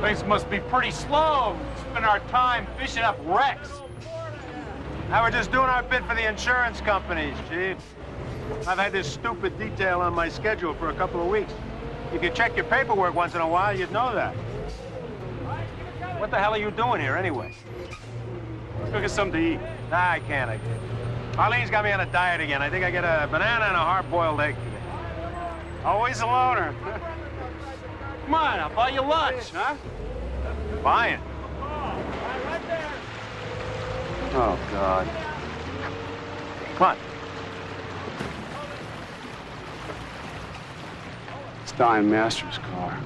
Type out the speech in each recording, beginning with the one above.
Place must be pretty slow. Spend our time fishing up wrecks. Now we're just doing our bit for the insurance companies, Chief. I've had this stupid detail on my schedule for a couple of weeks. You could check your paperwork once in a while, you'd know that. What the hell are you doing here, anyway? Go get something to eat. Nah, I can't. Marlene's got me on a diet again. I think I get a banana and a hard-boiled egg today. Always a loner. Come on, I'll buy you lunch, huh? Buying? Oh, God. Come on. It's Diane Masters' car.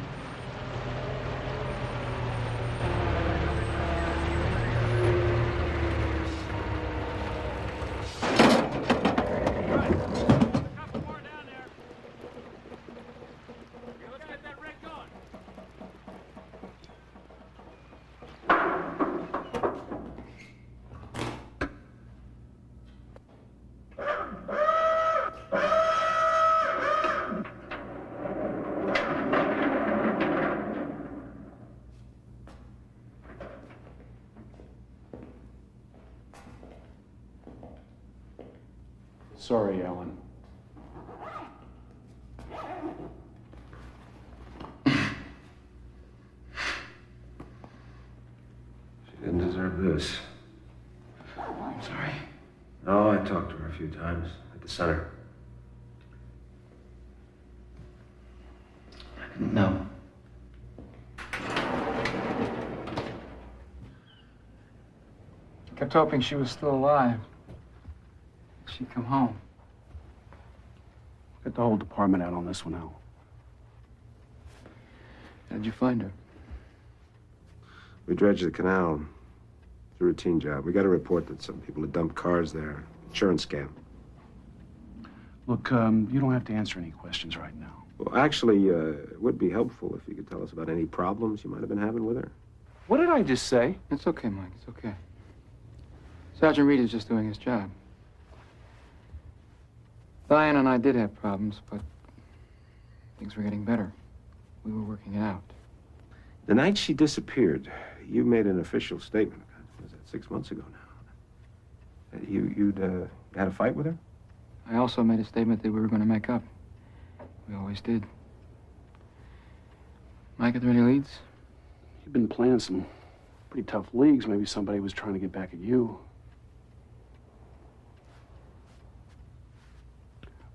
Sorry, Ellen. She didn't deserve this. I'm sorry. No, I talked to her a few times at the center. I didn't know. Kept hoping she was still alive. She'd come home. Get the whole department out on this one, Al. How'd you find her? We dredged the canal. It's a routine job. We got a report that some people had dumped cars there. Insurance scam. Look, you don't have to answer any questions right now. Well, actually, it would be helpful if you could tell us about any problems you might have been having with her. What did I just say? It's okay, Mike. It's okay. Sergeant Reed is just doing his job. Diane and I did have problems, but things were getting better. We were working it out. The night she disappeared, you made an official statement. Was that 6 months ago now? You'd had a fight with her? I also made a statement that we were going to make up. We always did. Mike, are there any leads? You've been playing some pretty tough leagues. Maybe somebody was trying to get back at you.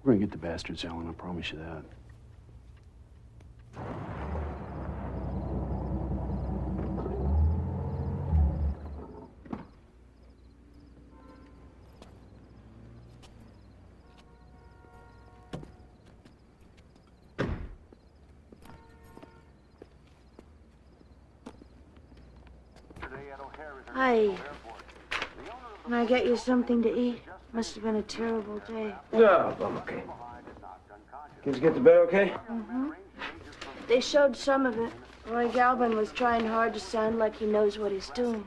We're gonna get the bastards, Ellen, I promise you that. Hi. Can I get you something to eat? Must have been a terrible day. No, I'm okay. Kids get to bed okay? Mm-hmm. They showed some of it. Roy Galvin was trying hard to sound like he knows what he's doing.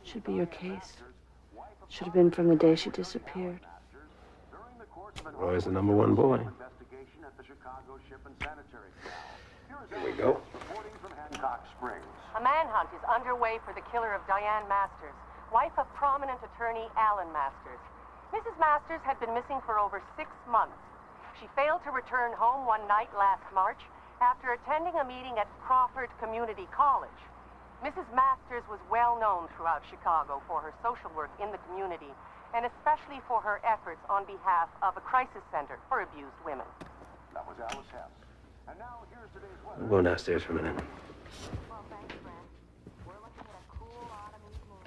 Should be your case. Should have been from the day she disappeared. Roy's the #1 boy. Here we go. A manhunt is underway for the killer of Diane Masters, wife of prominent attorney Alan Masters. Mrs. Masters had been missing for over 6 months. She failed to return home one night last March after attending a meeting at Crawford Community College. Mrs. Masters was well known throughout Chicago for her social work in the community, and especially for her efforts on behalf of a crisis center for abused women. That was Alice Hess. And now here's today's weather. I'm going downstairs for a minute. Well, thanks, Brent. We're looking at a cool autumn evening.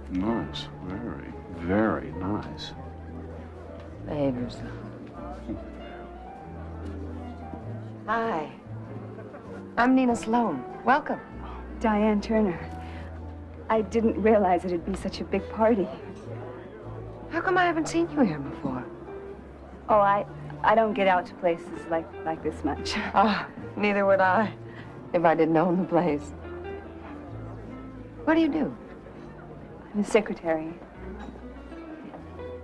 Nice. Very, very nice. Behave yourself. Hi. I'm Nina Sloan. Welcome. Diane Turner. I didn't realize it'd be such a big party. How come I haven't seen you here before? Oh, I don't get out to places like this much. Oh, neither would I, if I didn't own the place. What do you do? I'm a secretary.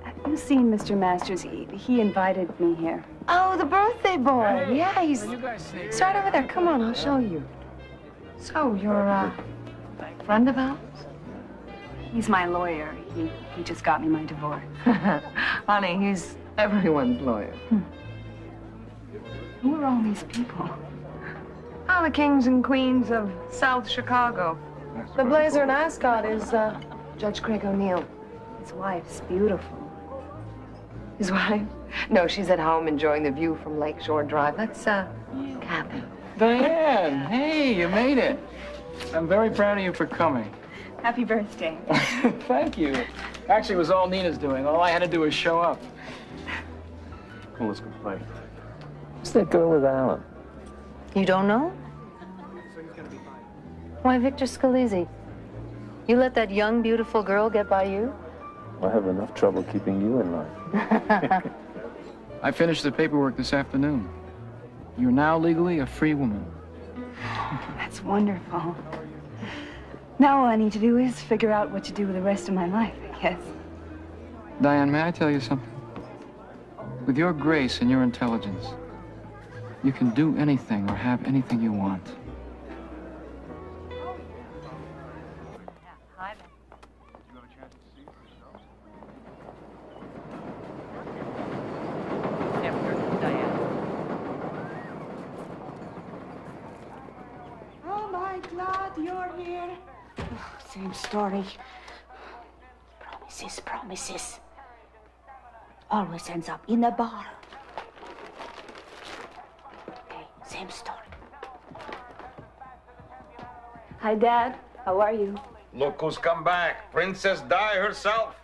Have you seen Mr. Masters? He invited me here. Oh, the birthday boy. Hey, Yeah, he's you guys see? right over there. Come on, I'll show you. So, you're a friend of ours? He's my lawyer. He just got me my divorce. Honey, he's everyone's lawyer. Who are all these people? Oh, the kings and queens of South Chicago. The Blazer mascot is Judge Craig O'Neill. His wife's beautiful. His wife? No, she's at home enjoying the view from Lakeshore Drive. That's Kathy. Diane, hey, you made it. I'm very proud of you for coming. Happy birthday. Thank you. Actually, it was all Nina's doing. All I had to do was show up. Well, let's go play. What's that girl with Alan? You don't know? Why, Victor Scalise. You let that young, beautiful girl get by you? I have enough trouble keeping you in line. I finished the paperwork this afternoon. You're now legally a free woman. That's wonderful. Now all I need to do is figure out what to do with the rest of my life, I guess. Diane, may I tell you something? With your grace and your intelligence, you can do anything or have anything you want. Oh, my God, you're here. Oh, same story. Promises, promises. Always ends up in a bar. Okay, same story. Hi, Dad. How are you? Look who's come back. Princess Di herself.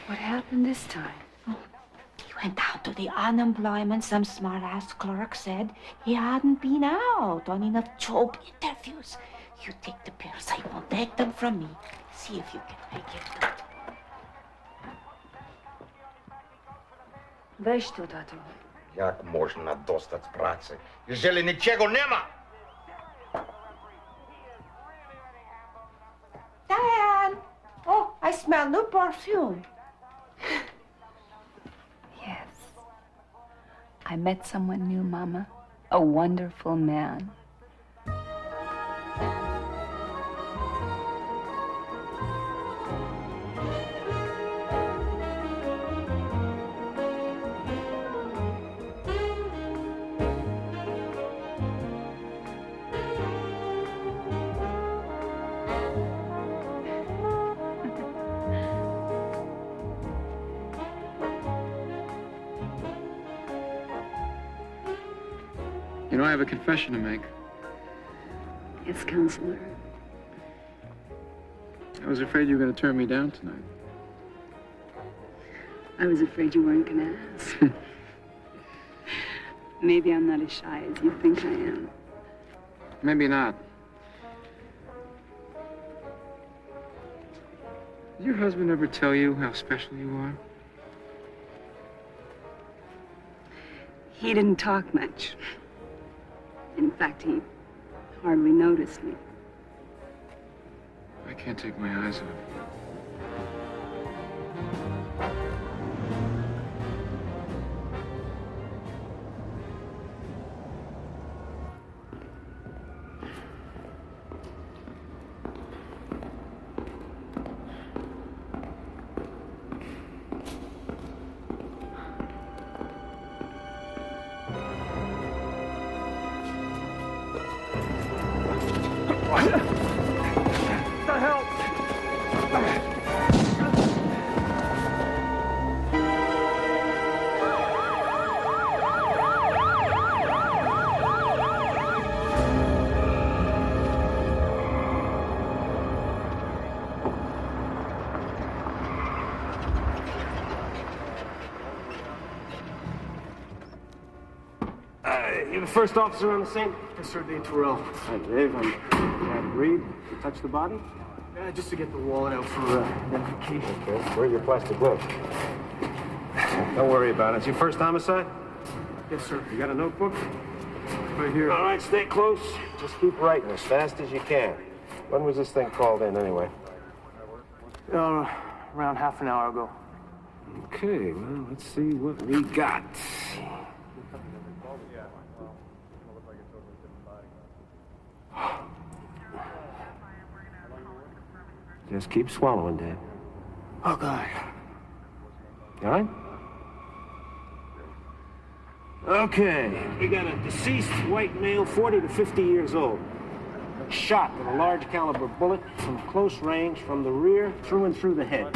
What happened this time? He went out to the unemployment. Some smart-ass clerk said he hadn't been out on enough job interviews. You take the pills, I won't take them from me. See if you can make it. Weź to, tato. Jak można dostać pracę, jeżeli niczego nie ma? Diane! Oh, I smell new perfume. Yes. I met someone new, Mama. A wonderful man. You know, I have a confession to make. Yes, Counselor. I was afraid you were going to turn me down tonight. I was afraid you weren't going to ask. Maybe I'm not as shy as you think I am. Maybe not. Did your husband ever tell you how special you are? He didn't talk much. In fact, he hardly noticed me. I can't take my eyes off you. you're the first officer on the scene? Yes, sir, Dave Terrell. Hi, Dave. I'm Chad Reed. You touched the body? Just to get the wallet out for identification. Okay. Where are your plastic gloves? Don't worry about it. It's your first homicide? Yes, sir. You got a notebook? Right here. All right, stay close. Just keep writing as fast as you can. When was this thing called in, anyway? Around half an hour ago. Okay, well, let's see what we got. Just keep swallowing, Dave. Oh, God. All right? Okay, we got a deceased white male, 40 to 50 years old. Shot with a large caliber bullet from close range from the rear through and through the head.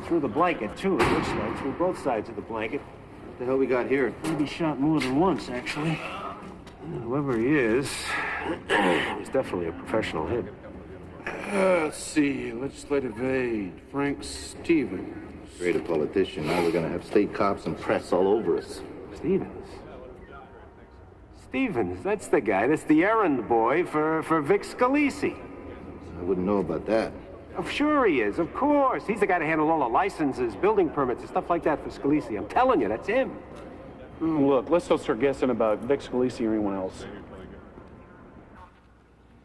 Through the blanket, too, it looks like, through both sides of the blanket. What the hell we got here? Maybe shot more than once, actually. Whoever he is, he's definitely a professional hit. Let's see. Legislative aide, Frank Stevens. Great a politician. Now we're gonna have state cops and press all over us. Stevens? Stevens, that's the guy. That's the errand boy for Vic Scalisi. I wouldn't know about that. Oh, sure he is, of course. He's the guy to handle all the licenses, building permits, and stuff like that for Scalisi. I'm telling you, that's him. Look, let's not start guessing about Vic Scalisi or anyone else.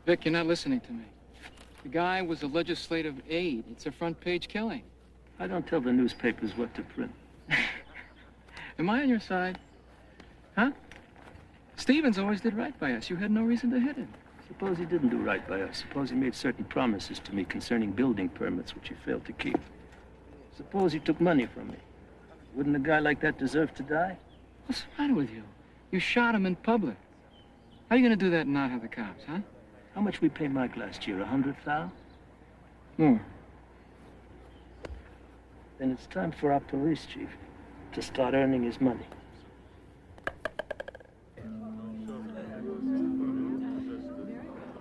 Vic, you're not listening to me. The guy was a legislative aide. It's a front-page killing. I don't tell the newspapers what to print. Am I on your side? Huh? Stevens always did right by us. You had no reason to hit him. Suppose he didn't do right by us. Suppose he made certain promises to me concerning building permits, which he failed to keep. Suppose he took money from me. Wouldn't a guy like that deserve to die? What's the matter with you? You shot him in public. How are you going to do that and not have the cops, huh? How much we pay Mike last year? 100,000? More. Then it's time for our police chief to start earning his money.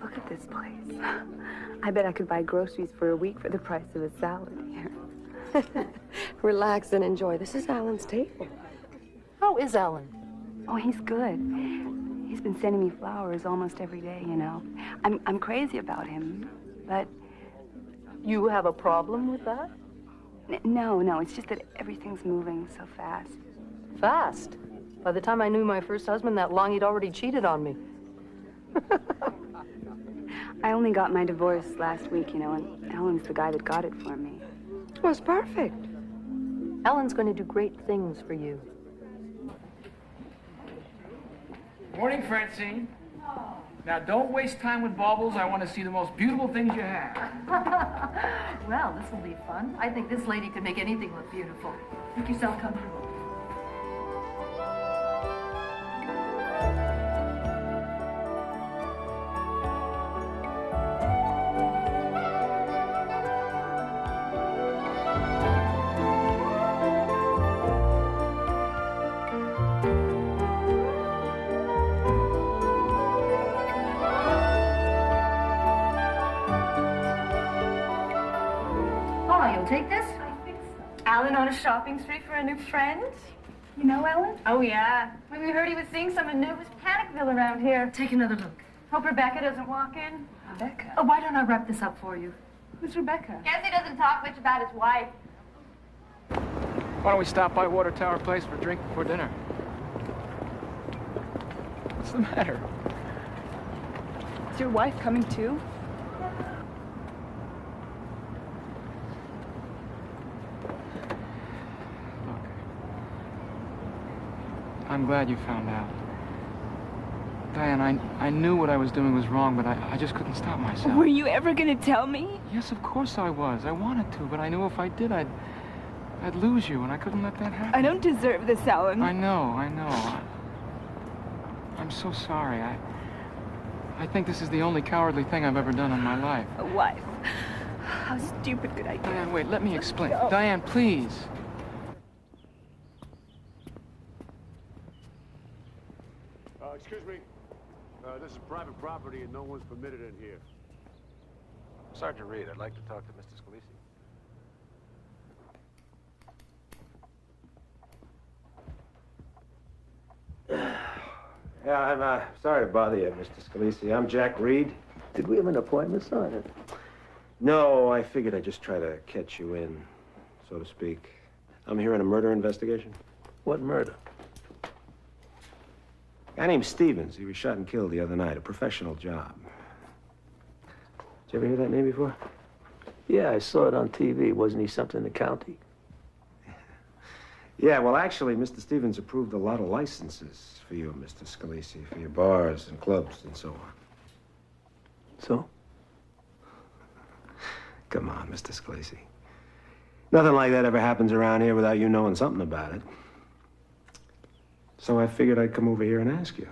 Look at this place. I bet I could buy groceries for a week for the price of a salad here. Relax and enjoy. This is Alan's table. How is Alan? Oh, he's good. He's been sending me flowers almost every day, you know. I'm crazy about him, but... You have a problem with that? No, it's just that everything's moving so fast. Fast? By the time I knew my first husband that long, he'd already cheated on me. I only got my divorce last week, you know, and Alan's the guy that got it for me. It was perfect. Alan's going to do great things for you. Morning, Francine. Now, don't waste time with baubles. I want to see the most beautiful things you have. Well, this will be fun. I think this lady could make anything look beautiful. Make yourself comfortable. Take this? I think so. Alan on a shopping spree for a new friend? You know Alan? Oh, yeah. When we heard he was seeing someone new, it was Panicville around here. Take another look. Hope Rebecca doesn't walk in. Rebecca? Oh, why don't I wrap this up for you? Who's Rebecca? Guess he doesn't talk much about his wife. Why don't we stop by Water Tower Place for a drink before dinner? What's the matter? Is your wife coming too? I'm glad you found out. Diane, I knew what I was doing was wrong, but I just couldn't stop myself. Were you ever gonna tell me? Yes, of course I was. I wanted to, but I knew if I did, I'd lose you, and I couldn't let that happen. I don't deserve this, Alan. I know. I'm so sorry. I think this is the only cowardly thing I've ever done in my life. A wife. How stupid could I be? Diane, wait, let me explain. No. Diane, please. Excuse me. This is private property and no one's permitted in here. Sergeant Reed, I'd like to talk to Mr. Scalisi. Yeah, I'm sorry to bother you, Mr. Scalisi. I'm Jack Reed. Did we have an appointment, Sergeant? No, I figured I'd just try to catch you in, so to speak. I'm here in a murder investigation. What murder? A guy named Stevens. He was shot and killed the other night. A professional job. Did you ever hear that name before? Yeah, I saw it on TV. Wasn't he something in the county? Yeah, well, actually, Mr. Stevens approved a lot of licenses for you, Mr. Scalisi, for your bars and clubs and so on. So? Come on, Mr. Scalisi. Nothing like that ever happens around here without you knowing something about it. So I figured I'd come over here and ask you.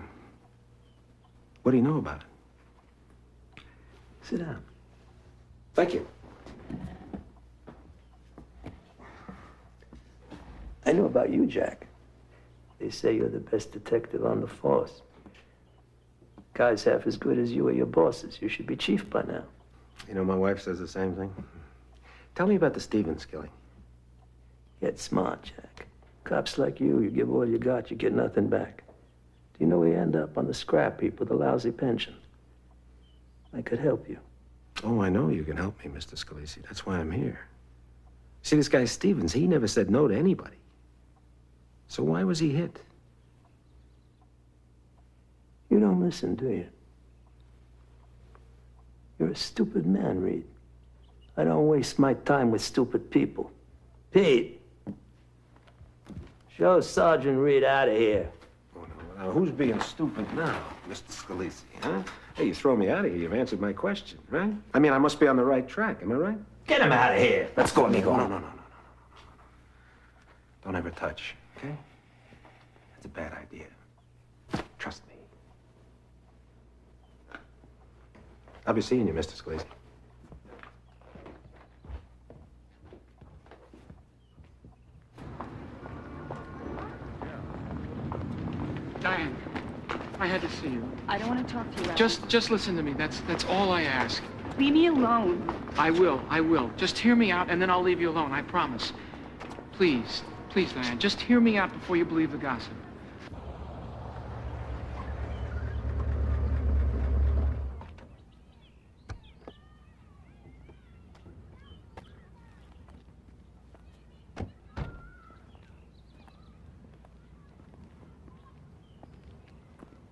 What do you know about it? Sit down. Thank you. I know about you, Jack. They say you're the best detective on the force. Guys half as good as you are your bosses. You should be chief by now. You know, my wife says the same thing. Tell me about the Stevens killing. Get smart, Jack. Cops like you give all you got, you get nothing back. Do you know where you end up? On the scrap heap with a lousy pension. I could help you. Oh, I know you can help me, Mr. Scalisi. That's why I'm here. See, this guy Stevens, he never said no to anybody. So why was he hit? You don't listen, do you? You're a stupid man, Reed. I don't waste my time with stupid people. Pete! Show Sergeant Reed out of here. Oh, no. Now, who's being stupid now, Mr. Scalisi, huh? Hey, you throw me out of here, you've answered my question, right? I mean, I must be on the right track, am I right? Get him out of here. Let's go, amigo. No. Don't ever touch, okay? That's a bad idea. Trust me. I'll be seeing you, Mr. Scalisi. Diane, I had to see you. I don't want to talk to you, Alan. Just listen to me. That's all I ask. Leave me alone. I will. Just hear me out, and then I'll leave you alone. I promise. Please, Diane, just hear me out before you believe the gossip.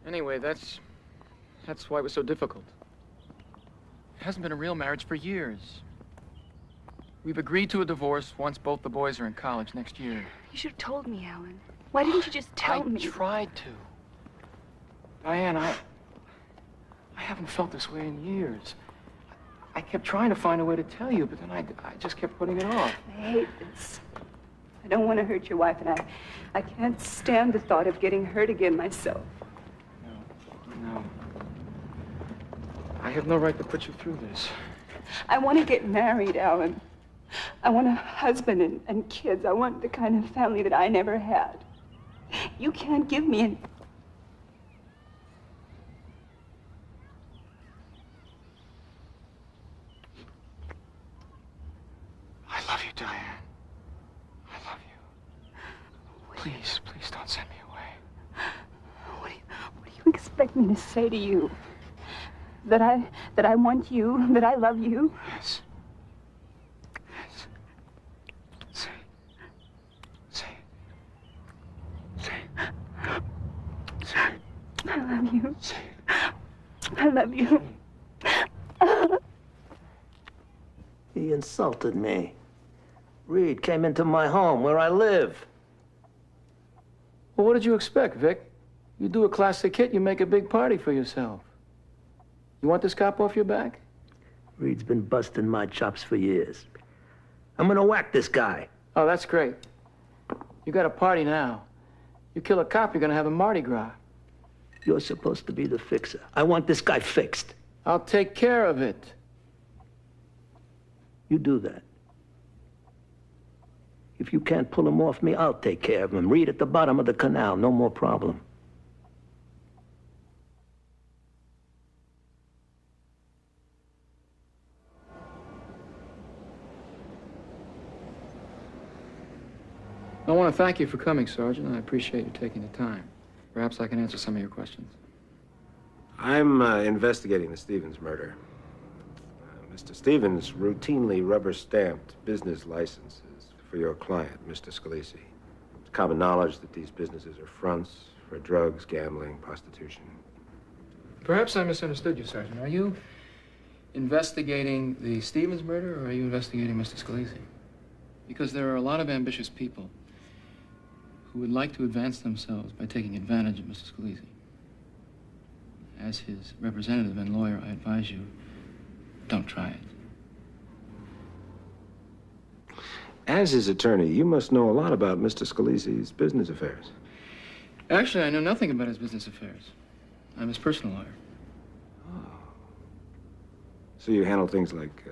Anyway, that's why it was so difficult. It hasn't been a real marriage for years. We've agreed to a divorce once both the boys are in college next year. You should have told me, Alan. Why didn't you just tell me? I tried to. Diane, I haven't felt this way in years. I kept trying to find a way to tell you, but then I just kept putting it off. I hate this. I don't want to hurt your wife, and I can't stand the thought of getting hurt again myself. No. I have no right to put you through this. I want to get married, Alan. I want a husband and kids. I want the kind of family that I never had. You can't give me an... I love you, Diane. I love you. Please don't send me away. What do you expect me to say to you? That I want you, that I love you? Yes. Say. I love you. Say. I love you. He insulted me. Reed came into my home where I live. Well, what did you expect, Vic? You do a classic hit, you make a big party for yourself. You want this cop off your back? Reed's been busting my chops for years. I'm gonna whack this guy. Oh, that's great. You got a party now. You kill a cop, you're gonna have a Mardi Gras. You're supposed to be the fixer. I want this guy fixed. I'll take care of it. You do that. If you can't pull him off me, I'll take care of him. Reed at the bottom of the canal, no more problem. I want to thank you for coming, Sergeant. I appreciate you taking the time. Perhaps I can answer some of your questions. I'm investigating the Stevens murder. Mr. Stevens routinely rubber-stamped business licenses for your client, Mr. Scalisi. It's common knowledge that these businesses are fronts for drugs, gambling, prostitution. Perhaps I misunderstood you, Sergeant. Are you investigating the Stevens murder, or are you investigating Mr. Scalisi? Because there are a lot of ambitious people who would like to advance themselves by taking advantage of Mr. Scalisi. As his representative and lawyer, I advise you, don't try it. As his attorney, you must know a lot about Mr. Scalisi's business affairs. Actually, I know nothing about his business affairs. I'm his personal lawyer. So you handle things like,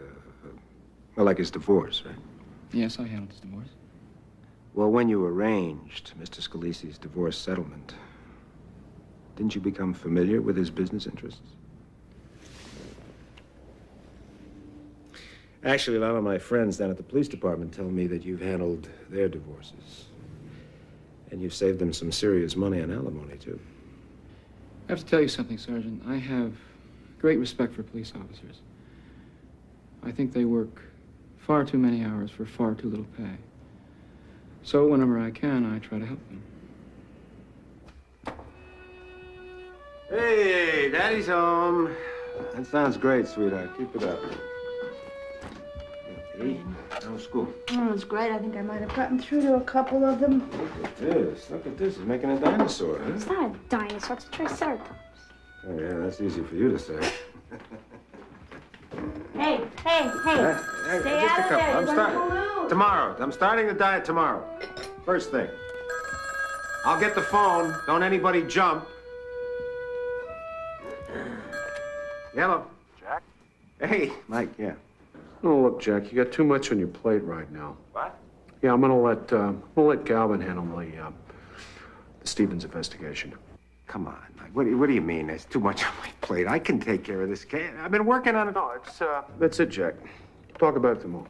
well, like his divorce, right? Yes, I handled his divorce. Well, when you arranged Mr. Scalisi's divorce settlement, didn't you become familiar with his business interests? Actually, a lot of my friends down at the police department tell me that you've handled their divorces. And you've saved them some serious money on alimony, too. I have to tell you something, Sergeant. I have great respect for police officers. I think they work far too many hours for far too little pay. So whenever I can, I try to help them. Hey, Daddy's home. That sounds great, sweetheart. Keep it up. Hey, how's school? Oh, it's great. I think I might have gotten through to a couple of them. Look at this. Look at this. He's making a dinosaur, huh? It's not a dinosaur, it's a triceratops. Oh, yeah, that's easy for you to say. Hey, Hey, stay just out a of couple. there. I'm You're starting gonna balloon. tomorrow. I'm starting the diet tomorrow. First thing. I'll get the phone. Don't anybody jump. Yellow. Jack? Hey, Mike, yeah. Oh, look, Jack, you got too much on your plate right now. What? Yeah, I'm gonna let Galvin handle the Stevens investigation. Come on, Mike. What do you mean? There's too much on my plate. I can take care of this. I've been working on it. No, that's it, Jack. Talk about it tomorrow.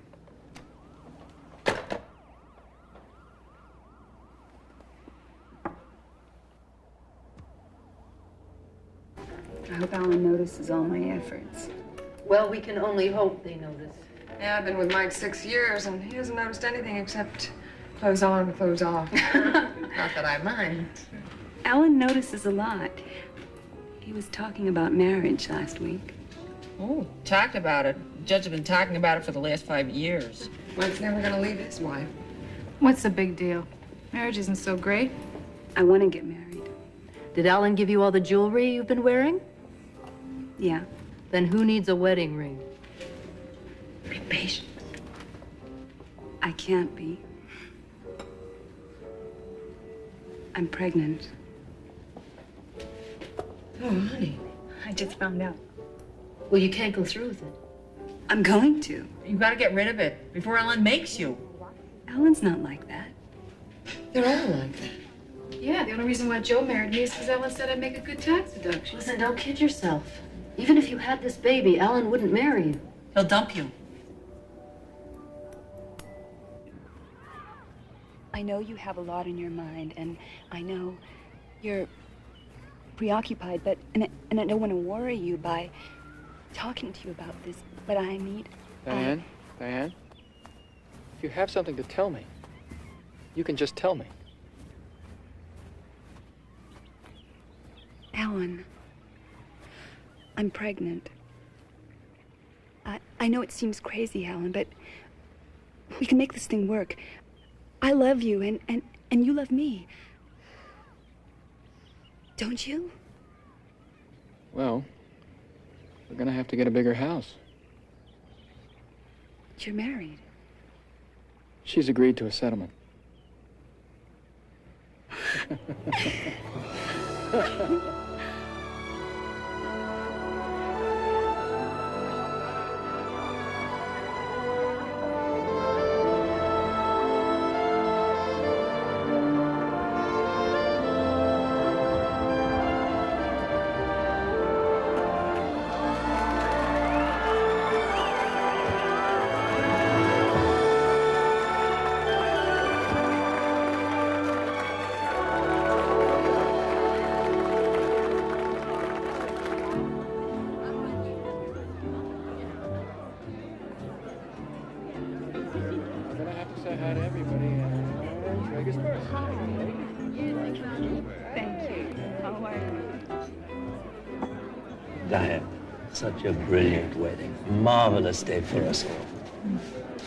I hope Alan notices all my efforts. Well, we can only hope they notice. Yeah, I've been with Mike 6 years, and he hasn't noticed anything except clothes on, clothes off. Not that I mind. Alan notices a lot. He was talking about marriage last week. Oh, talked about it. The judge has been talking about it for the last 5 years. Mike's never gonna leave his wife. What's the big deal? Marriage isn't so great. I want to get married. Did Alan give you all the jewelry you've been wearing? Yeah. Then who needs a wedding ring? Be patient. I can't be. I'm pregnant. Oh, honey. I just found out. Well, you can't go through with it. I'm going to. You gotta get rid of it before Ellen makes you. Alan's not like that. They're all like that. Yeah, the only reason why Joe married me is because Ellen said I'd make a good tax deduction. Listen, don't kid yourself. Even if you had this baby, Alan wouldn't marry you. He'll dump you. I know you have a lot in your mind, and I know you're preoccupied, but and I don't want to worry you by talking to you about this, but I need... Diane? If you have something to tell me, you can just tell me. Alan, I'm pregnant. I know it seems crazy, Alan, but we can make this thing work. I love you, and you love me. Don't you? Well, we're gonna have to get a bigger house. But you're married. She's agreed to a settlement. Diane, such a brilliant wedding. Marvelous day for us all.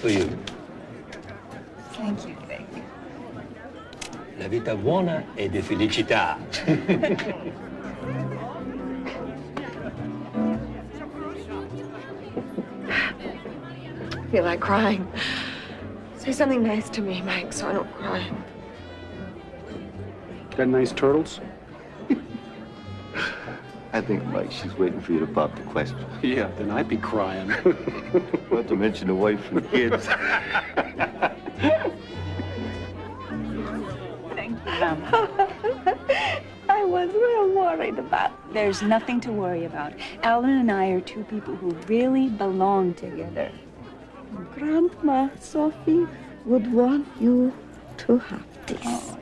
For you. Thank you, Greg. La vita buona e di felicità. I feel like crying. Say something nice to me, Mike, so I don't cry. Got nice turtles? I think, Mike, she's waiting for you to pop the question. Yeah, then I'd be crying. Not to mention the wife and kids. Thank you, Mama. I was real worried about. There's nothing to worry about. Alan and I are two people who really belong together. Grandma Sophie would want you to have this. Oh.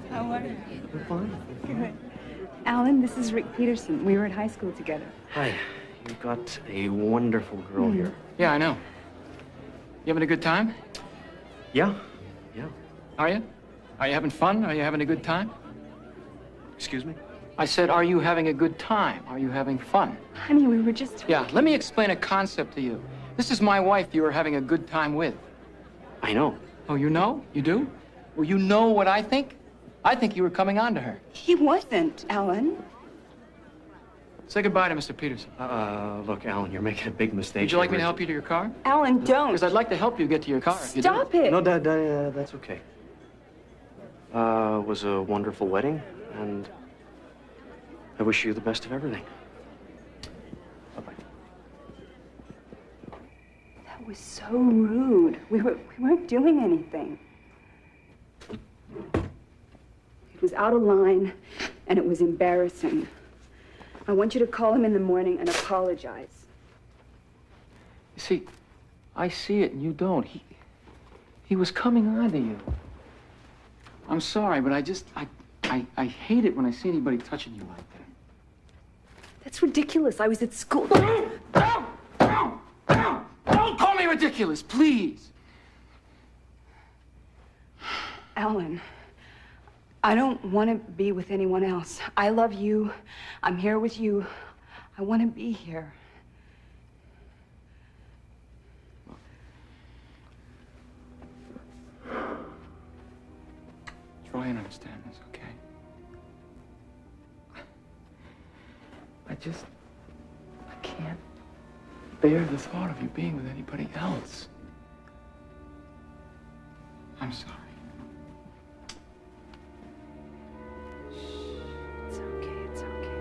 How are you? I'm fine. Good. Alan, this is Rick Peterson. We were at high school together. Hi. You've got a wonderful girl here. Yeah, I know. You having a good time? Yeah. Are you? Are you having fun? Are you having a good time? Excuse me? I said, are you having a good time? Are you having fun? Honey, we were just... Yeah, let me explain a concept to you. This is my wife you were having a good time with. I know. Oh, you know? You do? Well, you know what I think? I think you were coming on to her. He wasn't, Alan. Say goodbye to Mr. Peterson. Look, Alan, you're making a big mistake. Would you like me to help you to your car? Alan, don't. Because I'd like to help you get to your car. If you do. Stop it. No, Dad, that's okay. It was a wonderful wedding, and I wish you the best of everything. Bye-bye. That was so rude. We weren't doing anything. It was out of line, and it was embarrassing. I want you to call him in the morning and apologize. You see, I see it and you don't. He was coming on to you. I'm sorry, but I hate it when I see anybody touching you like that. That's ridiculous. I was at school. Don't call me ridiculous, please. Alan, I don't want to be with anyone else. I love you. I'm here with you. I want to be here. Try and understand this, okay? I can't bear the thought of you being with anybody else. I'm sorry. It's okay, it's okay.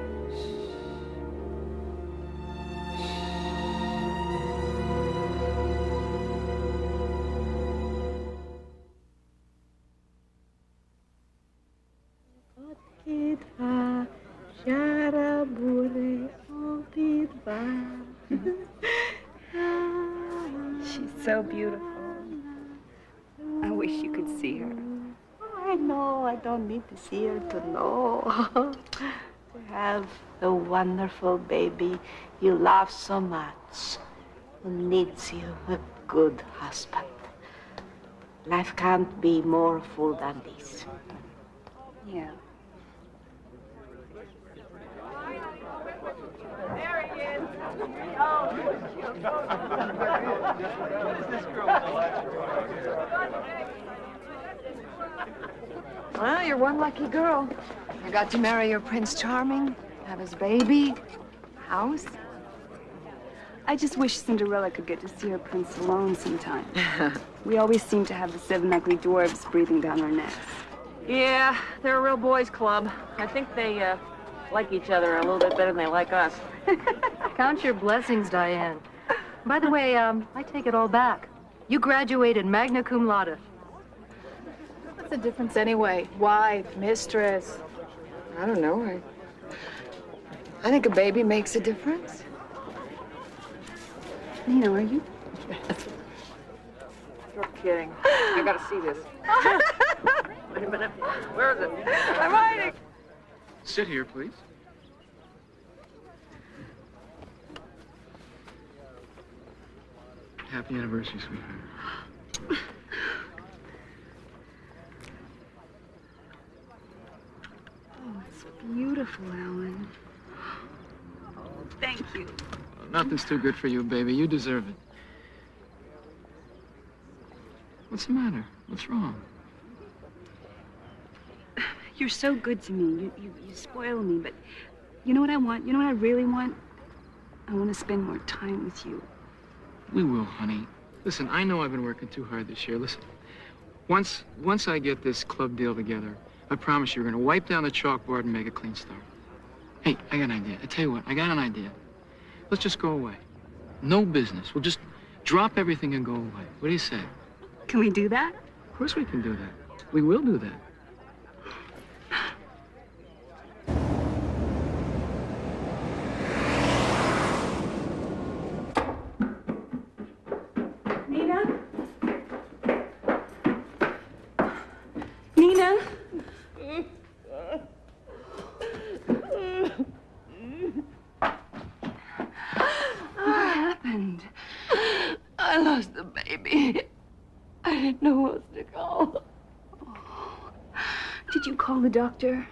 She's so beautiful. I wish you could see her. I know, I don't need to see her to know. To have a wonderful baby you love so much, who needs you, a good husband. Life can't be more full than this. Yeah. There he is. Well, you're one lucky girl. You got to marry your Prince Charming, have his baby, house. I just wish Cinderella could get to see her prince alone sometime. We always seem to have the 7 ugly dwarves breathing down our necks. Yeah, they're a real boys' club. I think they like each other a little bit better than they like us. Count your blessings, Diane. By the way, I take it all back. You graduated magna cum laude. What's the difference anyway? Wife, mistress. I don't know. I think a baby makes a difference. Nina, are you? You're kidding. I gotta see this. Wait a minute. Where is it? I'm hiding. Sit here, please. Happy anniversary, sweetheart. Oh, it's beautiful, Alan. Oh, thank you. Nothing's too good for you, baby. You deserve it. What's the matter? What's wrong? You're so good to me. You spoil me, but you know what I want? You know what I really want? I want to spend more time with you. We will, honey. Listen, I know I've been working too hard this year. Listen, once I get this club deal together, I promise you we're gonna wipe down the chalkboard and make a clean start. Hey, I got an idea. I tell you what, I got an idea. Let's just go away. No business. We'll just drop everything and go away. What do you say? Can we do that? Of course we can do that. We will do that. Nina? Nina? What happened? I lost the baby. I didn't know who else to call. Did you call the doctor?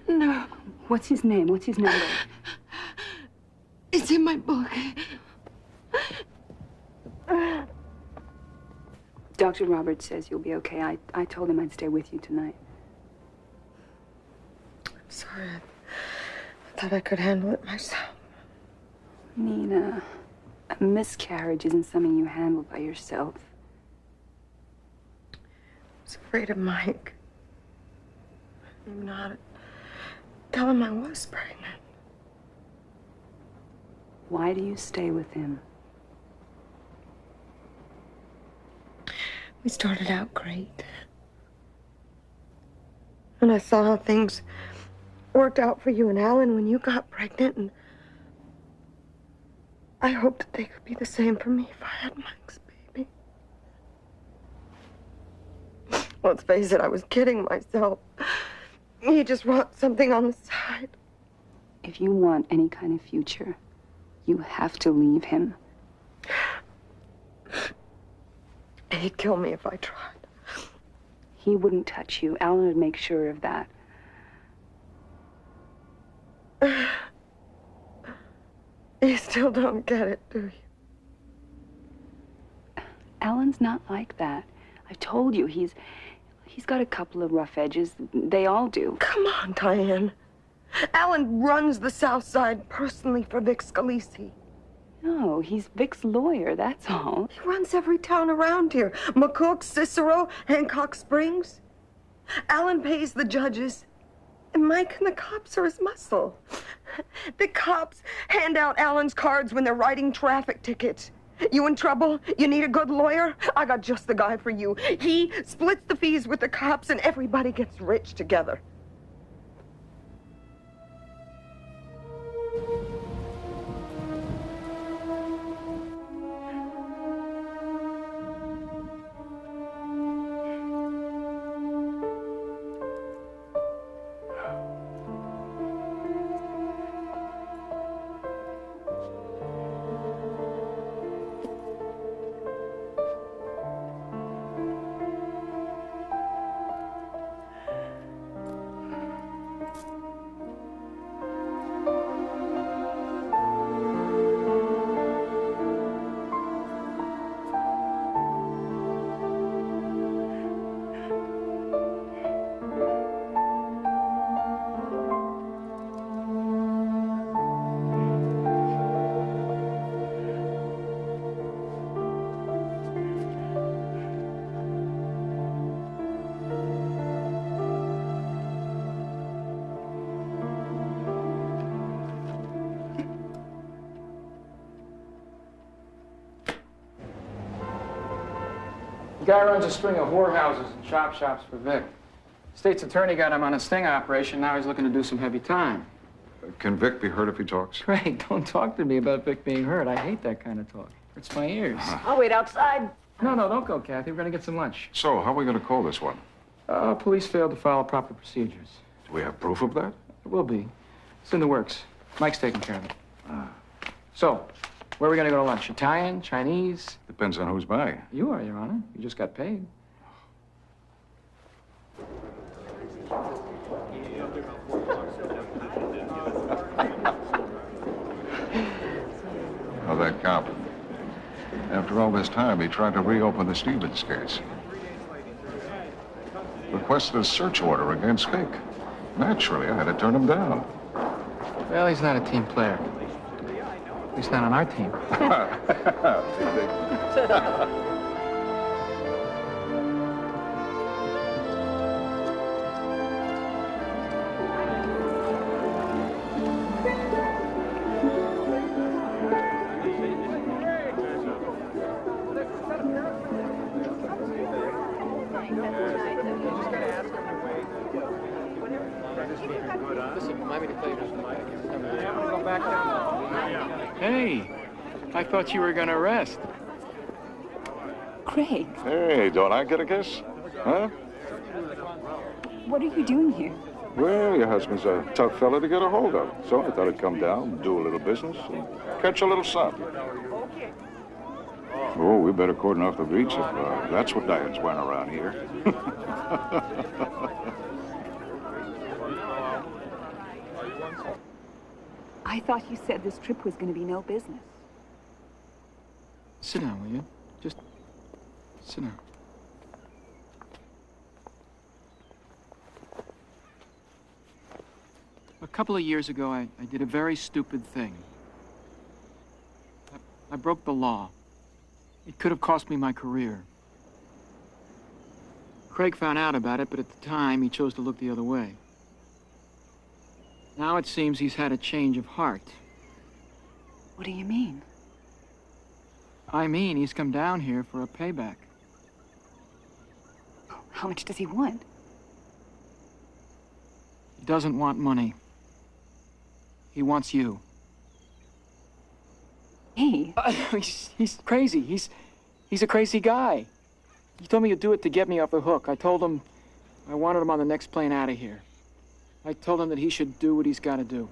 No. What's his name? What's his number? It's in my book. Dr. Roberts says you'll be okay. I told him I'd stay with you tonight. I'm sorry. I thought I could handle it myself. Nina, a miscarriage isn't something you handle by yourself. I was afraid of Mike. I didn't even know how to tell him I was pregnant. Why do you stay with him? We started out great. And I saw how things worked out for you and Alan when you got pregnant, and I hoped that they could be the same for me if I had Mike's baby. Let's face it, I was kidding myself. You just want something on the side. If you want any kind of future, you have to leave him. He'd kill me if I tried. He wouldn't touch you. Alan would make sure of that. You still don't get it, do you? Alan's not like that. I've told you, he's got a couple of rough edges. They all do. Come on, Diane. Alan runs the South Side personally for Vic Scalisi. No, he's Vic's lawyer, that's all. He runs every town around here. McCook, Cicero, Hancock Springs. Alan pays the judges. And Mike and the cops are his muscle. The cops hand out Alan's cards when they're writing traffic tickets. You in trouble? You need a good lawyer? I got just the guy for you. He splits the fees with the cops and everybody gets rich together. The guy runs a string of whorehouses and chop shops for Vic. State's attorney got him on a sting operation. Now he's looking to do some heavy time. Can Vic be hurt if he talks? Craig, don't talk to me about Vic being hurt. I hate that kind of talk. Hurts my ears. I'll wait outside. No, don't go, Kathy. We're going to get some lunch. So, how are we going to call this one? Police failed to follow proper procedures. Do we have proof of that? It will be. It's in the works. Mike's taking care of it. So, where are we gonna go to lunch? Italian? Chinese? Depends on who's buying. You are, Your Honor. You just got paid. Oh, that cop. After all this time, he tried to reopen the Stevens case. Requested a search order against Vic. Naturally, I had to turn him down. Well, he's not a team player. At least not on our team. Hey, I thought you were gonna rest. Craig, Hey, don't I get a kiss? Huh? what are you doing here? Well, your husband's a tough fella to get a hold of. So I thought I'd come down, do a little business, and catch a little sun. Oh, we better cordon off the beach if that's what Diane's wearing around here. I thought you said this trip was going to be no business. Sit down, will you? Just sit down. A couple of years ago, I did a very stupid thing. I broke the law. It could have cost me my career. Craig found out about it, but at the time, he chose to look the other way. Now it seems he's had a change of heart. What do you mean? I mean, he's come down here for a payback. How much does he want? He doesn't want money. He wants you. Hey. He's crazy. He's a crazy guy. He told me he'd do it to get me off the hook. I told him I wanted him on the next plane out of here. I told him that he should do what he's got to do.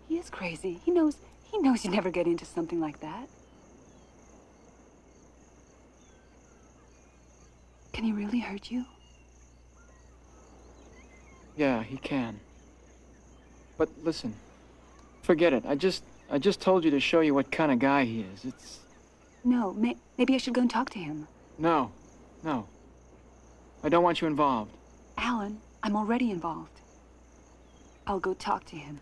He is crazy. He knows you'd never get into something like that. Can he really hurt you? Yeah, he can. But listen, forget it. I just told you to show you what kind of guy he is. It's... No, maybe I should go and talk to him. No. I don't want you involved. Alan, I'm already involved. I'll go talk to him.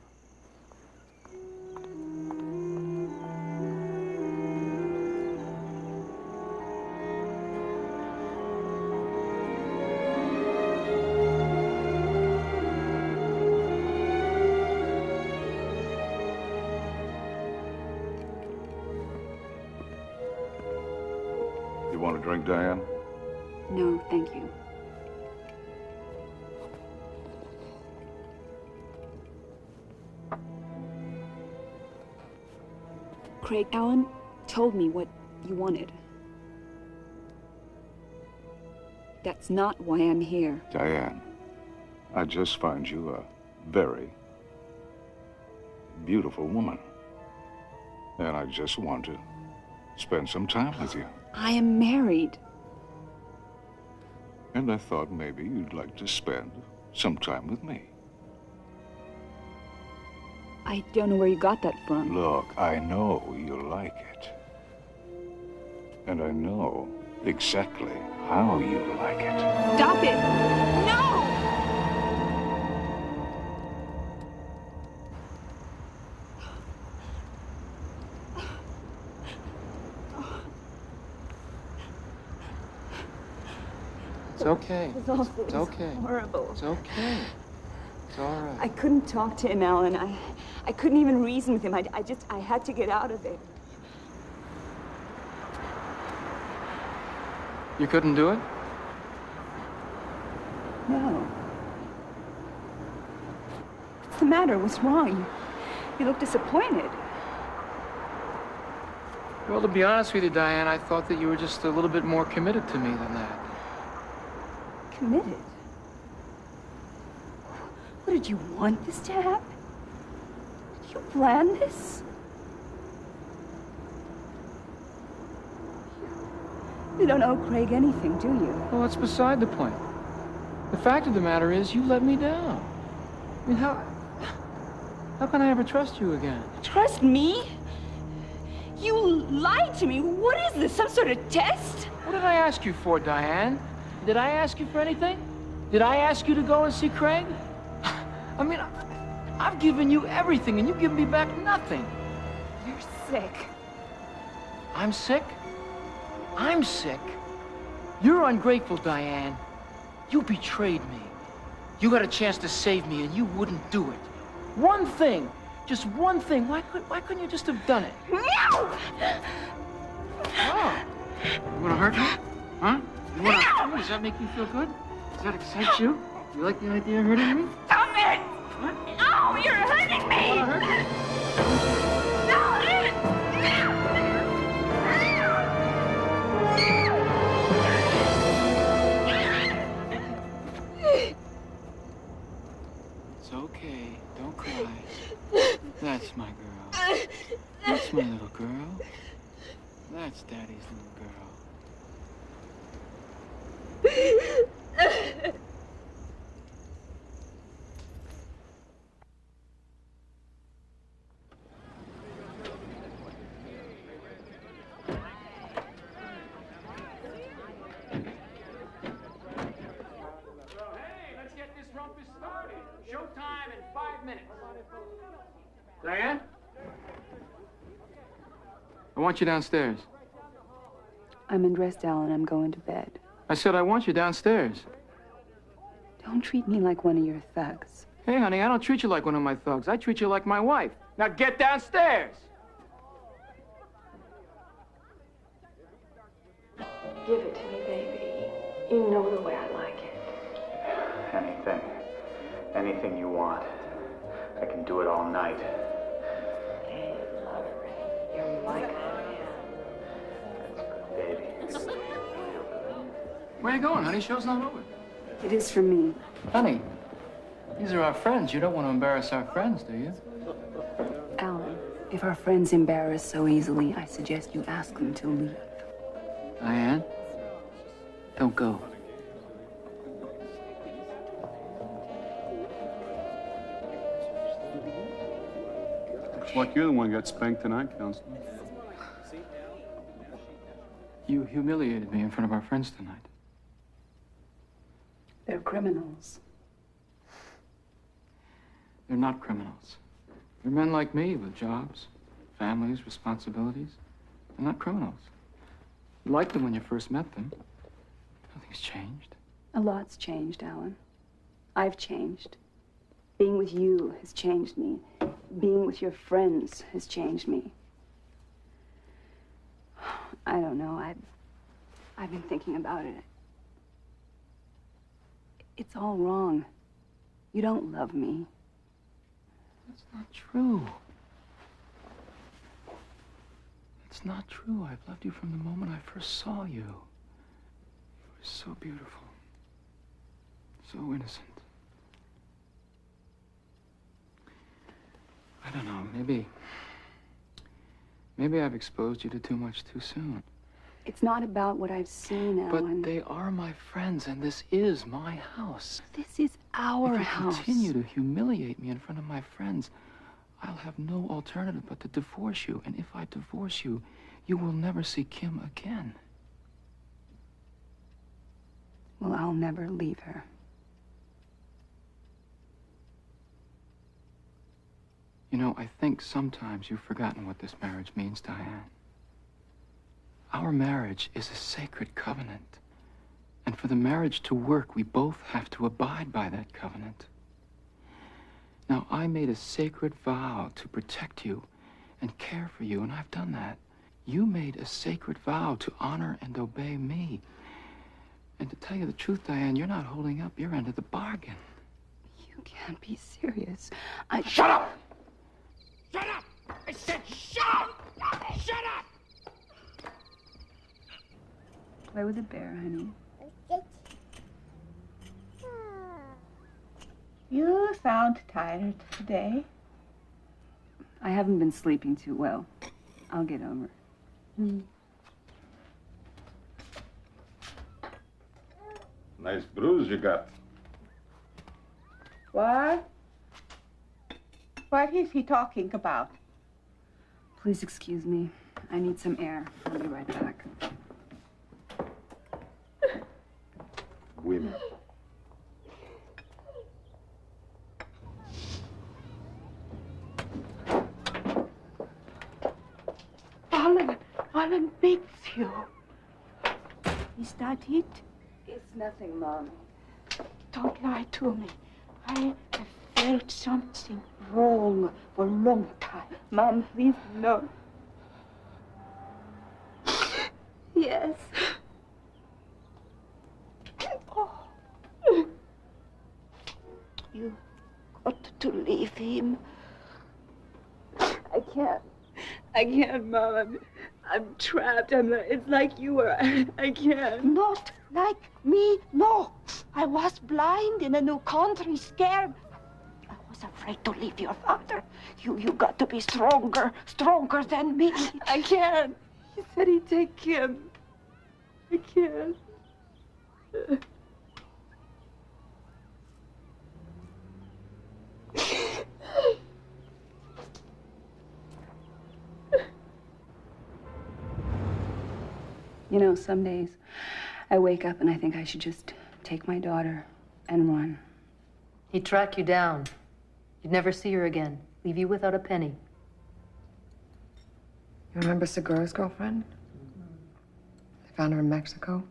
You want a drink, Diane? No, thank you. Craig, Alan told me what you wanted. That's not why I'm here. Diane, I just find you a very beautiful woman. And I just want to spend some time with you. I am married. And I thought maybe you'd like to spend some time with me. I don't know where you got that from. Look, I know you like it. And I know exactly how you like it. Stop it! No! It's okay. It's awful. It's okay. It's horrible. It's okay. It's all right. I couldn't talk to him, Alan. I couldn't even reason with him. I had to get out of it. You couldn't do it? No. What's the matter? What's wrong? You look disappointed. Well, to be honest with you, Diane, I thought that you were just a little bit more committed to me than that. committed. What, did you want this to happen? Did you plan this? You don't owe Craig anything, do you? Well, that's beside the point. The fact of the matter is, you let me down. I mean, how can I ever trust you again? Trust me? You lied to me. What is this, some sort of test? What did I ask you for, Diane? Did I ask you for anything? Did I ask you to go and see Craig? I mean, I've given you everything, and you've given me back nothing. You're sick. I'm sick? I'm sick. You're ungrateful, Diane. You betrayed me. You had a chance to save me, and you wouldn't do it. One thing, just one thing. Why couldn't you just have done it? No! Oh. You want to hurt me? Huh? You want to hurt me? Does that make you feel good? Does that excite you? You like the idea of hurting me? Stop it! What? No, you're hurting me! You want to hurt me? It's okay. Don't cry. That's my girl. That's my little girl. That's Daddy's little girl. Let's get this rumpus started. Showtime in 5 minutes. Diane? I want you downstairs. I'm undressed, Alan. I'm going to bed. I said I want you downstairs. Don't treat me like one of your thugs. Hey, honey, I don't treat you like one of my thugs. I treat you like my wife. Now get downstairs! Give it to me, baby. You know the way I like it. Anything. Anything you want. I can do it all night. Hey, lover, you're my kind of man. That's good, baby. Where are you going, honey? Show's not over. It is for me. Honey, these are our friends. You don't want to embarrass our friends, do you? Alan, if our friends embarrass so easily, I suggest you ask them to leave. Diane, don't go. Looks like you're the one who got spanked tonight, Counselor. You humiliated me in front of our friends tonight. They're criminals. They're not criminals. They're men like me with jobs, families, responsibilities. They're not criminals. You liked them when you first met them. Nothing's changed. A lot's changed, Alan. I've changed. Being with you has changed me. Being with your friends has changed me. I don't know. I've been thinking about it. It's all wrong. You don't love me. That's not true. It's not true. I've loved you from the moment I first saw you. You were so beautiful. So innocent. I don't know, maybe I've exposed you to too much too soon. It's not about what I've seen, Alan. But they are my friends, and this is my house. This is our If house. you continue to humiliate me in front of my friends, I'll have no alternative but to divorce you. And if I divorce you, you will never see Kim again. Well, I'll never leave her. You know, I think sometimes you've forgotten what this marriage means, Diane. Our marriage is a sacred covenant. And for the marriage to work, we both have to abide by that covenant. Now, I made a sacred vow to protect you and care for you, and I've done that. You made a sacred vow to honor and obey me. And to tell you the truth, Diane, you're not holding up your end of the bargain. You can't be serious. Shut up! Shut up! I said shut up! Shut up! Play with the bear, honey. You sound tired today. I haven't been sleeping too well. I'll get over it. Nice bruise you got. What? What is he talking about? Please excuse me. I need some air. I'll be right back. Women. Alan beats you. Is that it? It's nothing, Mom. Don't lie to me. I have felt something wrong for a long time. Mom, please, no. Yes. Oh. You got to leave him. I can't, Mom. I'm trapped. It's like you were. I can't. Not like me, no. I was blind in a new country, scared. I was afraid to leave your father. You got to be stronger than me. I can't. He said he'd take Kim. I can't. You know, some days I wake up and I think I should just take my daughter and run. He'd track you down. You'd never see her again. Leave you without a penny. You remember Segura's girlfriend? They found her in Mexico.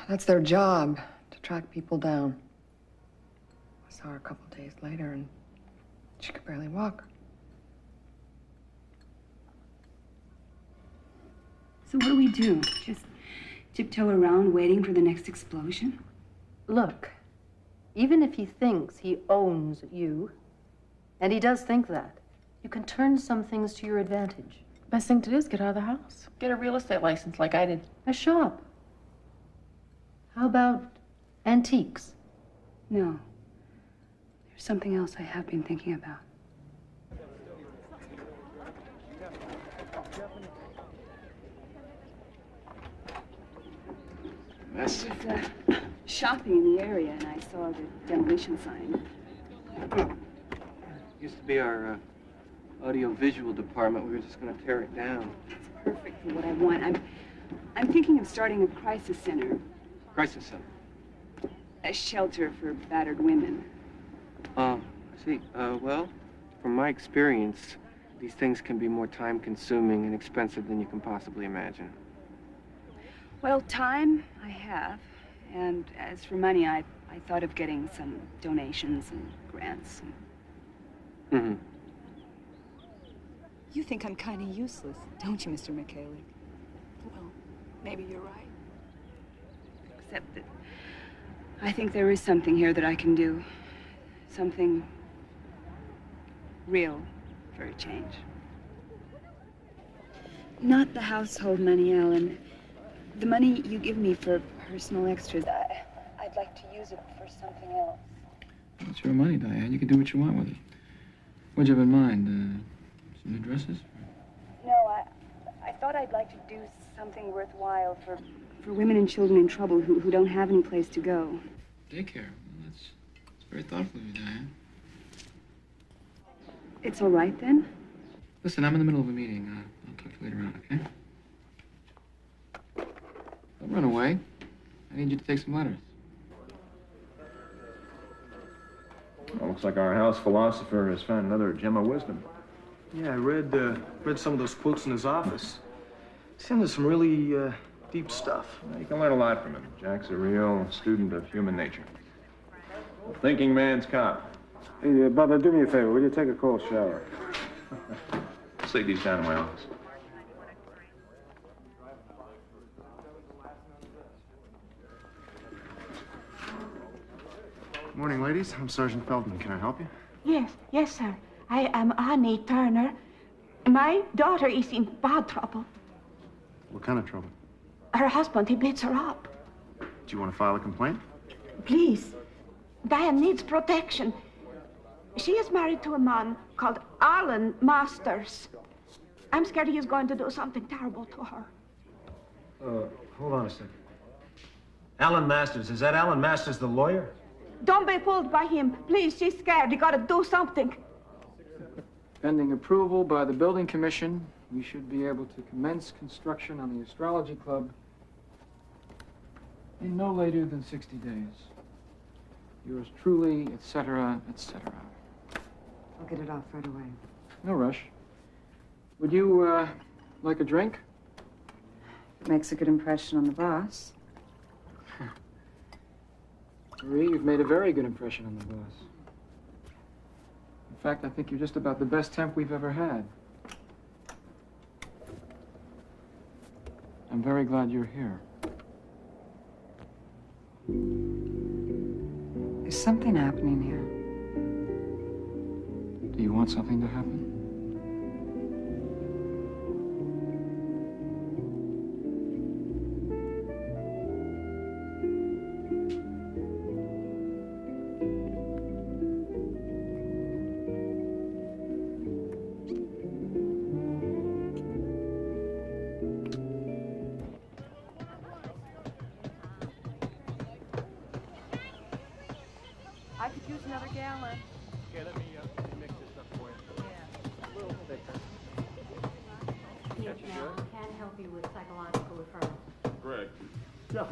That's their job, to track people down. I saw her a couple days later and she could barely walk. So what do we do? Just tiptoe around waiting for the next explosion? Look, even if he thinks he owns you, and he does think that, you can turn some things to your advantage. Best thing to do is get out of the house. Get a real estate license like I did. A shop. How about antiques? No. There's something else I have been thinking about. Mess. I was shopping in the area and I saw the demolition sign. Used to be our audio-visual department. We were just going to tear it down. It's perfect for what I want. I'm thinking of starting a crisis center. Crisis center? A shelter for battered women. I see. Well, from my experience, these things can be more time-consuming and expensive than you can possibly imagine. Well, time I have. And as for money, I thought of getting some donations and grants. Mm-hmm. You think I'm kind of useless, don't you, Mr. McKaylee? Well, maybe you're right. Except that I think there is something here that I can do. Something real for a change. Not the household money, Alan. The money you give me for personal extras. I'd like to use it for something else. It's your money, Diane. You can do what you want with it. What'd you have in mind? Some new dresses? No, I thought I'd like to do something worthwhile for women and children in trouble who don't have any place to go. Daycare. Well, that's very thoughtful of you, Diane. It's all right, then? Listen, I'm in the middle of a meeting. I'll talk to you later on, okay? Don't run away. I need you to take some letters. Well, looks like our house philosopher has found another gem of wisdom. Yeah, I read some of those quotes in his office. Sounded some really deep stuff. Well, you can learn a lot from him. Jack's a real student of human nature. A thinking man's cop. Hey, Bubba, do me a favor. Will you take a cold shower? Let's take these down to my office. Morning, ladies. I'm Sergeant Feldman. Can I help you? Yes, sir. I am Annie Turner. My daughter is in bad trouble. What kind of trouble? Her husband, he beats her up. Do you want to file a complaint? Please. Diane needs protection. She is married to a man called Alan Masters. I'm scared he is going to do something terrible to her. Hold on a second. Alan Masters, is that Alan Masters the lawyer? Don't be fooled by him. Please, she's scared. You gotta do something. Pending approval by the building commission, we should be able to commence construction on the astrology club in no later than 60 days. Yours truly, etc., etc. I'll get it off right away. No rush. Would you, like a drink? It makes a good impression on the boss. Marie, you've made a very good impression on the boss. In fact, I think you're just about the best temp we've ever had. I'm very glad you're here. There's something happening here. Do you want something to happen? I could use another gallon. Okay, let me mix this up for you. Yeah. A little thicker. Yes, ma'am. Can help you with psychological referral. Greg. Yeah.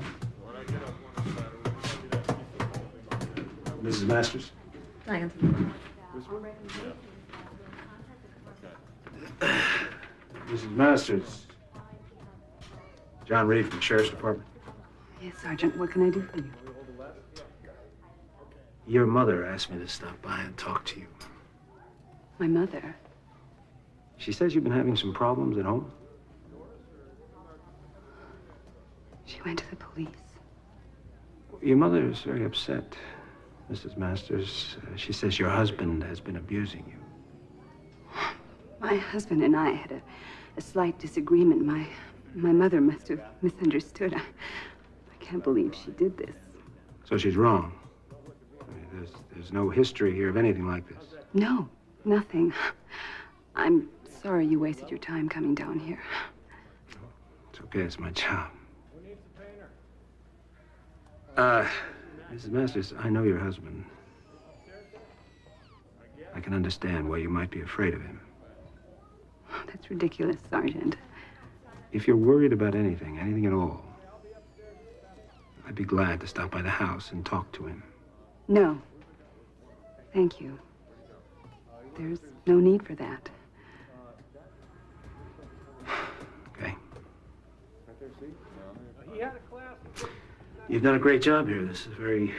When I get up one Saturday, Mrs. Masters? Mrs. Masters. John Reed from the Sheriff's Department. Yes, Sergeant, what can I do for you? Your mother asked me to stop by and talk to you. My mother? She says you've been having some problems at home. She went to the police. Your mother is very upset, Mrs. Masters. She says your husband has been abusing you. My husband and I had a slight disagreement. My mother must have misunderstood. I can't believe she did this. So she's wrong. I mean, there's no history here of anything like this. No, nothing. I'm sorry you wasted your time coming down here. It's okay, it's my job. Mrs. Masters, I know your husband. I can understand why you might be afraid of him. That's ridiculous, Sergeant. If you're worried about anything at all, I'd be glad to stop by the house and talk to him. No. Thank you. There's no need for that. Okay. He had a class. You've done a great job here. This is a very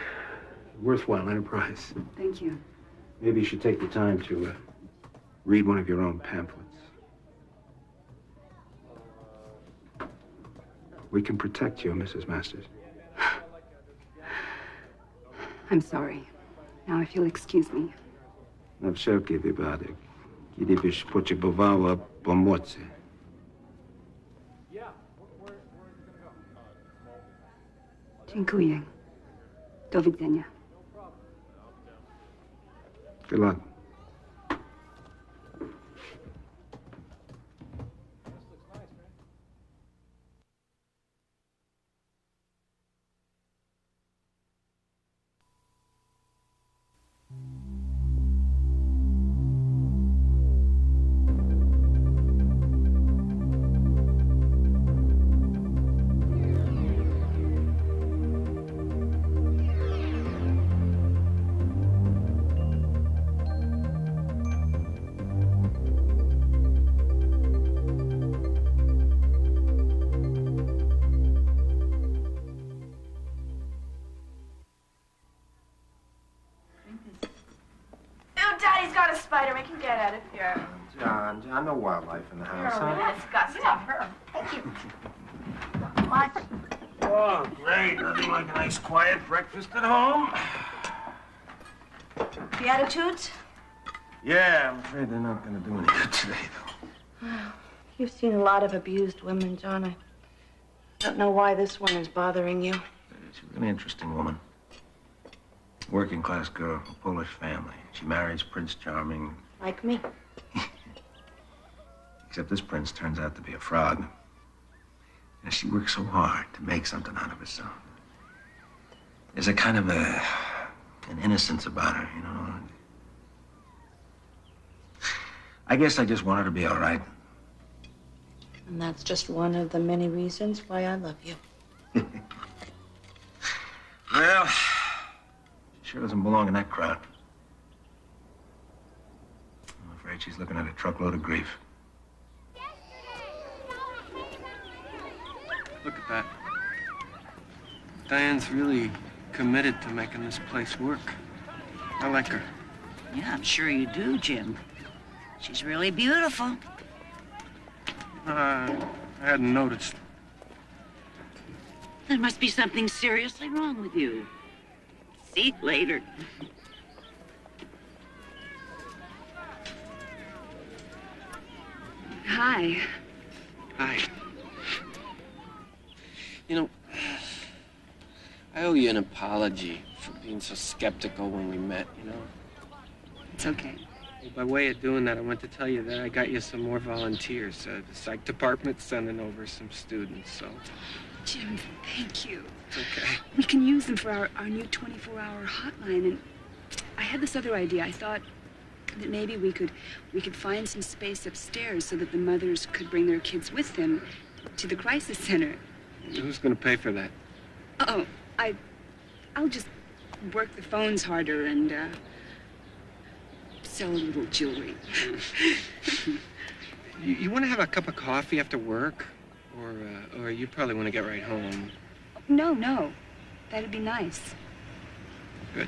worthwhile enterprise. Thank you. Maybe you should take the time to read one of your own pamphlets. We can protect you, Mrs. Masters. I'm sorry. Now, if you'll excuse me. Na wszelki wypadek, kiedybyś potrzebowała pomocy. Dziękuję. Do widzenia. Good luck. Daddy's got a spider. We can get out of here. John, no wildlife in the house, You're really disgusting. Thank you. What? Oh, great. Nothing like a nice quiet breakfast at home. The attitudes? Yeah, I'm afraid they're not going to do any good today, though. Well, you've seen a lot of abused women, John. I don't know why this one is bothering you. She's an interesting woman. Working class girl, a Polish family. She marries Prince Charming, Like me. except this prince turns out to be a fraud. And she works so hard to make something out of herself. There's a kind of an innocence about her, you know. I guess I just want her to be all right. And that's just one of the many reasons why I love you. Well, she sure doesn't belong in that crowd. I'm afraid she's looking at a truckload of grief. Look at that. Diane's really committed to making this place work. I like her. Yeah, I'm sure you do, Jim. She's really beautiful. I hadn't noticed. There must be something seriously wrong with you. See you later. Hi. Hi. You know, I owe you an apology for being so skeptical when we met, you know? It's okay. Well, by way of doing that, I want to tell you that I got you some more volunteers. The psych department's sending over some students, so... Jim, thank you. It's okay. We can use them for our new 24-hour hotline, and I had this other idea. I thought that maybe we could find some space upstairs so that the mothers could bring their kids with them to the crisis center. Who's going to pay for that? Oh, I'll just work the phones harder and sell a little jewelry. You want to have a cup of coffee after work? Or you probably want to get right home. No. That'd be nice. Good.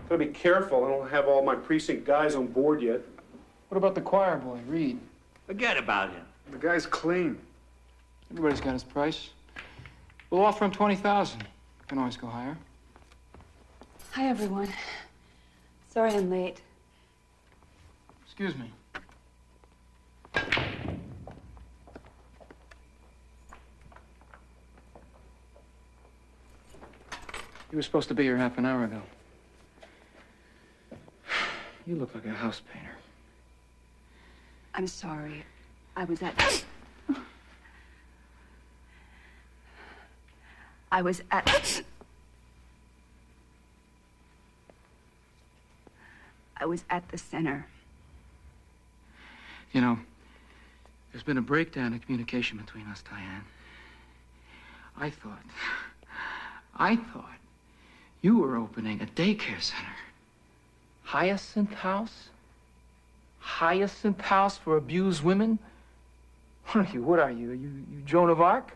Gotta be careful. I don't have all my precinct guys on board yet. What about the choir boy, Reed? Forget about him. The guy's clean. Everybody's got his price. We'll offer him 20,000. Can always go higher. Hi, everyone. Sorry I'm late. Excuse me. He was supposed to be here half an hour ago. You look like a house painter. I'm sorry. I was at the center. You know, there's been a breakdown in communication between us, Diane. I thought you were opening a daycare center. Hyacinth House? Hyacinth House for abused women? What are you? Are you Joan of Arc?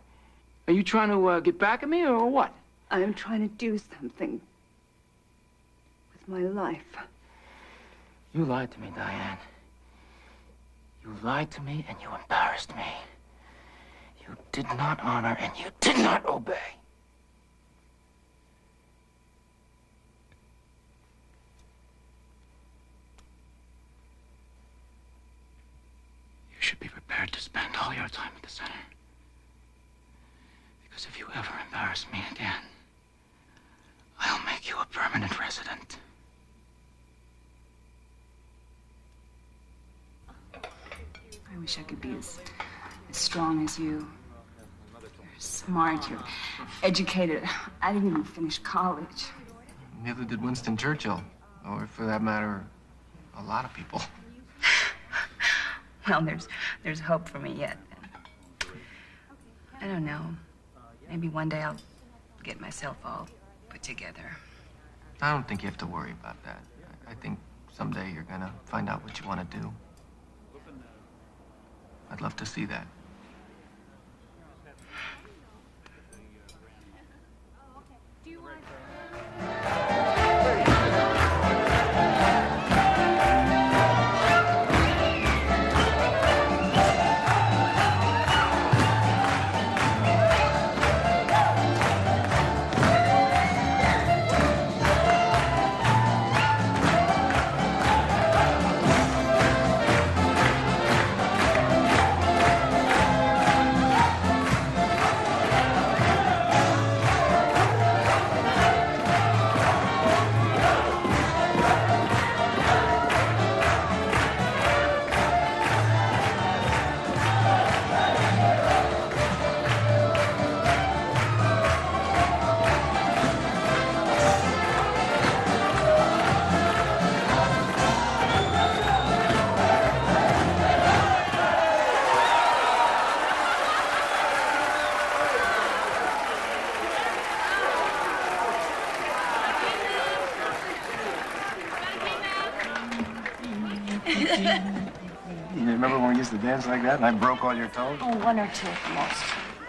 Are you trying to get back at me or what? I'm trying to do something with my life. You lied to me, Diane. You lied to me and you embarrassed me. You did not honor and you did not obey. You should be prepared to spend all your time at the center. Because if you ever embarrass me again, I'll make you a permanent resident. I wish I could be as strong as you. You're smart, you're educated. I didn't even finish college. Neither did Winston Churchill, or for that matter, a lot of people. Well, there's hope for me yet. I don't know. Maybe one day I'll get myself all put together. I don't think you have to worry about that. I think someday you're gonna find out what you want to do. I'd love to see that. You remember when we used to dance like that and I broke all your toes? Oh, one or two at the most.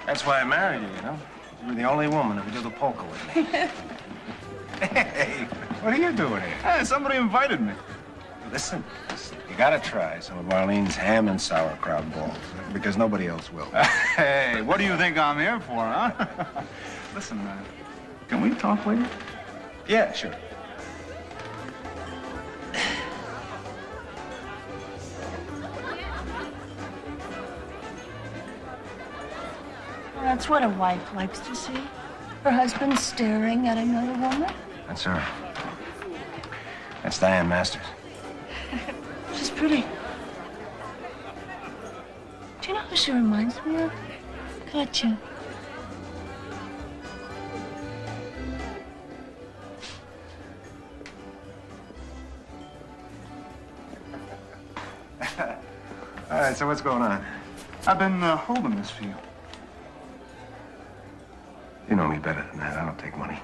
That's why I married you, you know? You were the only woman who could do the polka with me. Hey, what are you doing here? Hey, somebody invited me. Listen, you gotta try some of Arlene's ham and sauerkraut balls, because nobody else will. Hey, what do you think I'm here for, huh? Listen, can we talk later? Yeah, sure. That's what a wife likes to see. Her husband staring at another woman. That's her. That's Diane Masters. She's pretty. Do you know who she reminds me of? Katya. All right, so what's going on? I've been holding this for you. You know me better than that. I don't take money.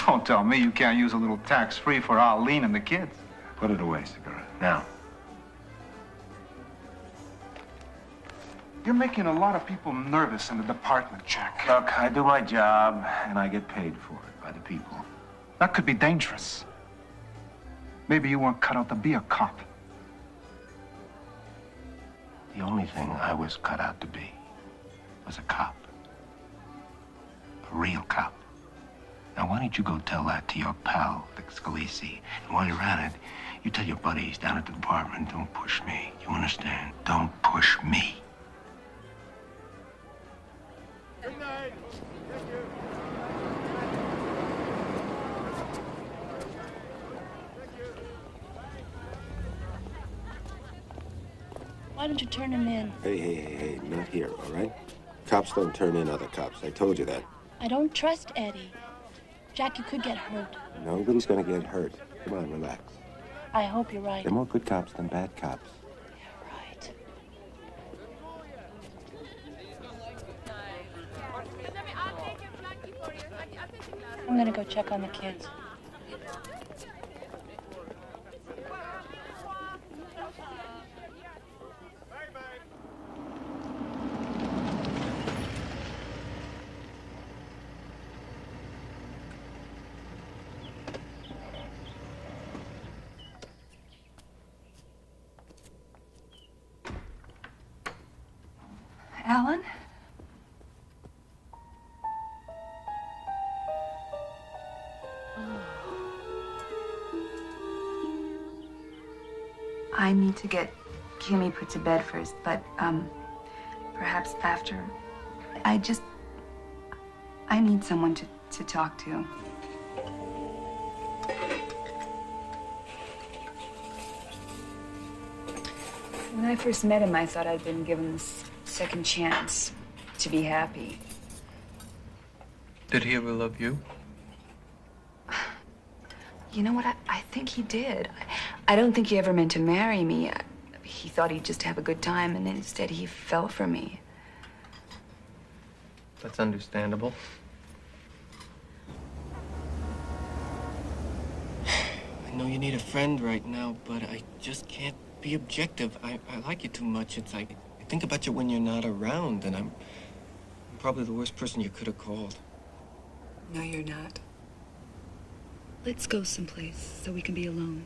Don't tell me you can't use a little tax-free for Arlene and the kids. Put it away, Segura. Now. You're making a lot of people nervous in the department, Jack. Look, I do my job, and I get paid for it by the people. That could be dangerous. Maybe you weren't cut out to be a cop. The only thing I was cut out to be was a cop. A real cop. Now, why don't you go tell that to your pal, Vic Scalisi? And while you're at it, you tell your buddies down at the department, don't push me. You understand? Don't push me. Good night. Thank you. Why don't you turn him in? Hey, not here, all right? Cops don't turn in other cops. I told you that. I don't trust Eddie. Jack, you could get hurt. Nobody's gonna get hurt. Come on, relax. I hope you're right. There are more good cops than bad cops. Right. I'm gonna go check on the kids. Alan? I need to get Kimmy put to bed first, but, perhaps after. I need someone to talk to. When I first met him, I thought I'd been given this second chance to be happy. Did he ever love you? You know what? I think he did. I don't think he ever meant to marry me. He thought he'd just have a good time, and instead he fell for me. That's understandable. I know you need a friend right now, but I just can't be objective. I like you too much. It's like, I think about you when you're not around, and I'm probably the worst person you could have called. No, you're not. Let's go someplace so we can be alone.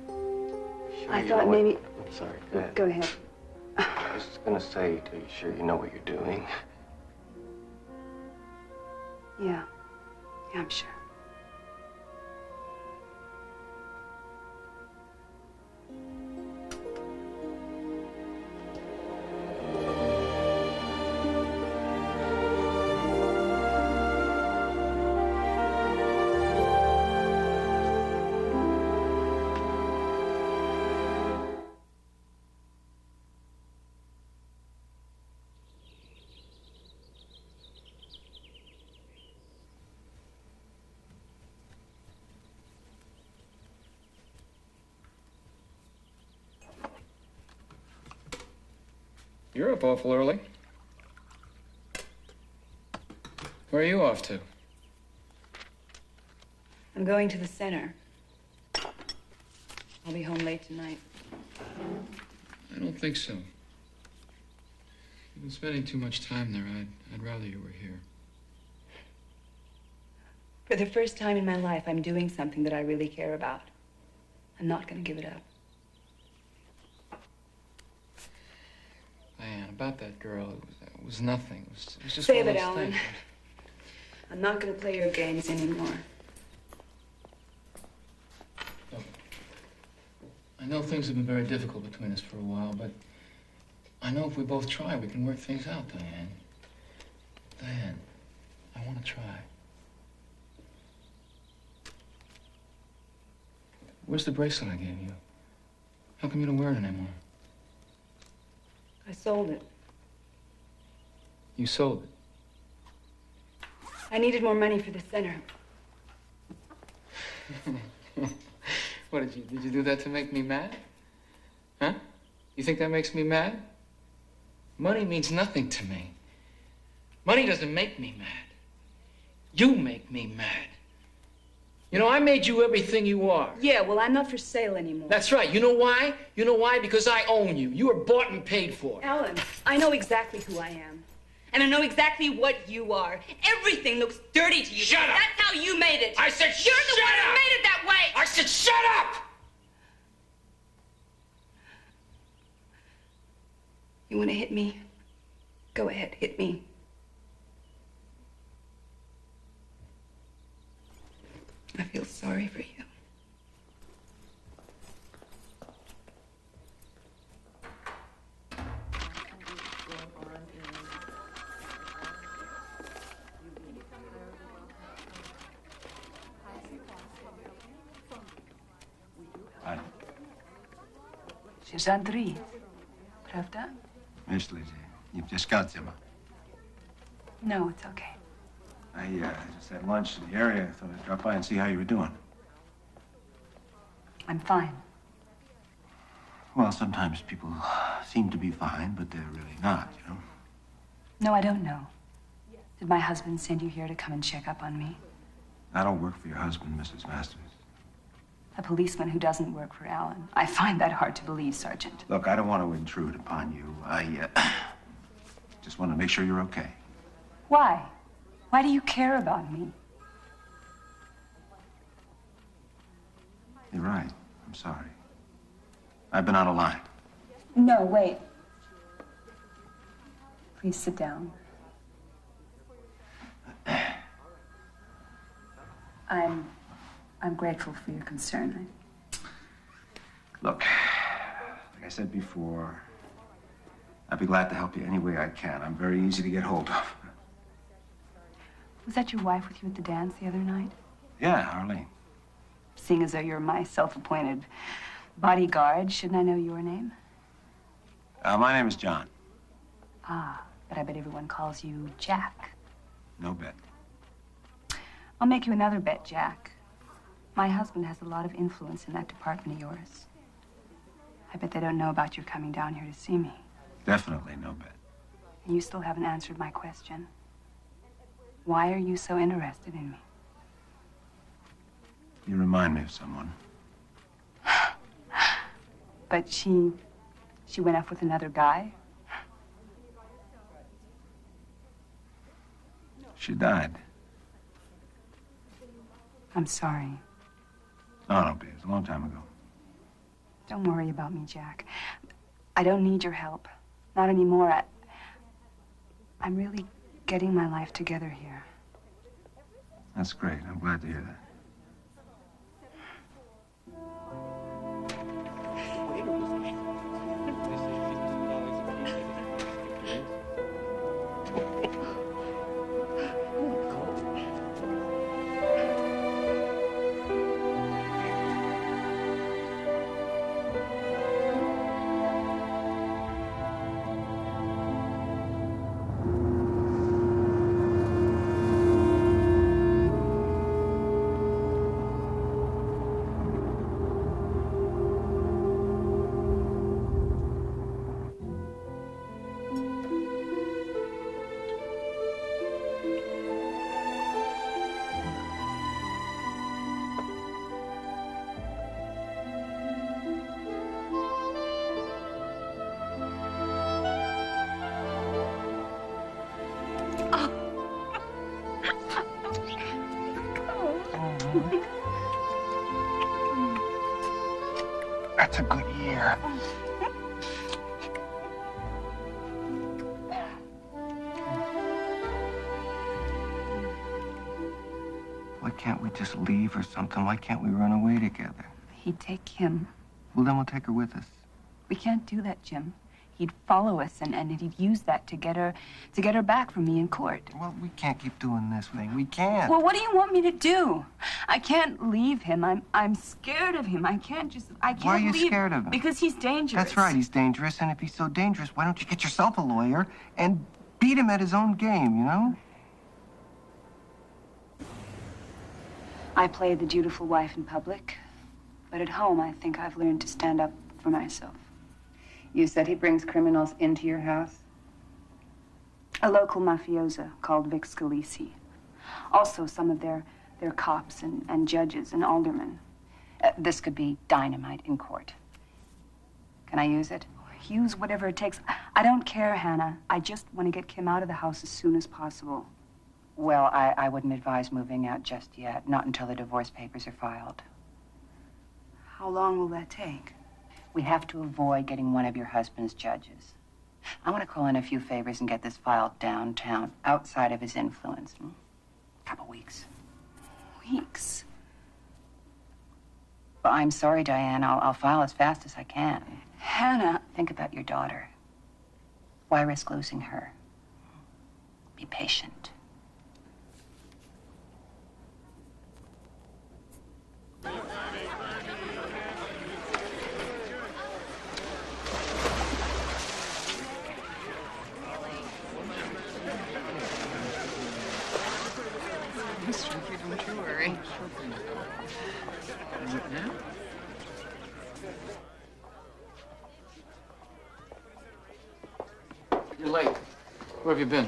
Sure, I you thought know what- maybe... I'm sorry, go ahead. Go ahead. I was just gonna say, are you sure you know what you're doing? Yeah, I'm sure. You're up awful early. Where are you off to? I'm going to the center. I'll be home late tonight. I don't think so. You've been spending too much time there. I'd rather you were here. For the first time in my life, I'm doing something that I really care about. I'm not going to give it up. Diane, about that girl, it was nothing. It was just Save one it, of those Alan. things. I'm not going to play your games anymore. Look, I know things have been very difficult between us for a while, but I know if we both try, we can work things out, Diane. Diane, I want to try. Where's the bracelet I gave you? How come you don't wear it anymore? I sold it. You sold it. I needed more money for the center. What did you do that to make me mad? Huh? You think that makes me mad? Money means nothing to me. Money doesn't make me mad. You make me mad. You know, I made you everything you are. Yeah, well, I'm not for sale anymore. That's right. You know why? You know why? Because I own you. You were bought and paid for. Alan, I know exactly who I am. And I know exactly what you are. Everything looks dirty to you. Shut up! That's how you made it. I said You're the shut one up! who made it that way! I said shut up! You want to hit me? Go ahead, hit me. I feel sorry for you. Hi. Sierżant Andrii, prawda? Myślę, że nie przeszkadza ma. No, it's okay. I just had lunch in the area. I thought I'd drop by and see how you were doing. I'm fine. Well, sometimes people seem to be fine, but they're really not, you know? No, I don't know. Did my husband send you here to come and check up on me? I don't work for your husband, Mrs. Masters. A policeman who doesn't work for Alan. I find that hard to believe, Sergeant. Look, I don't want to intrude upon you. I just want to make sure you're okay. Why? Why do you care about me? You're right. I'm sorry. I've been out of line. No, wait. Please sit down. I'm grateful for your concern. Look, like I said before, I'd be glad to help you any way I can. I'm very easy to get hold of. Was that your wife with you at the dance the other night? Yeah, Arlene. Seeing as though you're my self-appointed bodyguard, shouldn't I know your name? My name is John. Ah, but I bet everyone calls you Jack. No bet. I'll make you another bet, Jack. My husband has a lot of influence in that department of yours. I bet they don't know about your coming down here to see me. Definitely no bet. And you still haven't answered my question. Why are you so interested in me? You remind me of someone. But she went off with another guy? She died. I'm sorry. No, don't be. It was a long time ago. Don't worry about me, Jack. I don't need your help. Not anymore. I'm really getting my life together here. That's great. I'm glad to hear that. That's a good year. Why can't we just leave or something? Why can't we run away together? He'd take Kim. Well, then we'll take her with us. We can't do that, Jim. He'd follow us, and he'd use that to get her back from me in court. Well, we can't keep doing this thing. We can't. Well, what do you want me to do? I can't leave him. I'm scared of him. I can't Why are you leave scared of him? Because he's dangerous. That's right, he's dangerous, and if he's so dangerous, why don't you get yourself a lawyer and beat him at his own game, you know? I play the dutiful wife in public, but at home I think I've learned to stand up for myself. You said he brings criminals into your house? A local mafiosa called Vic Scalisi. Also some of their cops and judges and aldermen. This could be dynamite in court. Can I use it? Use whatever it takes. I don't care, Hannah. I just want to get Kim out of the house as soon as possible. Well, I wouldn't advise moving out just yet, not until the divorce papers are filed. How long will that take? We have to avoid getting one of your husband's judges. I want to call in a few favors and get this filed downtown, outside of his influence. Couple weeks. Weeks? Well, I'm sorry, Diane. I'll file as fast as I can. Hannah. Think about your daughter. Why risk losing her? Be patient. Don't you worry. You're late. Where have you been?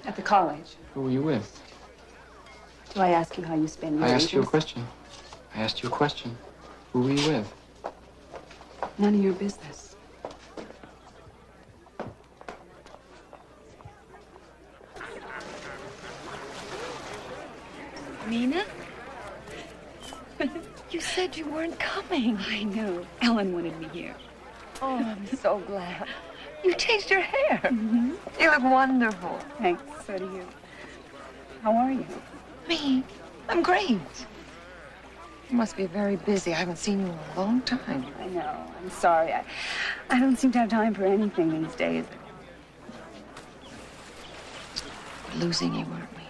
At the college. Who were you with? Do I ask you how you spend your I asked you a evenings? question. I asked you a question. Who were you with? None of your business. Nina? You said you weren't coming. I know. Ellen wanted me here. Oh, I'm so glad. You changed your hair. Mm-hmm. You look wonderful. Thanks. So do you. How are you? Me? I'm great. You must be very busy. I haven't seen you in a long time. I know. I'm sorry. I don't seem to have time for anything these days. We're losing you, aren't we?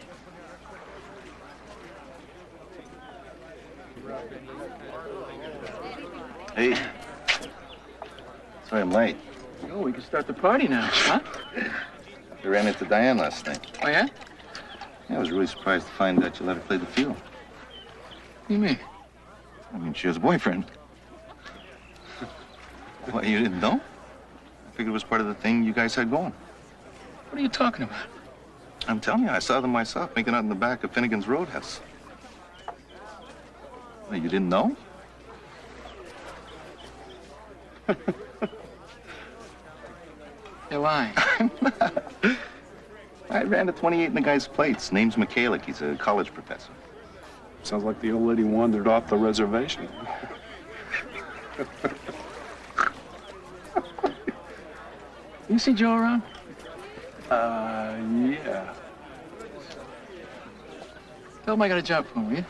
Hey. Sorry I'm late. Oh, we can start the party now, huh? I ran into Diane last night. Oh, yeah? Yeah, I was really surprised to find out you let her play the field. What do you mean? I mean, she has a boyfriend. What, you didn't know? I figured it was part of the thing you guys had going. What are you talking about? I'm telling you, I saw them myself making out in the back of Finnegan's Roadhouse. What, you didn't know? You're lying. I'm not. I ran to 28 in the guy's plates. Name's Mikhalik. He's a college professor. Sounds like the old lady wandered off the reservation. You see Joe around? Yeah. Tell him I got a job for him, will you?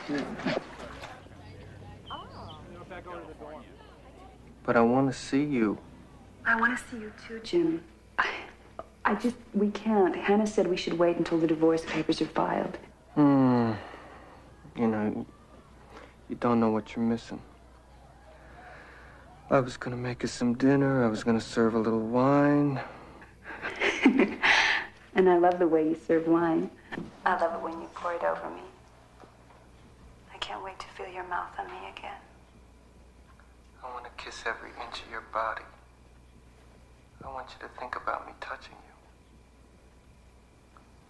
But I want to see you. I want to see you too, Jim. We can't. Hannah said we should wait until the divorce papers are filed. You know, you don't know what you're missing. I was gonna make us some dinner. I was gonna serve a little wine. And I love the way you serve wine. I love it when you pour it over me. I can't wait to feel your mouth on me again. I want to kiss every inch of your body. I want you to think about me touching you.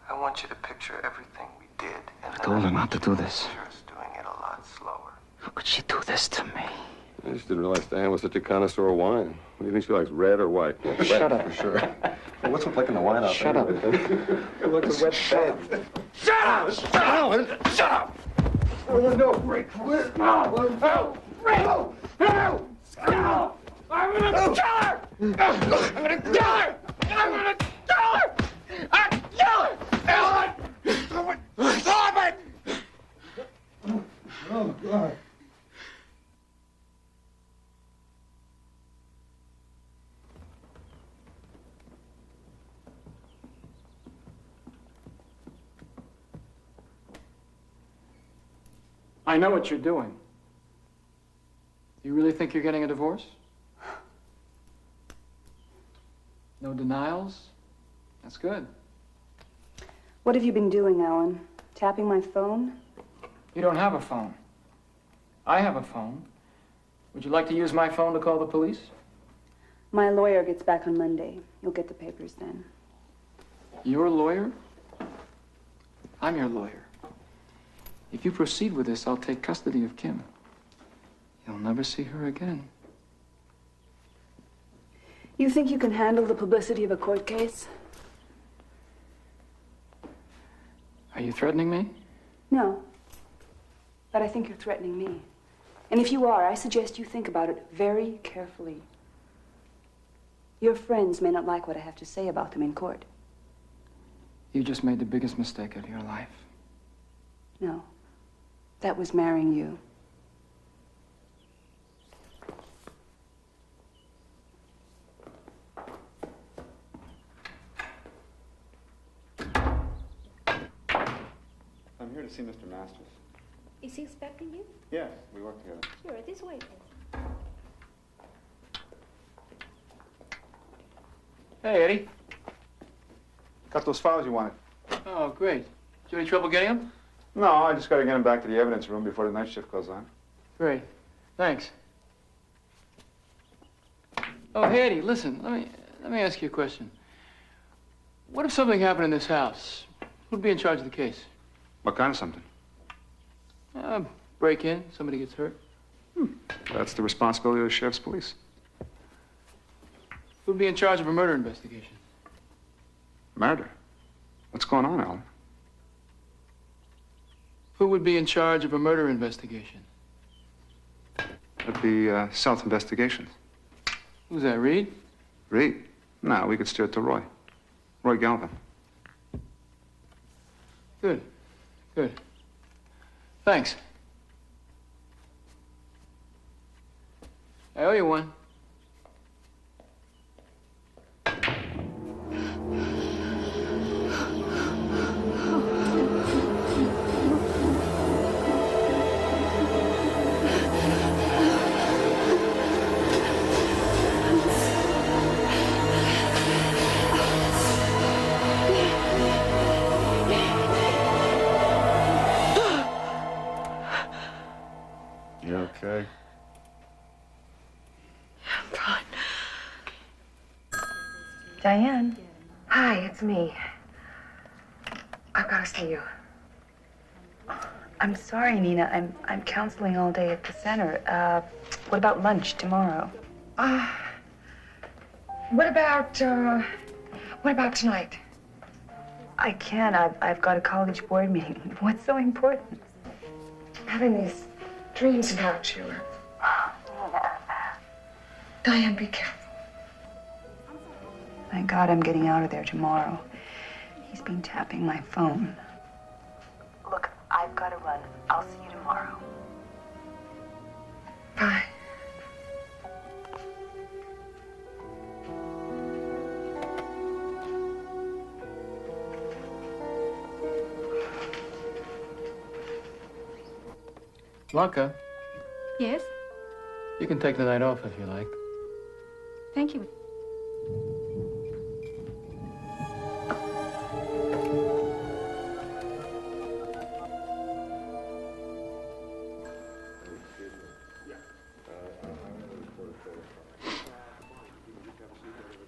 I want you to picture everything we did. And I told her not to do this. Picture us doing it a lot slower. How could she do this to me? I just didn't realize Diane was such a connoisseur of wine. What do you think she likes, red or white? Yeah, Shut red, up. for sure. Well, what's with liking the wine out Shut there? up. It looks a wet bed. Shut up! Shut up! Shut up! No, Rick. No. Help. Rick. No. No. I'm gonna kill her. I'm gonna kill her. I'm gonna kill her. I'm kill her. Ellen. Stop it. Oh, God. I know what you're doing. You really think you're getting a divorce? No denials? That's good. What have you been doing, Alan? Tapping my phone? You don't have a phone. I have a phone. Would you like to use my phone to call the police? My lawyer gets back on Monday. You'll get the papers then. Your lawyer? I'm your lawyer. If you proceed with this, I'll take custody of Kim. You'll never see her again. You think you can handle the publicity of a court case? Are you threatening me? No. But I think you're threatening me. And if you are, I suggest you think about it very carefully. Your friends may not like what I have to say about them in court. You just made the biggest mistake of your life. No. That was marrying you. I'm here to see Mr. Masters. Is he expecting you? Yes, we work together. Sure, this way, please. Hey, Eddie. Got those files you wanted. Oh, great. Did you have any trouble getting them? No, I just got to get them back to the evidence room before the night shift goes on. Great. Thanks. Oh, hey, Eddie, listen. Let me ask you a question. What if something happened in this house? Who'd be in charge of the case? What kind of something? Break in, somebody gets hurt. That's the responsibility of the sheriff's police. Who'd be in charge of a murder investigation? Murder? What's going on, Alan? Who would be in charge of a murder investigation? It'd be South Investigations. Who's that, Reed? Reed? No, we could steer it to Roy. Roy Galvin. Good. Good. Thanks. I owe you one. You okay? I'm fine. Diane. Hi, it's me. I've got to see you. I'm sorry, Nina. I'm counseling all day at the center. What about lunch tomorrow? What about tonight? I can't. I've got a college board meeting. What's so important? Having these dreams about you. Diane, be careful. Thank God I'm getting out of there tomorrow. He's been tapping my phone. Look, I've got to run. I'll see you tomorrow. Bye. Blanca, Yes? you can take the night off if you like. Thank you.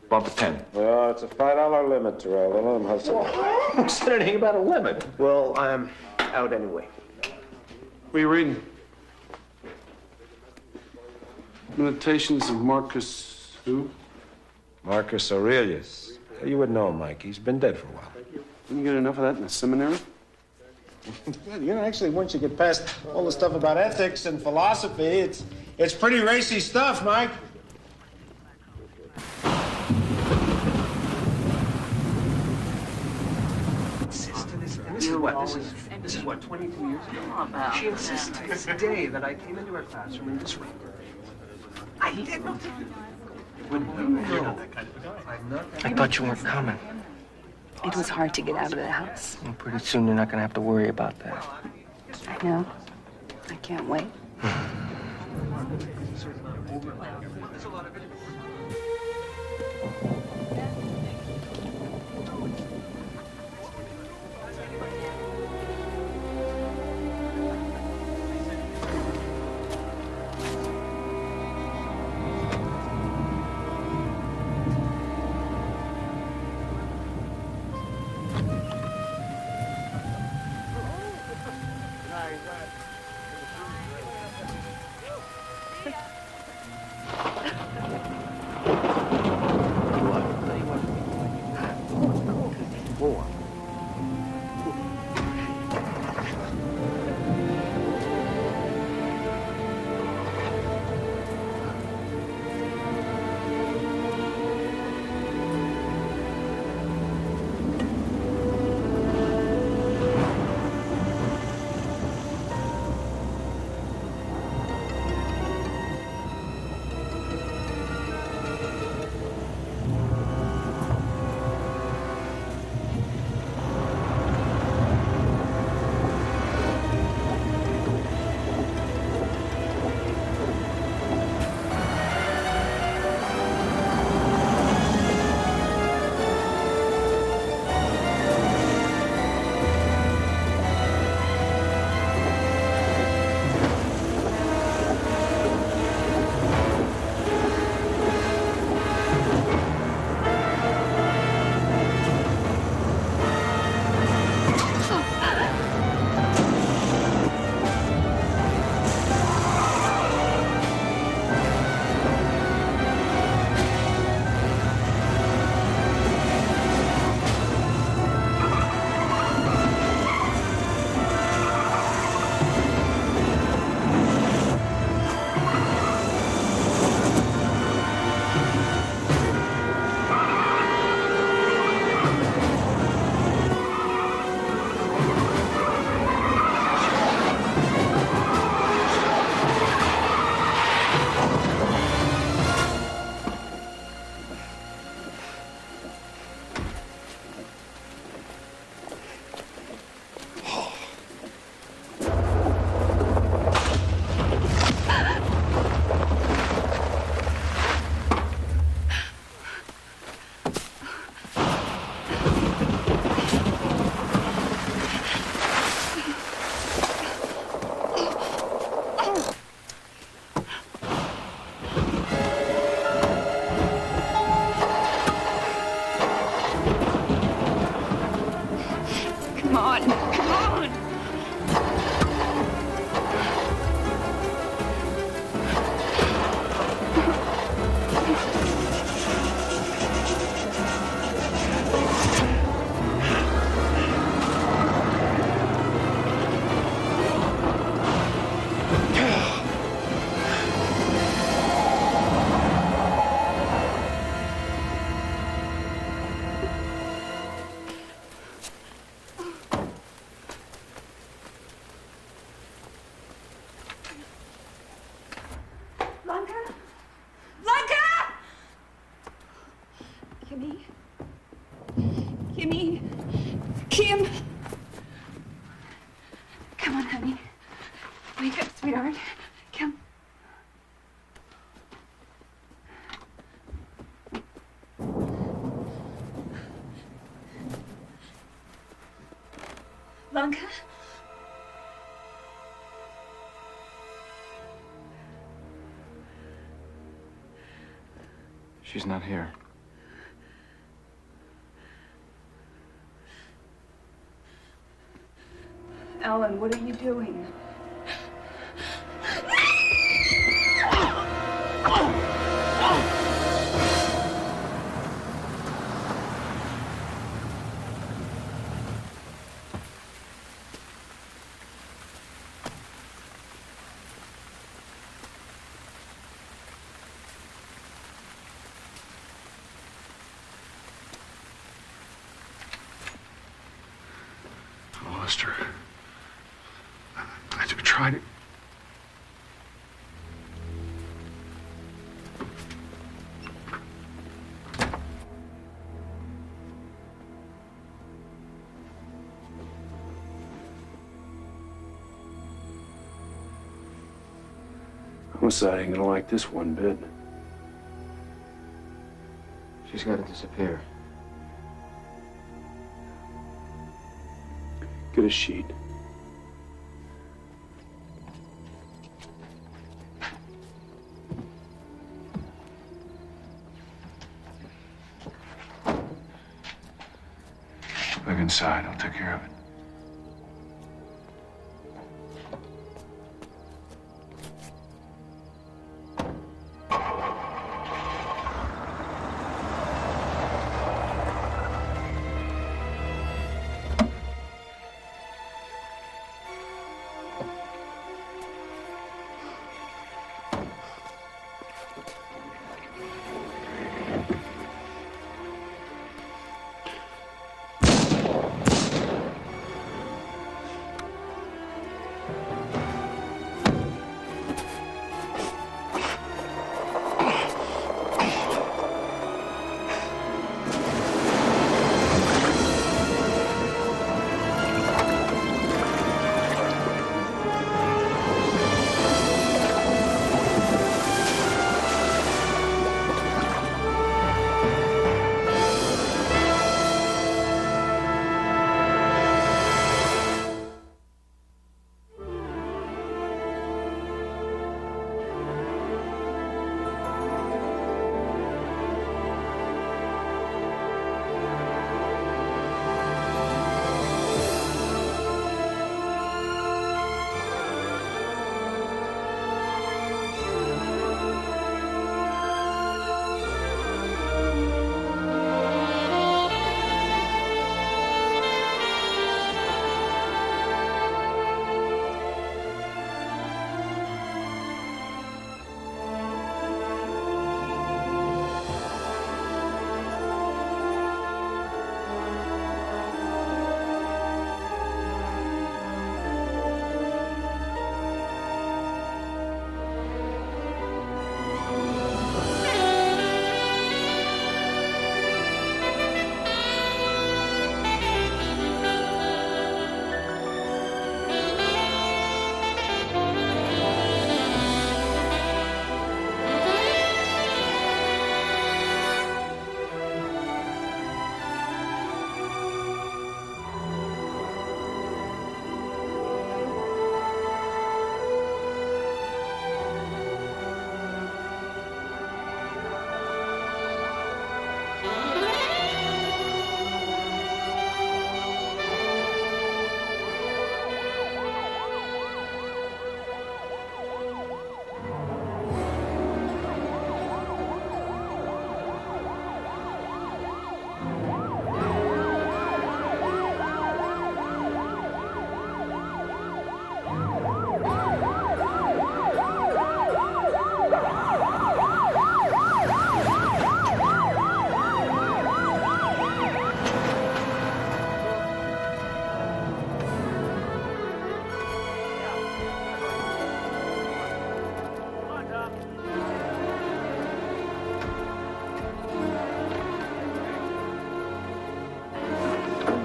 Bump a 10. Well, it's a $5 limit, Terrell. Let them hustle. Who said anything about a limit? Well, I'm out anyway. What are you reading? Meditations of Marcus who? Marcus Aurelius. You would know him, Mike. He's been dead for a while. Didn't you get enough of that in the seminary? You know, actually, once you get past all the stuff about ethics and philosophy, it's pretty racy stuff, Mike. This is what, 22 years ago? She insists to this day that I came into her classroom and disrupted her. I did not. When you know I'm not. I thought you weren't coming. It was hard to get out of the house. Well, pretty soon you're not gonna have to worry about that. I know. I can't wait. Kimmy. Kim. Come on, honey. Wake up, sweetheart. Come. Lanka? She's not here. Alan, what are you doing? lost her. I tried to... Homicide ain't gonna like this one bit. She's got to disappear. Get a sheet. Look inside. I'll take care of it.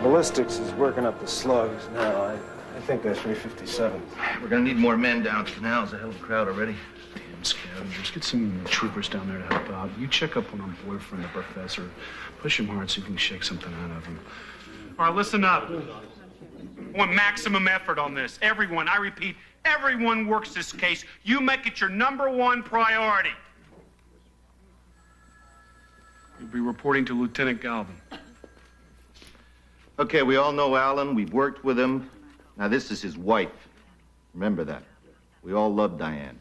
Ballistics is working up the slugs now. I think they're 357. We're gonna need more men down at the canal. There's a hell of a crowd already. Damn scavengers. Get some troopers down there to help out. You check up on our boyfriend, the professor. Push him hard so you can shake something out of him. All right, listen up. I want maximum effort on this. Everyone, I repeat, everyone works this case. You make it your #1 priority. You'll be reporting to Lieutenant Galvin. Okay, we all know Alan. We've worked with him. Now, this is his wife. Remember that. We all love Diane.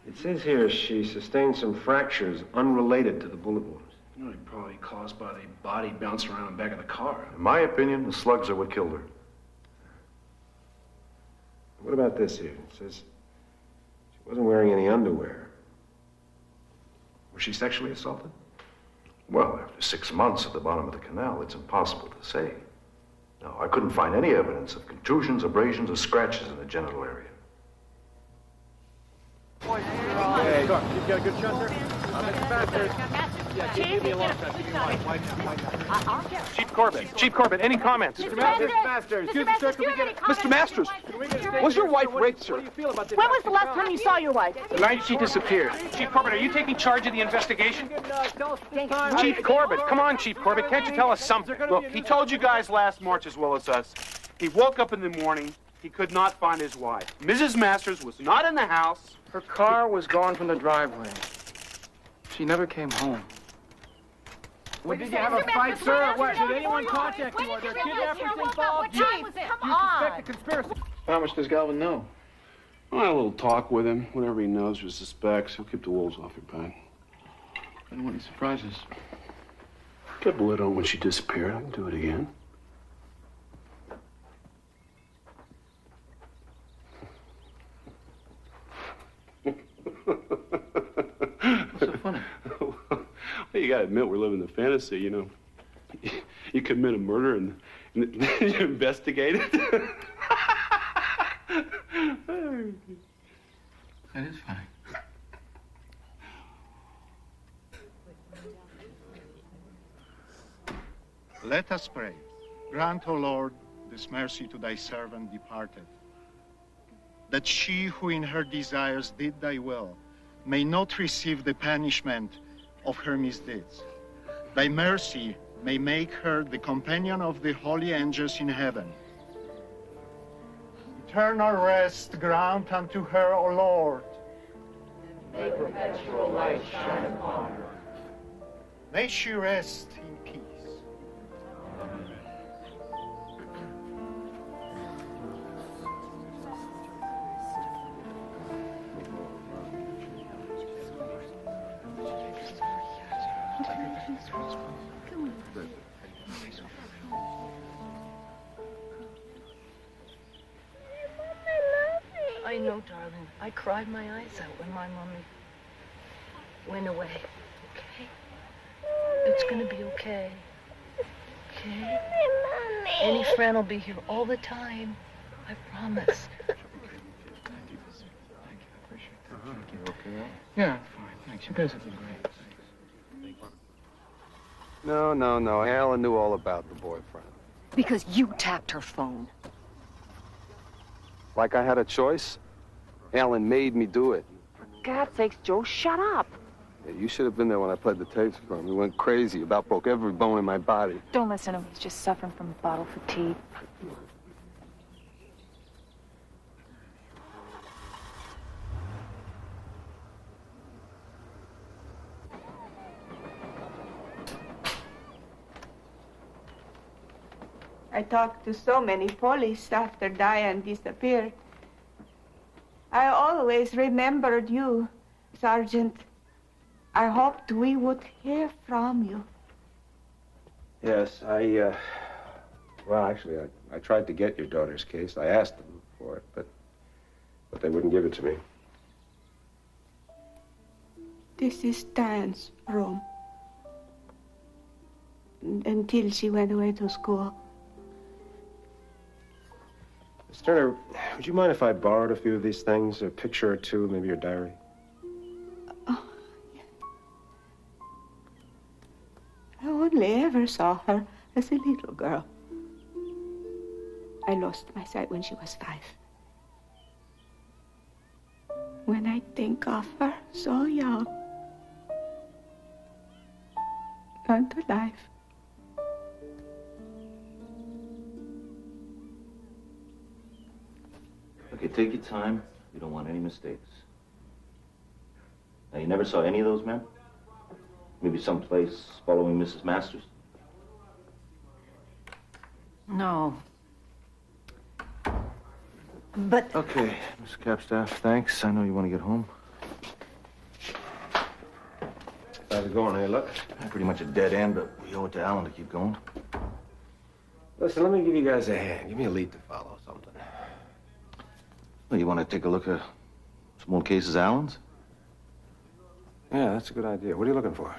It says here she sustained some fractures unrelated to the bullet wounds. You know, probably caused by the body bouncing around in the back of the car. In my opinion, the slugs are what killed her. What about this here? It says she wasn't wearing any underwear. Was she sexually assaulted? Well, after 6 months at the bottom of the canal, it's impossible to say. No, I couldn't find any evidence of contusions, abrasions, or scratches in the genital area. Hey, look, you got a good shot there? Mr. Masters. Yeah, give me a long shot. Chief Corbett, any comments? Mr. Masters. Mr. Masters, was your wife raped, sir? When was the last time you saw your wife? The night she disappeared. Chief Corbett, are you taking charge of the investigation? Chief Corbett, come on, Chief Corbett, can't you tell us something? Look, he told you guys last March as well as us. He woke up in the morning, he could not find his wife. Mrs. Masters was not in the house. Her car was gone from the driveway. She never came home. Well, did you have a fight, sir, or what? Did anyone contact you? Are there kidnappers involved? Chief, come on. Suspect a conspiracy. How much does Galvin know? Well, a little talk with him. Whatever he knows or suspects, he'll keep the wolves off your back. I don't want any surprises. Kept a lid on when she disappeared. I can do it again. What's so funny? Well, you gotta admit, we're living the fantasy, you know. You commit a murder and then you investigate it. That is funny. Let us pray. Grant, O Lord, this mercy to thy servant departed, that she who in her desires did thy will may not receive the punishment of her misdeeds. Thy mercy may make her the companion of the holy angels in heaven. Eternal rest grant unto her, O Lord. May perpetual light shine upon her. May she rest in peace. I know, darling. I cried my eyes out when my mommy went away. Okay? It's gonna be okay. Okay? Any friend will be here all the time. I promise. Yeah, fine, thanks. You guys have been great. No. Alan knew all about the boyfriend. Because you tapped her phone. Like I had a choice? Alan made me do it. For God's sakes, Joe, shut up. Yeah, you should have been there when I played the tapes for him. He went crazy, about broke every bone in my body. Don't listen to him. He's just suffering from bottle fatigue. I talked to so many police after Diane disappeared. I always remembered you, Sergeant. I hoped we would hear from you. Yes, well, actually, I tried to get your daughter's case. I asked them for it, but they wouldn't give it to me. This is Diane's room. Until she went away to school. Miss Turner, would you mind if I borrowed a few of these things? A picture or two, maybe your diary? Oh, yeah. I only ever saw her as a little girl. I lost my sight when she was 5. When I think of her so young, gone to life. Okay, take your time. You don't want any mistakes. Now, you never saw any of those men? Maybe someplace following Mrs. Masters? No. But... Okay, Mr. Capstaff, thanks. I know you want to get home. How's it going, hey, look? Pretty much a dead end, but we owe it to Alan to keep going. Listen, let me give you guys a hand. Give me a lead to follow, something. Well, you want to take a look at some old cases Alan's? Yeah, that's a good idea. What are you looking for?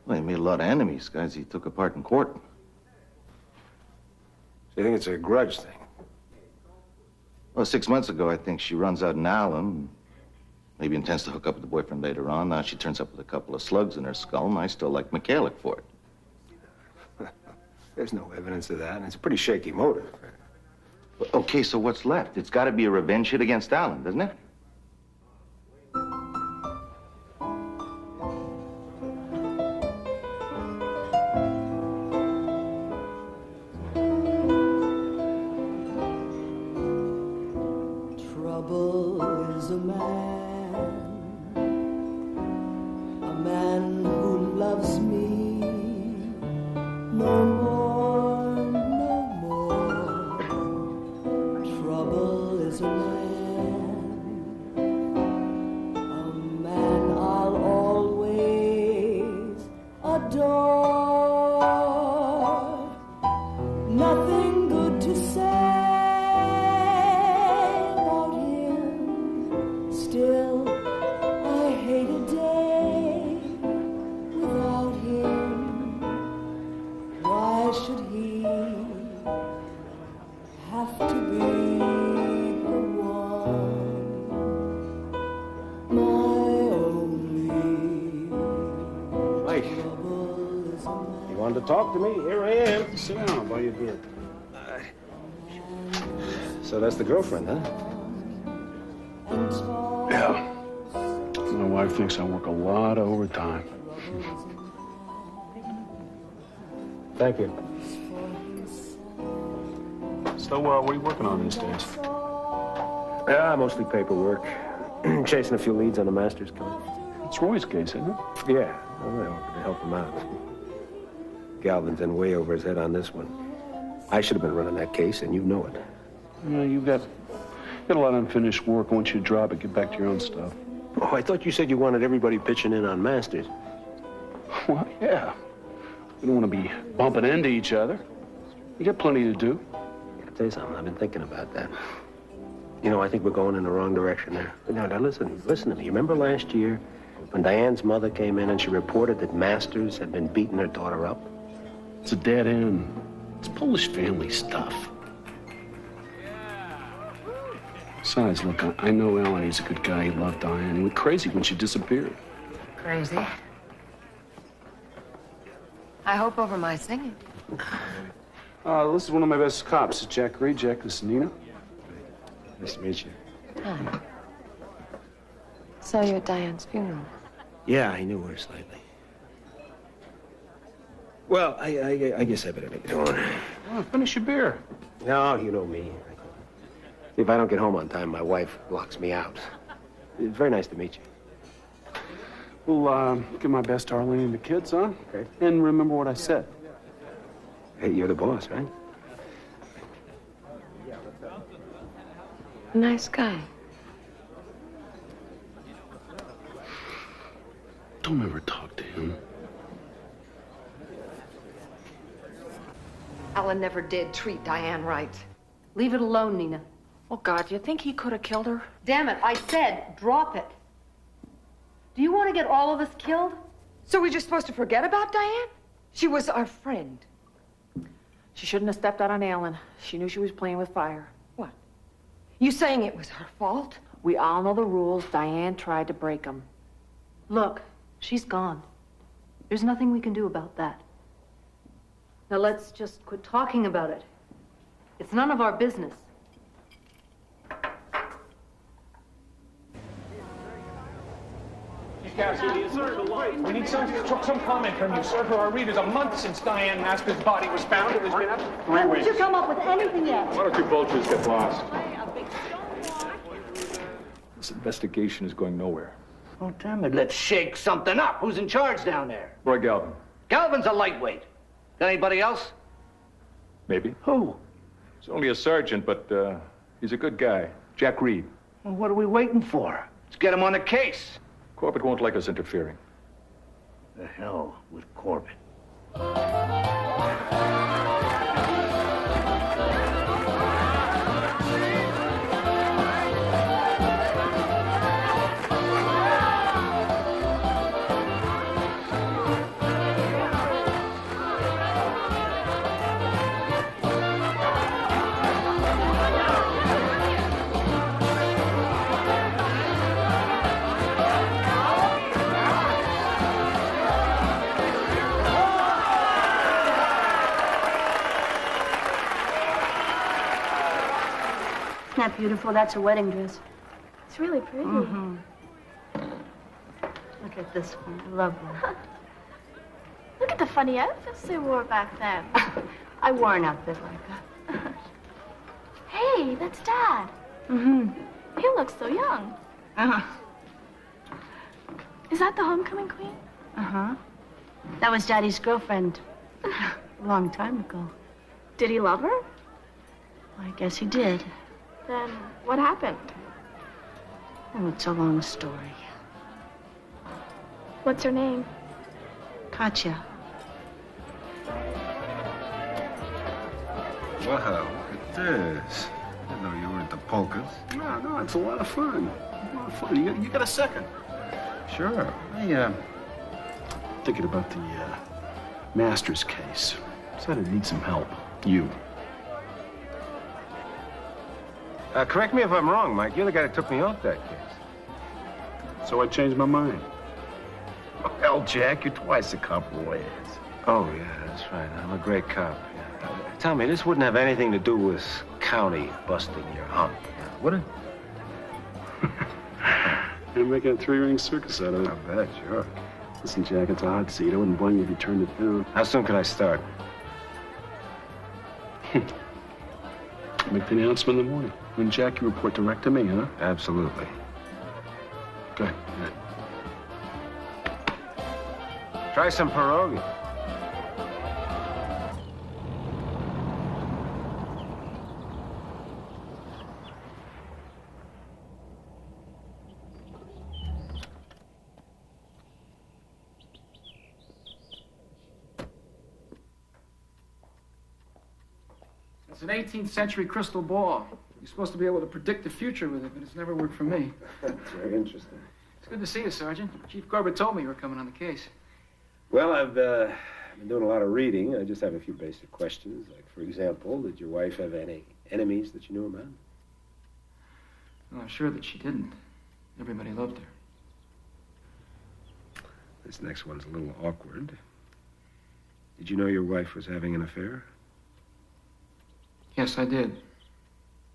Well, he made a lot of enemies, guys he took apart in court. you think it's a grudge thing? Well, 6 months ago, I think she runs out in Allen. Maybe intends to hook up with the boyfriend later on. Now she turns up with a couple of slugs in her skull, and I still like Michaelic for it. There's no evidence of that, and it's a pretty shaky motive. Okay, so what's left? It's got to be a revenge hit against Allen, doesn't it? Trouble is a man who loves me no more, no more. Trouble is a man I'll always adore. Nothing good to say. Still, I hate a day without him. Why should he have to be the one, my only? Mike, you wanted to talk to me? Here I am. Sit down, I'll buy you a beer. So that's the girlfriend, huh? Yeah. My wife thinks I work a lot of overtime. Thank you. So, what are you working on these days? Yeah, mostly paperwork. Chasing a few leads on the Masters case. It's Roy's case, isn't it? Yeah, I offered to help him out. Galvin's in way over his head on this one. I should have been running that case, and you know it. Yeah, you've got a lot of unfinished work. I want you to drop it, get back to your own stuff. Oh, I thought you said you wanted everybody pitching in on Masters. Well, yeah. We don't want to be bumping into each other. You got plenty to do. I'll tell you something, I've been thinking about that. You know, I think we're going in the wrong direction there. Now, listen to me. You remember last year when Diane's mother came in and she reported that Masters had been beating her daughter up? It's a dead end. It's Polish family stuff. Besides, look, I know Alan. He's a good guy. He loved Diane. He went crazy when she disappeared. Crazy? I hope over my singing. This is one of my best cops. It's Jack Reed. Jack, this is Nina. Nice to meet you. Hi. Saw you at Diane's funeral. Yeah, I knew her slightly. Well, I guess I better get going. Oh, finish your beer. No, you know me. If I don't get home on time, my wife locks me out. It's very nice to meet you. Well, give my best to Arlene and the kids, huh? Okay. And remember what I said. Hey, you're the boss, right? Nice guy. Don't ever talk to him. Alan never did treat Diane right. Leave it alone, Nina. Oh, God, you think he could have killed her? Damn it, I said drop it. Do you want to get all of us killed? So we're just supposed to forget about Diane? She was our friend. She shouldn't have stepped out on Alan. She knew she was playing with fire. What? You saying it was her fault? We all know the rules. Diane tried to break them. Look, she's gone. There's nothing we can do about that. Now let's just quit talking about it. It's none of our business. We need some comment from you, sir, for our readers. A month since Diane Masters' body was found. It has been up 3 weeks. Did you come up with anything yet? Why don't you vultures get lost? This investigation is going nowhere. Oh, damn it, let's shake something up. Who's in charge down there? Roy Galvin. Galvin's a lightweight. Got anybody else? Maybe. Who? He's only a sergeant, but he's a good guy. Jack Reed. Well, what are we waiting for? Let's get him on the case. Corbett won't like us interfering. The hell with Corbett. that beautiful? That's a wedding dress. It's really pretty. Mm-hmm. Look at this one. I love one. Look at the funny outfits they wore back then. I wore an outfit like that. Hey, that's Dad. Mm-hmm. He looks so young. Uh-huh. Is that the homecoming queen? Uh-huh. That was Daddy's girlfriend a long time ago. Did he love her? I guess he did. Then what happened? Oh, it's a long story. What's her name? Katya. Wow, look at this. I didn't know you were into polkas. No, it's a lot of fun. A lot of fun. You got a second? Sure. Thinking about the Masters case. Decided to need some help. You. Correct me if I'm wrong, Mike. You're the guy that took me off that case. So I changed my mind. Well, Jack, you're twice the cop Roy is. Oh, yeah, that's right. I'm a great cop. Yeah. Tell me, this wouldn't have anything to do with county busting your hump, would it? You're making a three-ring circus out of it. I bet, sure. Listen, Jack, it's a hot seat. I wouldn't blame you if you turned it down. How soon can I start? Make the announcement in the morning. When Jack, you report direct to me, huh? Absolutely. Good. Try some pierogi. It's an 18th century crystal ball. You're supposed to be able to predict the future with it, but it's never worked for me. That's very interesting. It's good to see you, Sergeant. Chief Corbett told me you were coming on the case. Well, I've been doing a lot of reading. I just have a few basic questions. Like, for example, did your wife have any enemies that you knew about? Well, I'm sure that she didn't. Everybody loved her. This next one's a little awkward. Did you know your wife was having an affair? Yes, I did.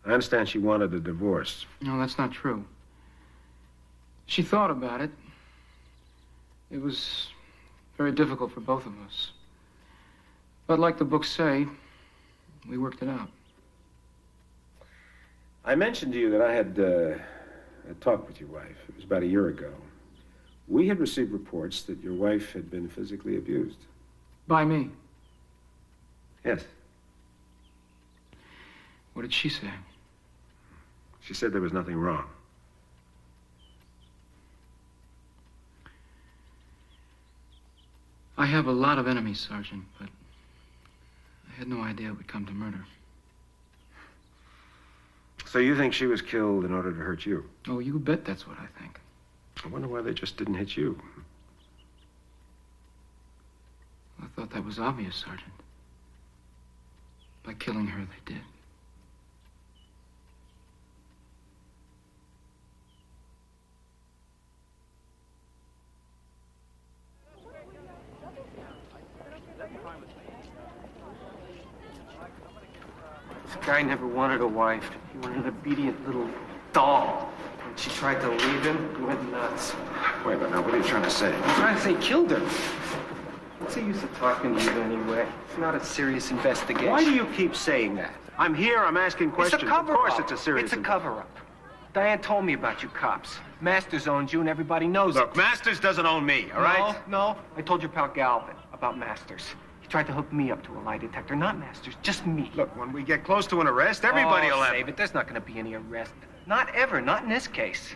I understand she wanted a divorce. No, that's not true. She thought about it. It was very difficult for both of us. But like the books say, we worked it out. I mentioned to you that I had a talk with your wife. It was about a year ago. We had received reports that your wife had been physically abused. By me? Yes. What did she say? She said there was nothing wrong. I have a lot of enemies, Sergeant, but I had no idea it would come to murder. So you think she was killed in order to hurt you? Oh, you bet that's what I think. I wonder why they just didn't hit you. I thought that was obvious, Sergeant. By killing her, they did. This guy never wanted a wife. He wanted an obedient little doll. When she tried to leave him, he went nuts. Wait a minute, now, what are you trying to say? I'm trying to say killed her. What's the use of talking to you anyway? It's not a serious investigation. Why do you keep saying that? I'm here, I'm asking questions. It's a cover-up. Of course it's a serious... It's a cover-up. Diane told me about you cops. Masters owns you and everybody knows Look, Masters doesn't own me, all right? No. I told your pal Galvin about Masters. He tried to hook me up to a lie detector. Not Masters, just me. Look, when we get close to an arrest, everybody will have... save it. There's not going to be any arrest. Not ever. Not in this case.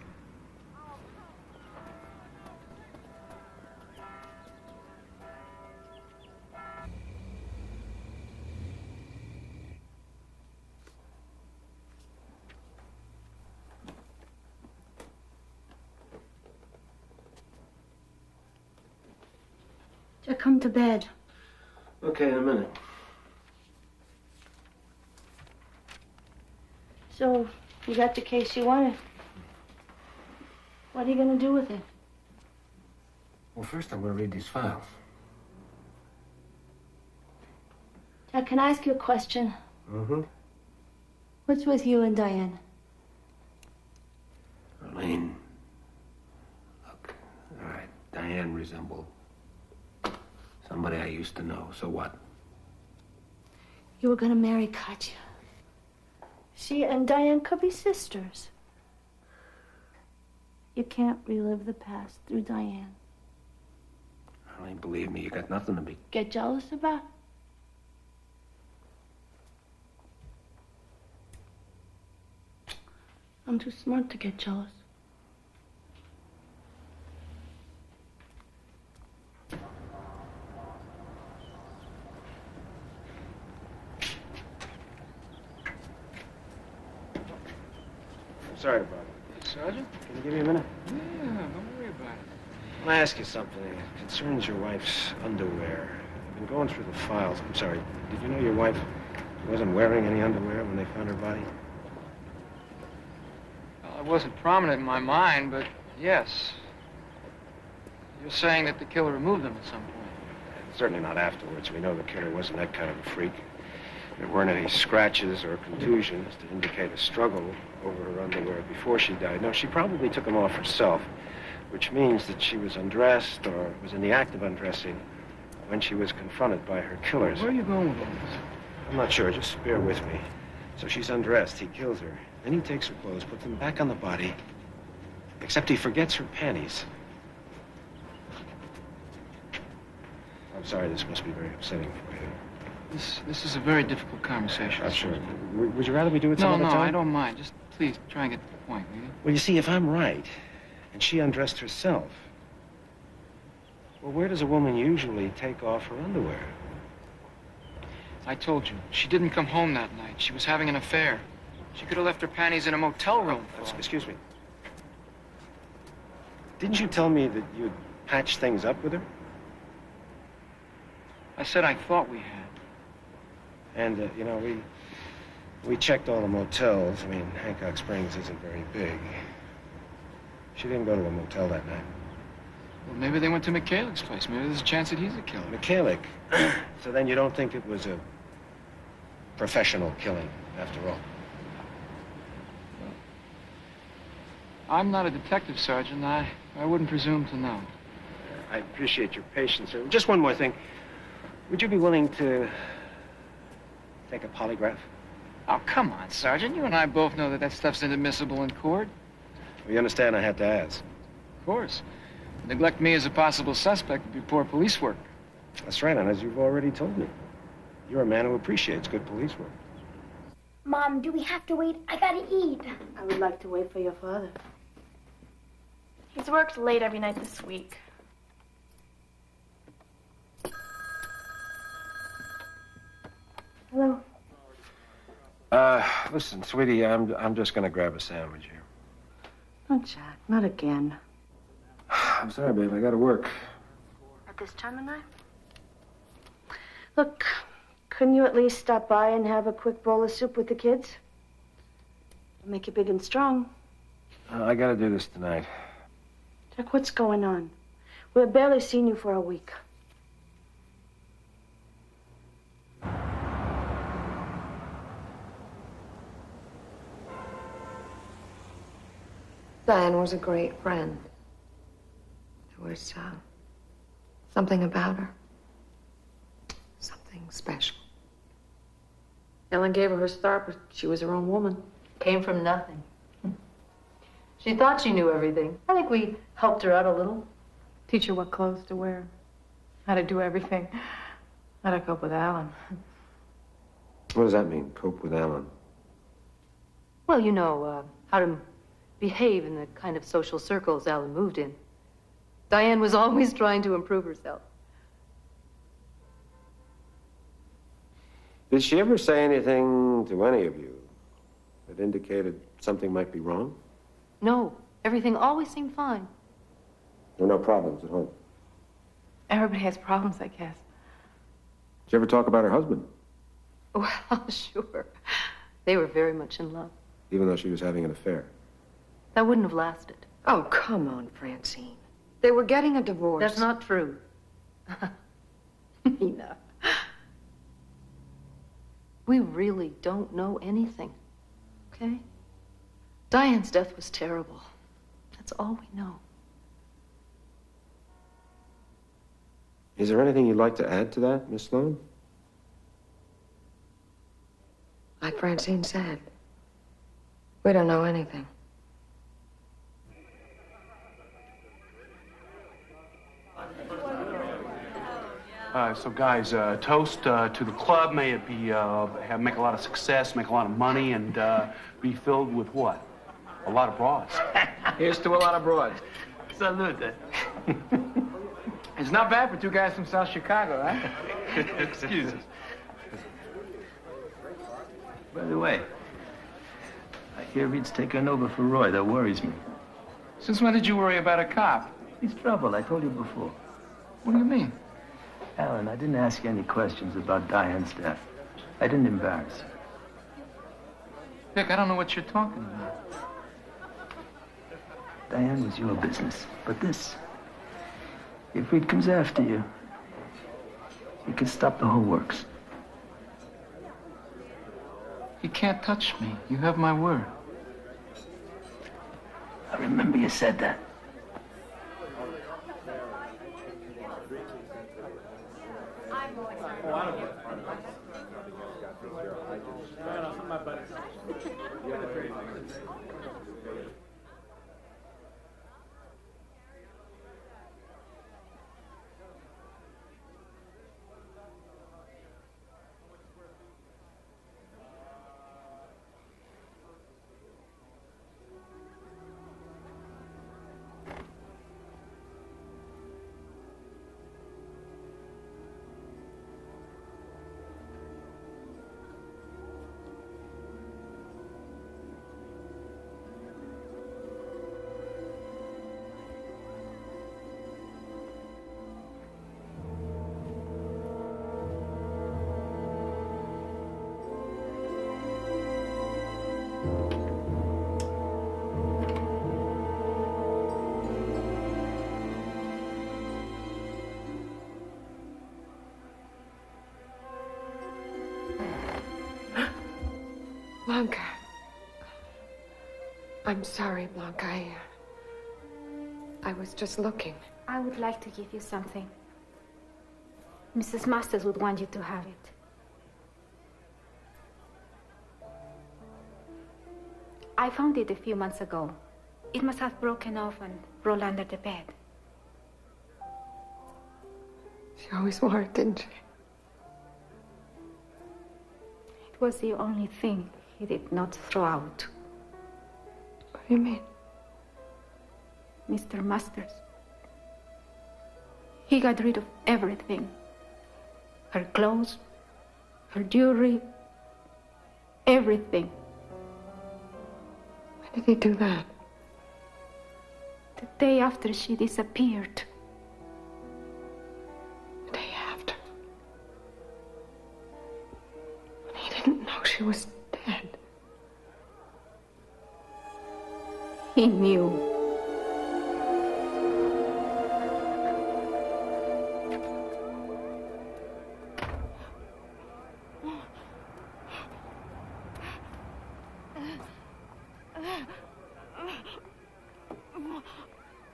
Just come to bed. Okay, in a minute. So, you got the case you wanted. What are you going to do with it? Well, first I'm going to read these files. Jack, can I ask you a question? Mm-hmm. What's with you and Diane? Lane, look, all right, Diane resembled somebody I used to know, so what? You were gonna marry Katya. She and Diane could be sisters. You can't relive the past through Diane. Honey, believe me, you got nothing to be... Get jealous about? I'm too smart to get jealous. I'm sorry about it. Sergeant? Can you give me a minute? Yeah, don't worry about it. I want to ask you something. It concerns your wife's underwear. I've been going through the files. I'm sorry. Did you know your wife wasn't wearing any underwear when they found her body? Well, it wasn't prominent in my mind, but yes. You're saying that the killer removed them at some point. Certainly not afterwards. We know the killer wasn't that kind of a freak. There weren't any scratches or contusions to indicate a struggle over her underwear before she died. No, she probably took them off herself, which means that she was undressed or was in the act of undressing when she was confronted by her killers. Where are you going with all this? I'm not sure. Just bear with me. So she's undressed. He kills her. Then he takes her clothes, puts them back on the body, except he forgets her panties. I'm sorry, this must be very upsetting for you. This is a very difficult conversation. I'm sure. Would you rather we do it some other time? No, I don't mind. Just please try and get to the point, will you? Well, you see, if I'm right, and she undressed herself, well, where does a woman usually take off her underwear? I told you, she didn't come home that night. She was having an affair. She could have left her panties in a motel room. Excuse me. Didn't you tell me that you'd patched things up with her? I said I thought we had. And, you know, we checked all the motels. I mean, Hancock Springs isn't very big. She didn't go to a motel that night. Well, maybe they went to Mikhailik's place. Maybe there's a chance that he's a killer. Mikhailik? So then you don't think it was a professional killing, after all? I'm not a detective, Sergeant. I wouldn't presume to know. I appreciate your patience, sir. Just one more thing. Would you be willing to take a polygraph? Oh, come on, Sergeant. You and I both know that stuff's inadmissible in court. Well, you understand I had to ask. Of course. Neglect me as a possible suspect would be poor police work. That's right, and as you've already told me, you're a man who appreciates good police work. Mom, do we have to wait? I gotta eat. I would like to wait for your father. He's worked late every night this week. Hello. Listen, sweetie, I'm just gonna grab a sandwich here. Oh, Jack, not again. I'm sorry, babe, I gotta work. At this time of night? Look, couldn't you at least stop by and have a quick bowl of soup with the kids? It'll make you big and strong. I gotta do this tonight. Jack, what's going on? We've barely seen you for a week. Diane was a great friend. There was something about her. Something special. Ellen gave her start, but she was her own woman. Came from nothing. She thought she knew everything. I think we helped her out a little. Teach her what clothes to wear, how to do everything, how to cope with Alan. What does that mean, cope with Alan? Well, you know, how to behave in the kind of social circles Alan moved in. Diane was always trying to improve herself. Did she ever say anything to any of you that indicated something might be wrong? No, everything always seemed fine. There were no problems at home. Everybody has problems, I guess. Did you ever talk about her husband? Well, sure. They were very much in love. Even though she was having an affair? That wouldn't have lasted. Oh, come on, Francine. They were getting a divorce. That's not true. Nina. We really don't know anything, okay? Diane's death was terrible. That's all we know. Is there anything you'd like to add to that, Miss Sloan? Like Francine said, we don't know anything. So guys, toast to the club. May it be make a lot of success, make a lot of money, and be filled with what? A lot of broads. Here's to a lot of broads. Salute. It's not bad for two guys from South Chicago, huh? Excuse us. By the way, I hear Reed's taken over for Roy. That worries me. Since when did you worry about a cop? He's trouble. I told you before. What do you mean? Alan, I didn't ask you any questions about Diane's death. I didn't embarrass her. Vic, I don't know what you're talking about. Diane was your business. But this, if Reed comes after you, he can stop the whole works. He can't touch me. You have my word. I remember you said that. Blanca. I'm sorry, Blanca. I was just looking. I would like to give you something. Mrs. Masters would want you to have it. I found it a few months ago. It must have broken off and rolled under the bed. She always wore it, didn't she? It was the only thing he did not throw out. What do you mean? Mr. Masters. He got rid of everything. Her clothes, her jewelry, everything. When did he do that? The day after she disappeared. The day after? When he didn't know she was dead. He knew.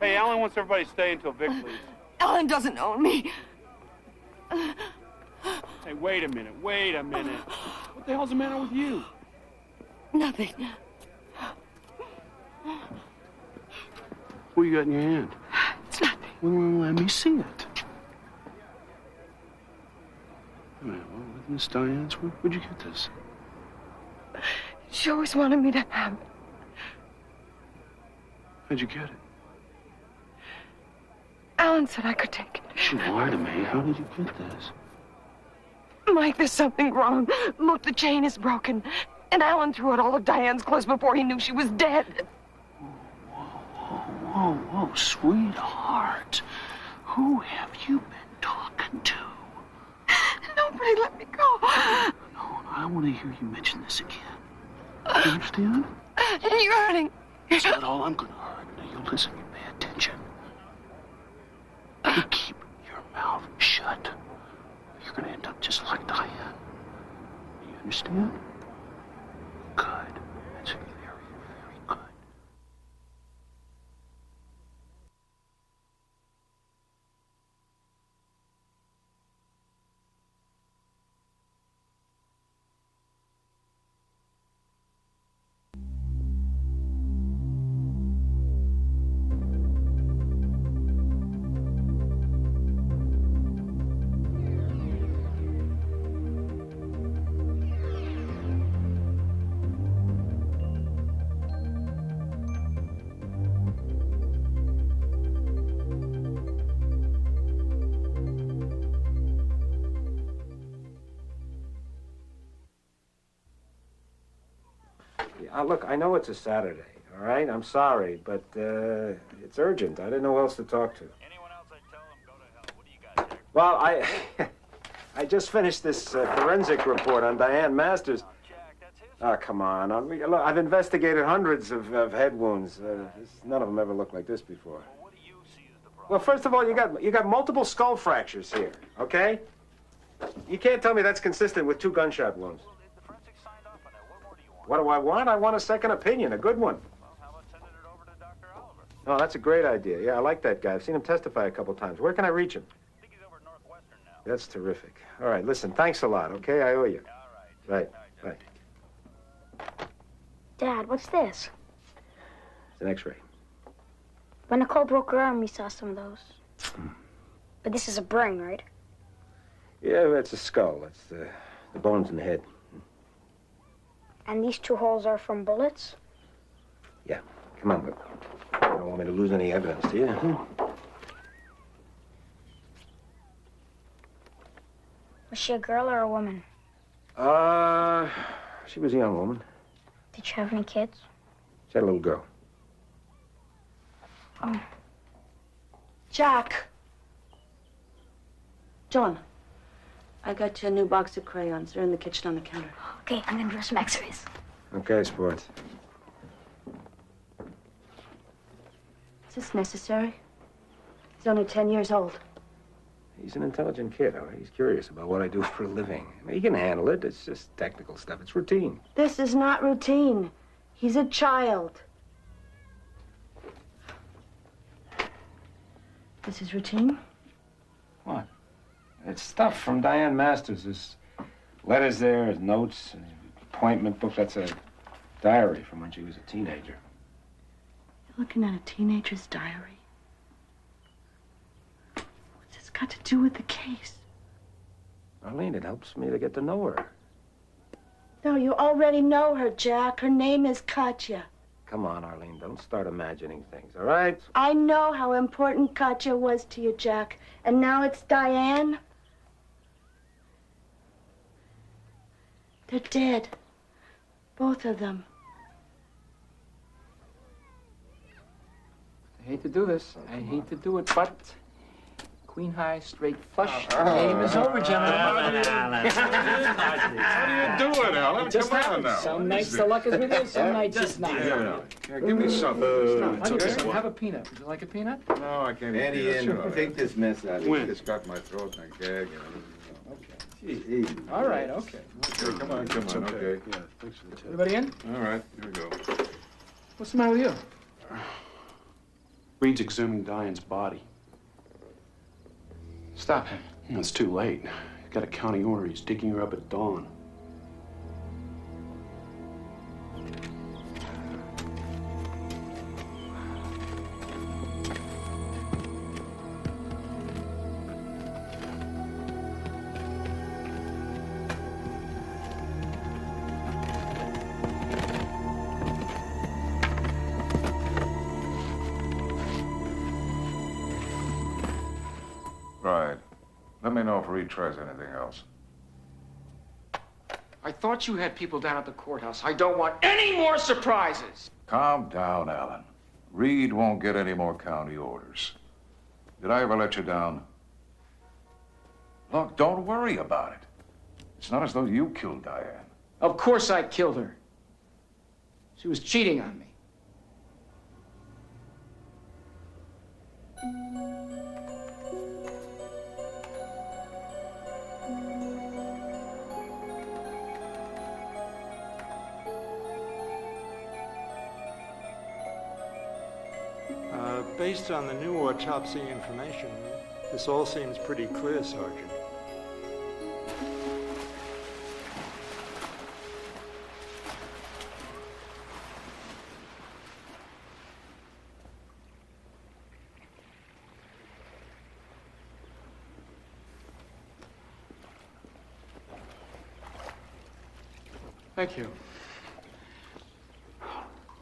Hey, Alan wants everybody to stay until Vic leaves. Alan doesn't own me. Hey, wait a minute. What the hell's the matter with you? Nothing. What you got in your hand? It's nothing. Well, let me see it. Wait a minute, what, Miss Diane's? Where'd you get this? She always wanted me to have it. How'd you get it? Alan said I could take it. She lied to me. How did you get this? Mike, there's something wrong. Look, the chain is broken. And Alan threw out all of Diane's clothes before he knew she was dead. Whoa, sweetheart. Who have you been talking to? Nobody let me go. No, I want to hear you mention this again. You understand? You're hurting. It's not all I'm going to hurt. Now, you listen, you pay attention. You keep your mouth shut. You're going to end up just like Diane. You understand? Good. That's very, very good. Look, I know it's a Saturday, all right? I'm sorry, but it's urgent. I didn't know who else to talk to. Anyone else I tell them, go to hell. What do you got, Jack? Well, I just finished this forensic report on Diane Masters. Oh, come on. Look, I've investigated hundreds of head wounds. None of them ever looked like this before. Well, what do you see as the problem? Well, first of all, you got multiple skull fractures here, okay? You can't tell me that's consistent with 2 gunshot wounds. Well, the forensics signed off on that. What more do you want? What do I want? I want a second opinion, a good one. Well, how about sending it over to Dr. Oliver? Oh, that's a great idea. Yeah, I like that guy. I've seen him testify a couple times. Where can I reach him? I think he's over at Northwestern now. That's terrific. All right, listen, thanks a lot, okay? I owe you. All Right, right. Dad, what's this? It's an X-ray. When Nicole broke her arm, we saw some of those. But this is a brain, right? Yeah, that's a skull. That's the bones in the head. And these 2 holes are from bullets? Yeah. Come on, look. You don't want me to lose any evidence, do you? Was she a girl or a woman? She was a young woman. Did she have any kids? She had a little girl. Oh. Jack. John, I got you a new box of crayons. They're in the kitchen on the counter. Okay, I'm gonna do some x-rays. Okay, sports. Is this necessary? He's only 10 years old. He's an intelligent kid. He's curious about what I do for a living. I mean, he can handle it. It's just technical stuff. It's routine. This is not routine. He's a child. This is routine? What? It's stuff from Diane Masters. There's letters there, there's notes, an appointment book. That's a diary from when she was a teenager. You're looking at a teenager's diary? What's this got to do with the case? Arlene, it helps me to get to know her. No, you already know her, Jack. Her name is Katya. Come on, Arlene, don't start imagining things, all right? I know how important Katya was to you, Jack. And now it's Diane. They're dead. Both of them. I hate to do this. I hate to do it, but queen high, straight flush. Game is over, gentlemen. How do you do it, Alan? Just Come on happens. now. Some nights the luck is with you, some nights it's not. Yeah, give me something. It's okay. Have a peanut. Would you like a peanut? No, I can't Eddie, eat and take this mess out of it. it. It's got my throat and I gag. Easy. All right, okay. Okay, come on, okay. Yeah, thanks for the tip. Everybody in? All right, here we go. What's the matter with you? Reed's exhuming Diane's body. Stop him. It's too late. He's got a county order. He's digging her up at dawn. Right. Let me know if Reed tries anything else. I thought you had people down at the courthouse. I don't want any more surprises. Calm down, Alan. Reed won't get any more county orders. Did I ever let you down? Look, don't worry about it. It's not as though you killed Diane. Of course I killed her. She was cheating on me. Based on the new autopsy information, this all seems pretty clear, Sergeant. Thank you.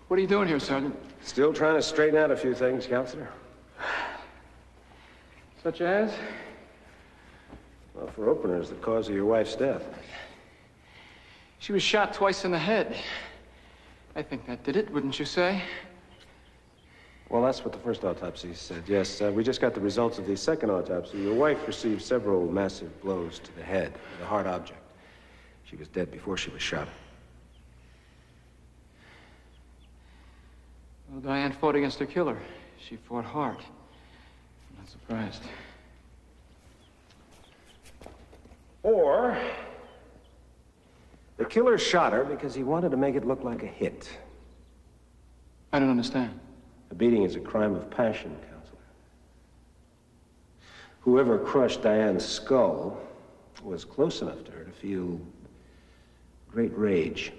What are you doing here, Sergeant? Still trying to straighten out a few things, Counselor. Such as? Well, for openers, the cause of your wife's death. She was shot twice in the head. I think that did it, wouldn't you say? Well, that's what the first autopsy said. Yes, we just got the results of the second autopsy. Your wife received several massive blows to the head with a hard object. She was dead before she was shot. Well, Diane fought against her killer. She fought hard. I'm not surprised. Or the killer shot her because he wanted to make it look like a hit. I don't understand. A beating is a crime of passion, Counselor. Whoever crushed Diane's skull was close enough to her to feel great rage,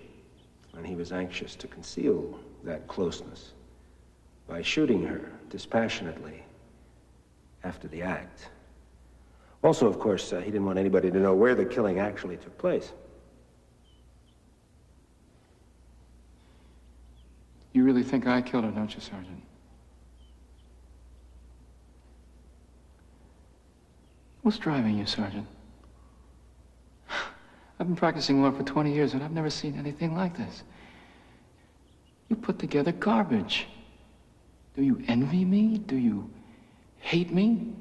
and he was anxious to conceal that closeness by shooting her dispassionately after the act. Also, of course, he didn't want anybody to know where the killing actually took place. You really think I killed her, don't you, Sergeant? What's driving you, Sergeant? I've been practicing law for 20 years, and I've never seen anything like this. You put together garbage. Do you envy me? Do you hate me?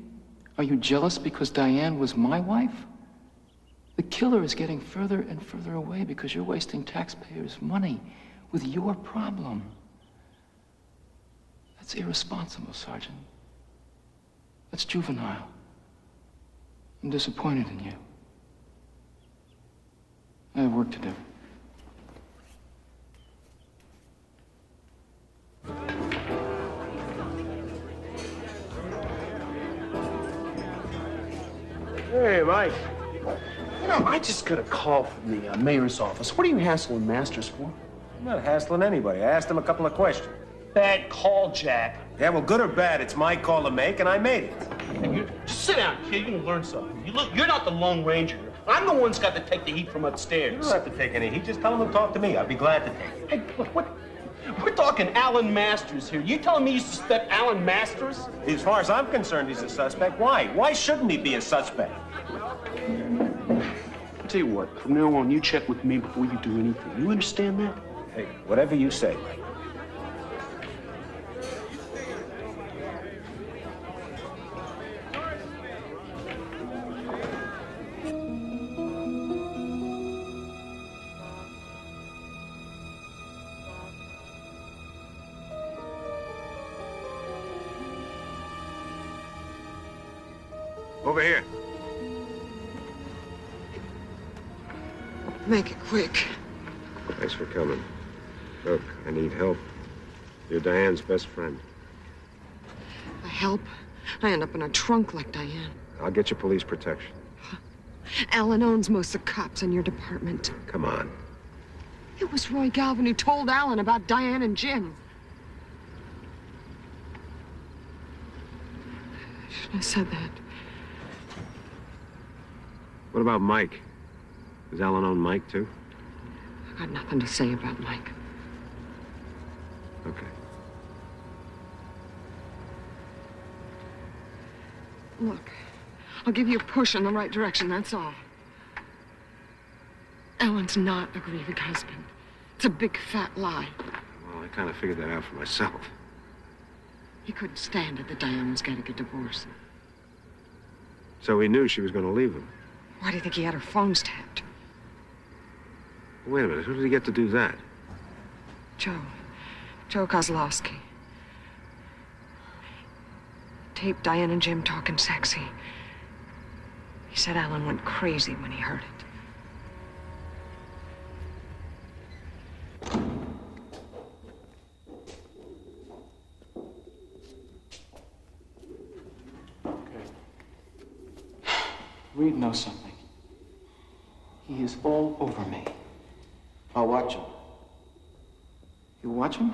Are you jealous because Diane was my wife? The killer is getting further and further away because you're wasting taxpayers' money with your problem. That's irresponsible, Sergeant. That's juvenile. I'm disappointed in you. I have work to do. Hey, Mike. You know, I just got a call from the mayor's office. What are you hassling Masters for? I'm not hassling anybody. I asked him a couple of questions. Bad call, Jack. Yeah, well, good or bad, it's my call to make, and I made it. Just sit down, kid. You can learn something. You're not the Lone Ranger. I'm the one that's got to take the heat from upstairs. You don't have to take any heat. Just tell him to talk to me. I'd be glad to take it. Hey, what? We're talking Alan Masters here. You telling me you suspect Alan Masters? As far as I'm concerned, he's a suspect. Why? Why shouldn't he be a suspect? I'll tell you what. From now on, you check with me before you do anything. You understand that? Hey, whatever you say, Mike. Over here. Make it quick. Thanks for coming. Look, I need help. You're Diane's best friend. I help. I end up in a trunk like Diane. I'll get you police protection. Alan owns most of the cops in your department. Come on. It was Roy Galvin who told Alan about Diane and Jim. I shouldn't have said that. What about Mike? Does Alan own Mike, too? I got nothing to say about Mike. Okay. Look, I'll give you a push in the right direction, that's all. Alan's not a grieving husband. It's a big, fat lie. Well, I kind of figured that out for myself. He couldn't stand it that Diane was getting a divorce. So he knew she was going to leave him. Why do you think he had her phones tapped? Wait a minute, who did he get to do that? Joe Kozlowski. Taped Diane and Jim talking sexy. He said Alan went crazy when he heard it. Reed knows something. He is all over me. I'll watch him. You watch him?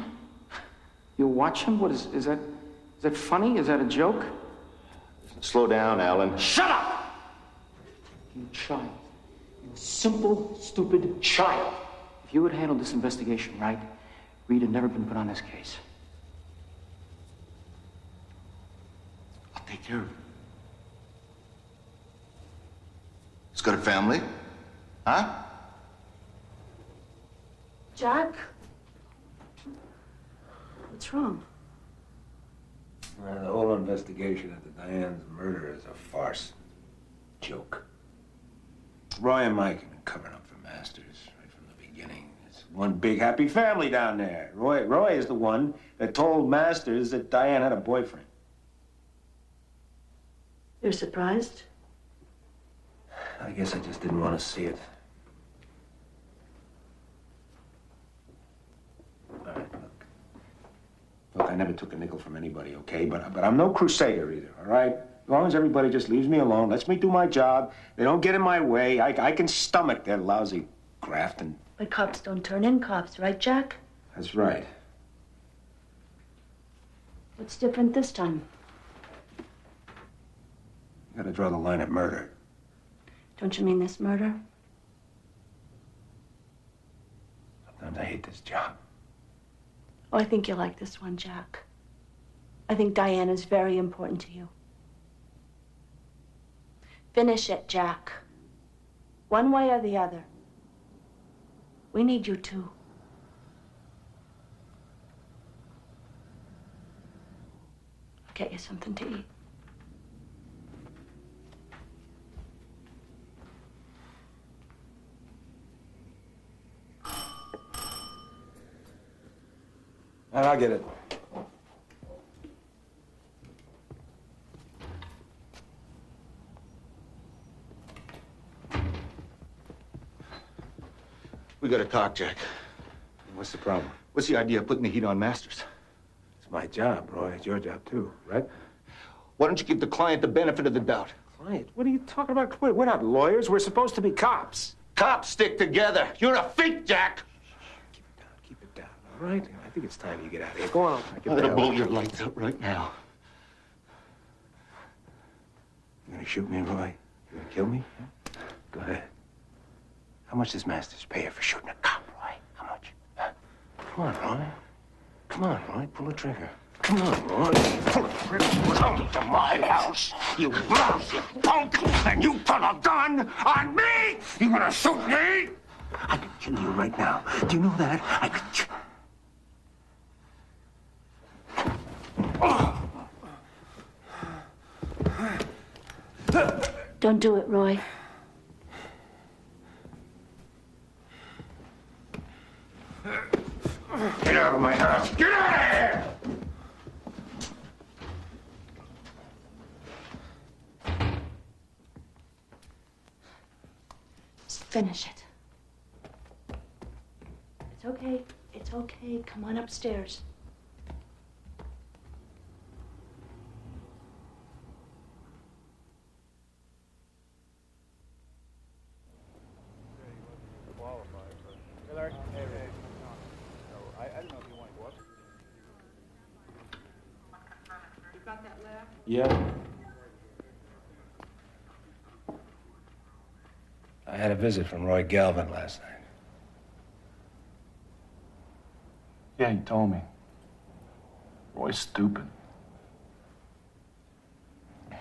You watch him? What is that funny? Is that a joke? Slow down, Alan. Shut up! You child. You simple, stupid child. If you had handled this investigation right, Reed had never been put on this case. I'll take care of it. He's got a family? Huh? Jack? What's wrong? The whole investigation into Diane's murder is a farce. Joke. Roy and Mike have been covering up for Masters right from the beginning. It's one big happy family down there. Roy is the one that told Masters that Diane had a boyfriend. You're surprised? I guess I just didn't want to see it. All right, look, I never took a nickel from anybody, okay? But I'm no crusader either, all right? As long as everybody just leaves me alone, lets me do my job, they don't get in my way, I can stomach their lousy grafting. But cops don't turn in cops, right, Jack? That's right. What's different this time? You gotta draw the line at murder. Don't you mean this murder? Sometimes I hate this job. Oh, I think you like this one, Jack. I think Diane is very important to you. Finish it, Jack. One way or the other. We need you to. I'll get you something to eat. I'll get it. We gotta talk, Jack. What's the problem? What's the idea of putting the heat on Masters? It's my job, Roy. It's your job, too, right? Why don't you give the client the benefit of the doubt? Client? What are you talking about? We're not lawyers. We're supposed to be cops. Cops stick together. You're a freak, Jack. Keep it down, all right? I think it's time you get out of here. Go on. I'm gonna blow your lights out right now. You gonna shoot me, Roy? You gonna kill me? Huh? Go ahead. How much does Masters pay you for shooting a cop, Roy? How much? Huh? Come on, Roy. Come on, Roy. Pull the trigger. Come on, Roy. Pull the trigger. Come to my house, you lousy punk, and you put a gun on me! You gonna shoot me? I could kill you right now. Do you know that? I could kill... Don't do it, Roy. Get out of my house! Get out of here! Just finish it. It's okay. It's okay. Come on upstairs. Yeah. I had a visit from Roy Galvin last night. Yeah, he told me. Roy's stupid. You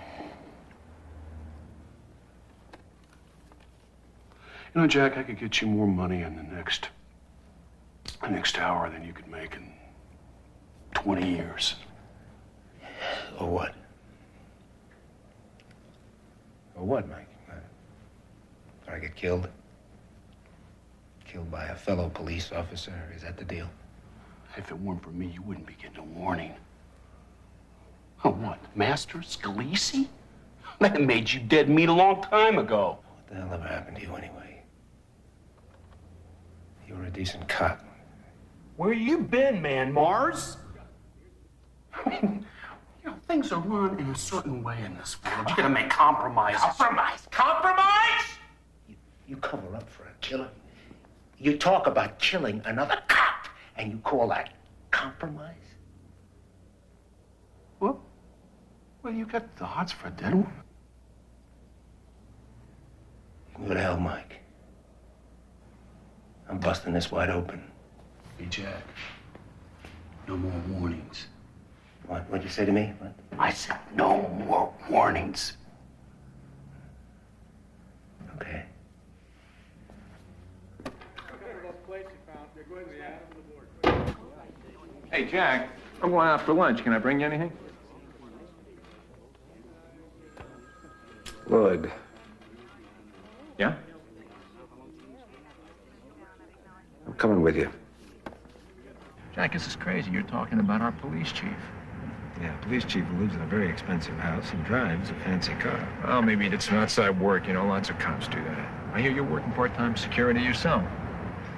know, Jack, I could get you more money in the next hour than you could make in 20 years. Or what? Or what, Mike? Did I get killed? Killed by a fellow police officer? Is that the deal? If it weren't for me, you wouldn't be getting a warning. Oh, what? Master Scalisi? That made you dead meat a long time ago. What the hell ever happened to you anyway? You were a decent cop. Where you been, man, Mars? I mean, you know, things are run in a certain way in this world. You gotta make compromises. Compromise? Compromise? You cover up for a killer. You talk about killing another cop, and you call that compromise? Well, you got the hots for a dead one. Go to hell, Mike. I'm busting this wide open. Hey, Jack. No more warnings. What'd you say to me? What? I said no more warnings. Okay. Hey, Jack, I'm going out for lunch. Can I bring you anything? Lloyd. Yeah? I'm coming with you. Jack, this is crazy. You're talking about our police chief. Yeah, police chief who lives in a very expensive house and drives a fancy car. Well, maybe he did some outside work. You know, lots of cops do that. I hear you're working part-time security yourself.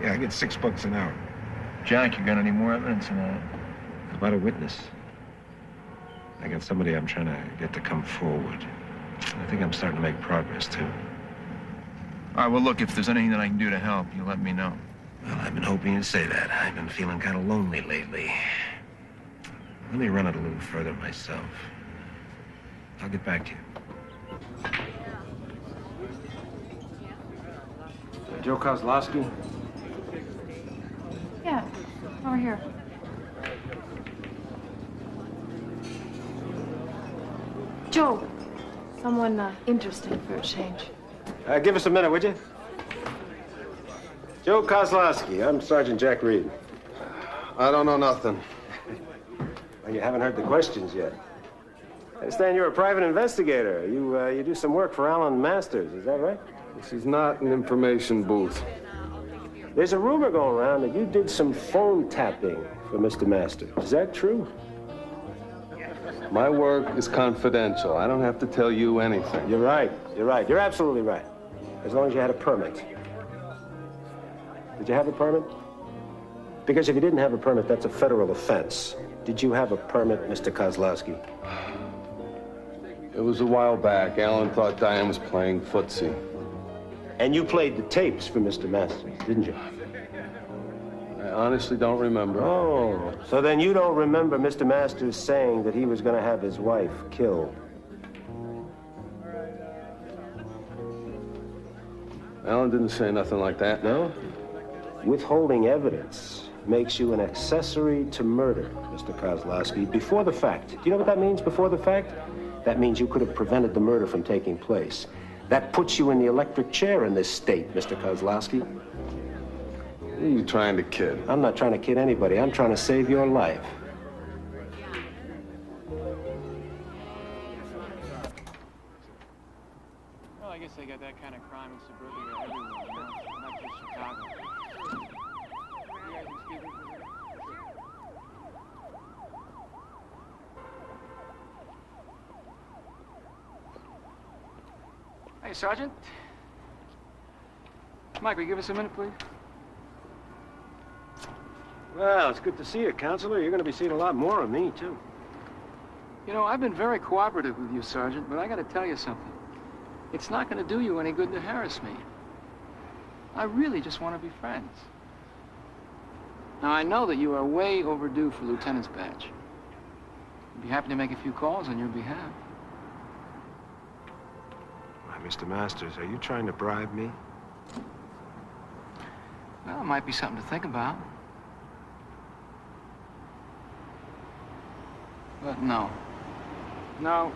Yeah, I get $6 an hour. Jack, you got any more evidence of that? About a witness. I got somebody I'm trying to get to come forward. I think I'm starting to make progress, too. All right, well, look, if there's anything that I can do to help, you let me know. Well, I've been hoping you'd say that. I've been feeling kind of lonely lately. Let me run it a little further myself. I'll get back to you. Joe Kozlowski? Yeah, over here. Joe, someone interesting for a change. Give us a minute, would you? Joe Kozlowski. I'm Sergeant Jack Reed. I don't know nothing. Well, you haven't heard the questions yet. I understand you're a private investigator. You do some work for Alan Masters, is that right? This is not an information booth. There's a rumor going around that you did some phone tapping for Mr. Masters. Is that true? My work is confidential. I don't have to tell you anything. You're right. You're right. You're absolutely right. As long as you had a permit. Did you have a permit? Because if you didn't have a permit, that's a federal offense. Did you have a permit, Mr. Kozlowski? It was a while back. Alan thought Diane was playing footsie. And you played the tapes for Mr. Masters, didn't you? I honestly don't remember. Oh, so then you don't remember Mr. Masters saying that he was going to have his wife killed? Alan didn't say nothing like that. No? Withholding evidence makes you an accessory to murder, Mr. Kozlowski, before the fact. Do you know what that means, before the fact? That means you could have prevented the murder from taking place. That puts you in the electric chair in this state, Mr. Kozlowski. Who are you trying to kid? I'm not trying to kid anybody. I'm trying to save your life. Well, I guess they got that kind of crime in suburbia everywhere, you know? Not just Chicago. You guys excuse me for a minute? Hey, Sergeant. Mike, will you give us a minute, please? Well, it's good to see you, Counselor. You're going to be seeing a lot more of me, too. You know, I've been very cooperative with you, Sergeant, but I got to tell you something. It's not going to do you any good to harass me. I really just want to be friends. Now, I know that you are way overdue for Lieutenant's badge. I'd be happy to make a few calls on your behalf. Why, Mr. Masters, are you trying to bribe me? Well, it might be something to think about. But no. No.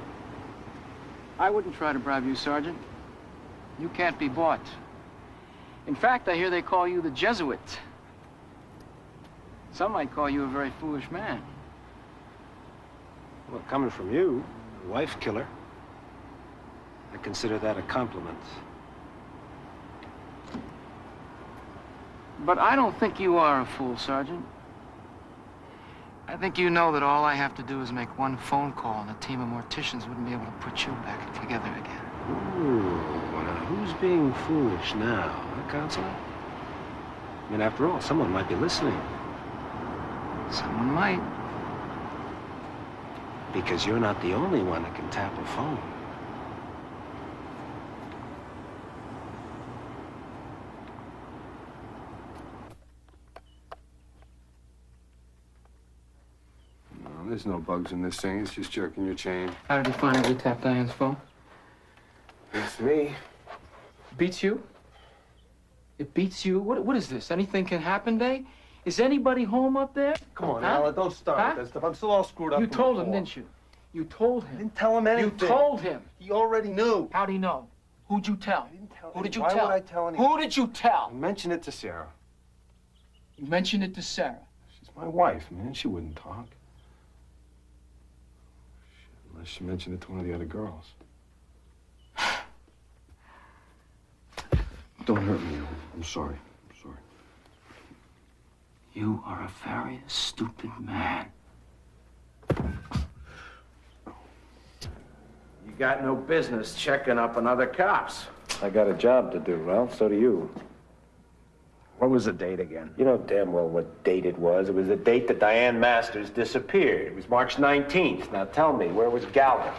I wouldn't try to bribe you, Sergeant. You can't be bought. In fact, I hear they call you the Jesuit. Some might call you a very foolish man. Well, coming from you, a wife killer, I consider that a compliment. But I don't think you are a fool, Sergeant. I think you know that all I have to do is make one phone call and a team of morticians wouldn't be able to put you back together again. Ooh, now who's being foolish now, huh, Counselor? I mean, after all, someone might be listening. Someone might. Because you're not the only one that can tap a phone. There's no bugs in this thing. It's just jerking your chain. How did you find out we tapped Diane's phone? It's me. Beats you? It beats you? What is this? Anything can happen day? Is anybody home up there? Come on, Huh? Alan, don't start with that stuff. I'm still all screwed up. You from told him, before. didn't you? You told him. I didn't tell him anything. You told him. He already knew. How'd he know? Who'd you tell? I didn't tell Who did you Why tell? would I tell anyone? Who did you tell? I mentioned it to Sarah. You mentioned it to Sarah. She's my wife, man. She wouldn't talk. Unless she mentioned it to one of the other girls. Don't hurt me. I'm sorry. I'm sorry. You are a very stupid man. You got no business checking up on other cops. I got a job to do, Ralph. So do you. What was the date again? You know damn well what date it was. It was the date that Diane Masters disappeared. It was March 19th. Now tell me, where was Galvin?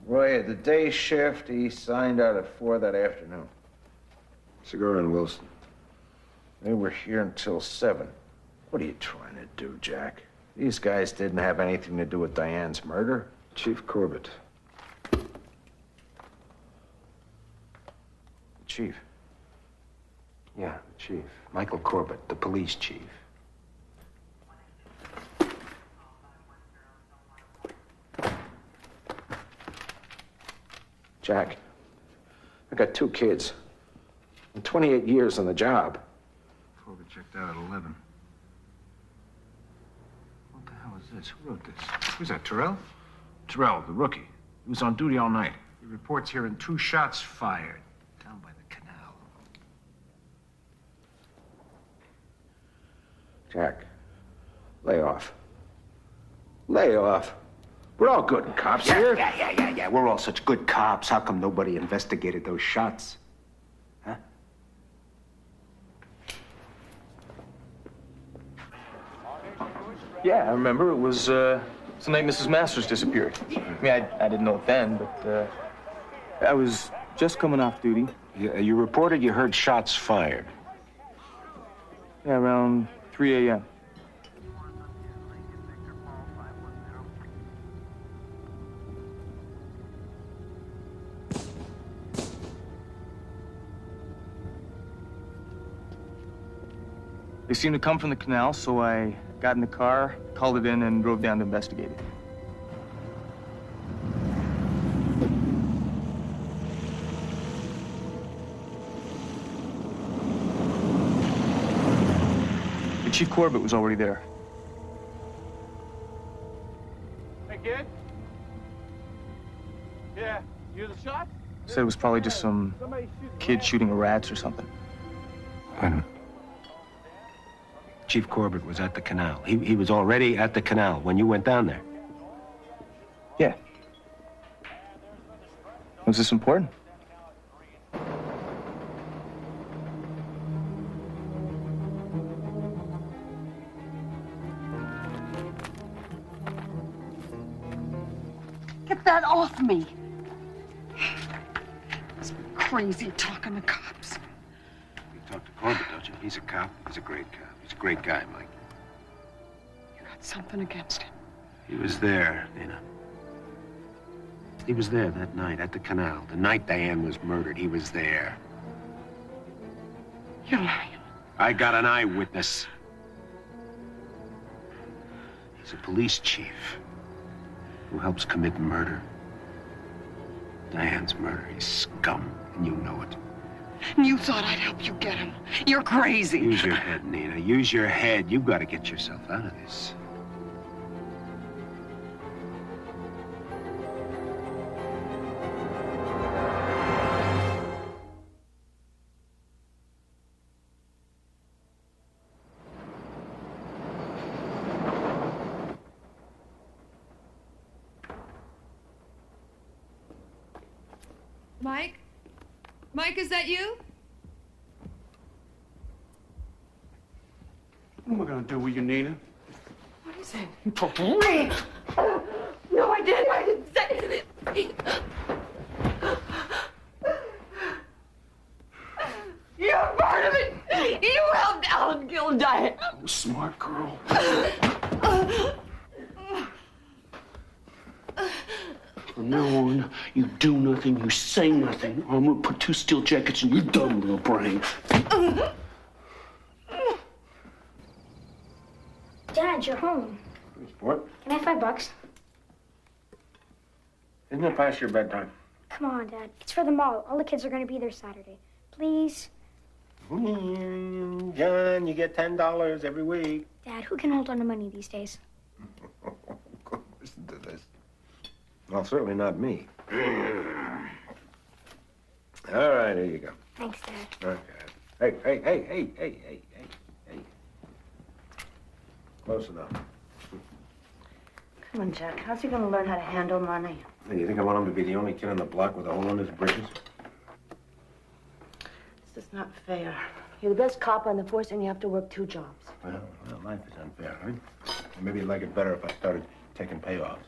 Roy, at the day shift, he signed out at 4 that afternoon. Segura and Wilson. They were here until 7. What are you trying to do, Jack? These guys didn't have anything to do with Diane's murder. Chief Corbett. Chief? Yeah, the chief. Michael Corbett, the police chief. Jack, I got 2 kids. I'm 28 years on the job. Corbett checked out at 11. What the hell is this? Who wrote this? Who's that, Terrell? Terrell, the rookie. He was on duty all night. He reports hearing 2 shots fired down by the canal. Jack, lay off. Lay off. We're all good cops here. Yeah. We're all such good cops. How come nobody investigated those shots? Huh? Yeah, I remember. It was the night Mrs. Masters disappeared. I mean, I didn't know it then, but I was just coming off duty. You reported you heard shots fired. Yeah, around 3 a.m. They seemed to come from the canal, so I got in the car, called it in, and drove down to investigate it. But Chief Corbett was already there. Hey, kid? Yeah, you hear the shot? Said it was probably just some kid shooting a rats or something. Wait a minute. Chief Corbett was at the canal. He was already at the canal when you went down there. Yeah. Was this important? Get that off me. It's crazy talking to cops. You talk to Corbett, don't you? He's a cop. He's a great cop. He's a great guy, Mike. You got something against him. He was there, Nina. He was there that night at the canal. The night Diane was murdered, he was there. You're lying. I got an eyewitness. He's a police chief who helps commit murder. Diane's murder. He's scum, and you know it. And you thought I'd help you get him. You're crazy. Use your head, Nina. Use your head. You've got to get yourself out of this. Mike? Mike, is that you? What am I gonna do with you, Nina? What is it? You talk to me! No, I didn't. I didn't say anything. You're part of it. You helped Alan kill Diane. Oh, smart girl. From now on, you do nothing, you say nothing, or I'm gonna put 2 steel jackets in your dumb little brain. Dad, you're home. What? Can I have $5? Isn't it past your bedtime? Come on, Dad. It's for the mall. All the kids are going to be there Saturday. Please. John, you get $10 every week. Dad, who can hold on to money these days? Listen to this. Well, certainly not me. All right, here you go. Thanks, Dad. Okay. Hey. Close enough. Come on, Jack. How's he gonna learn how to handle money? Hey, you think I want him to be the only kid on the block with a hole in his britches? This is not fair. You're the best cop on the force, and you have to work 2 jobs. Well, life is unfair, right? Maybe you'd like it better if I started taking payoffs.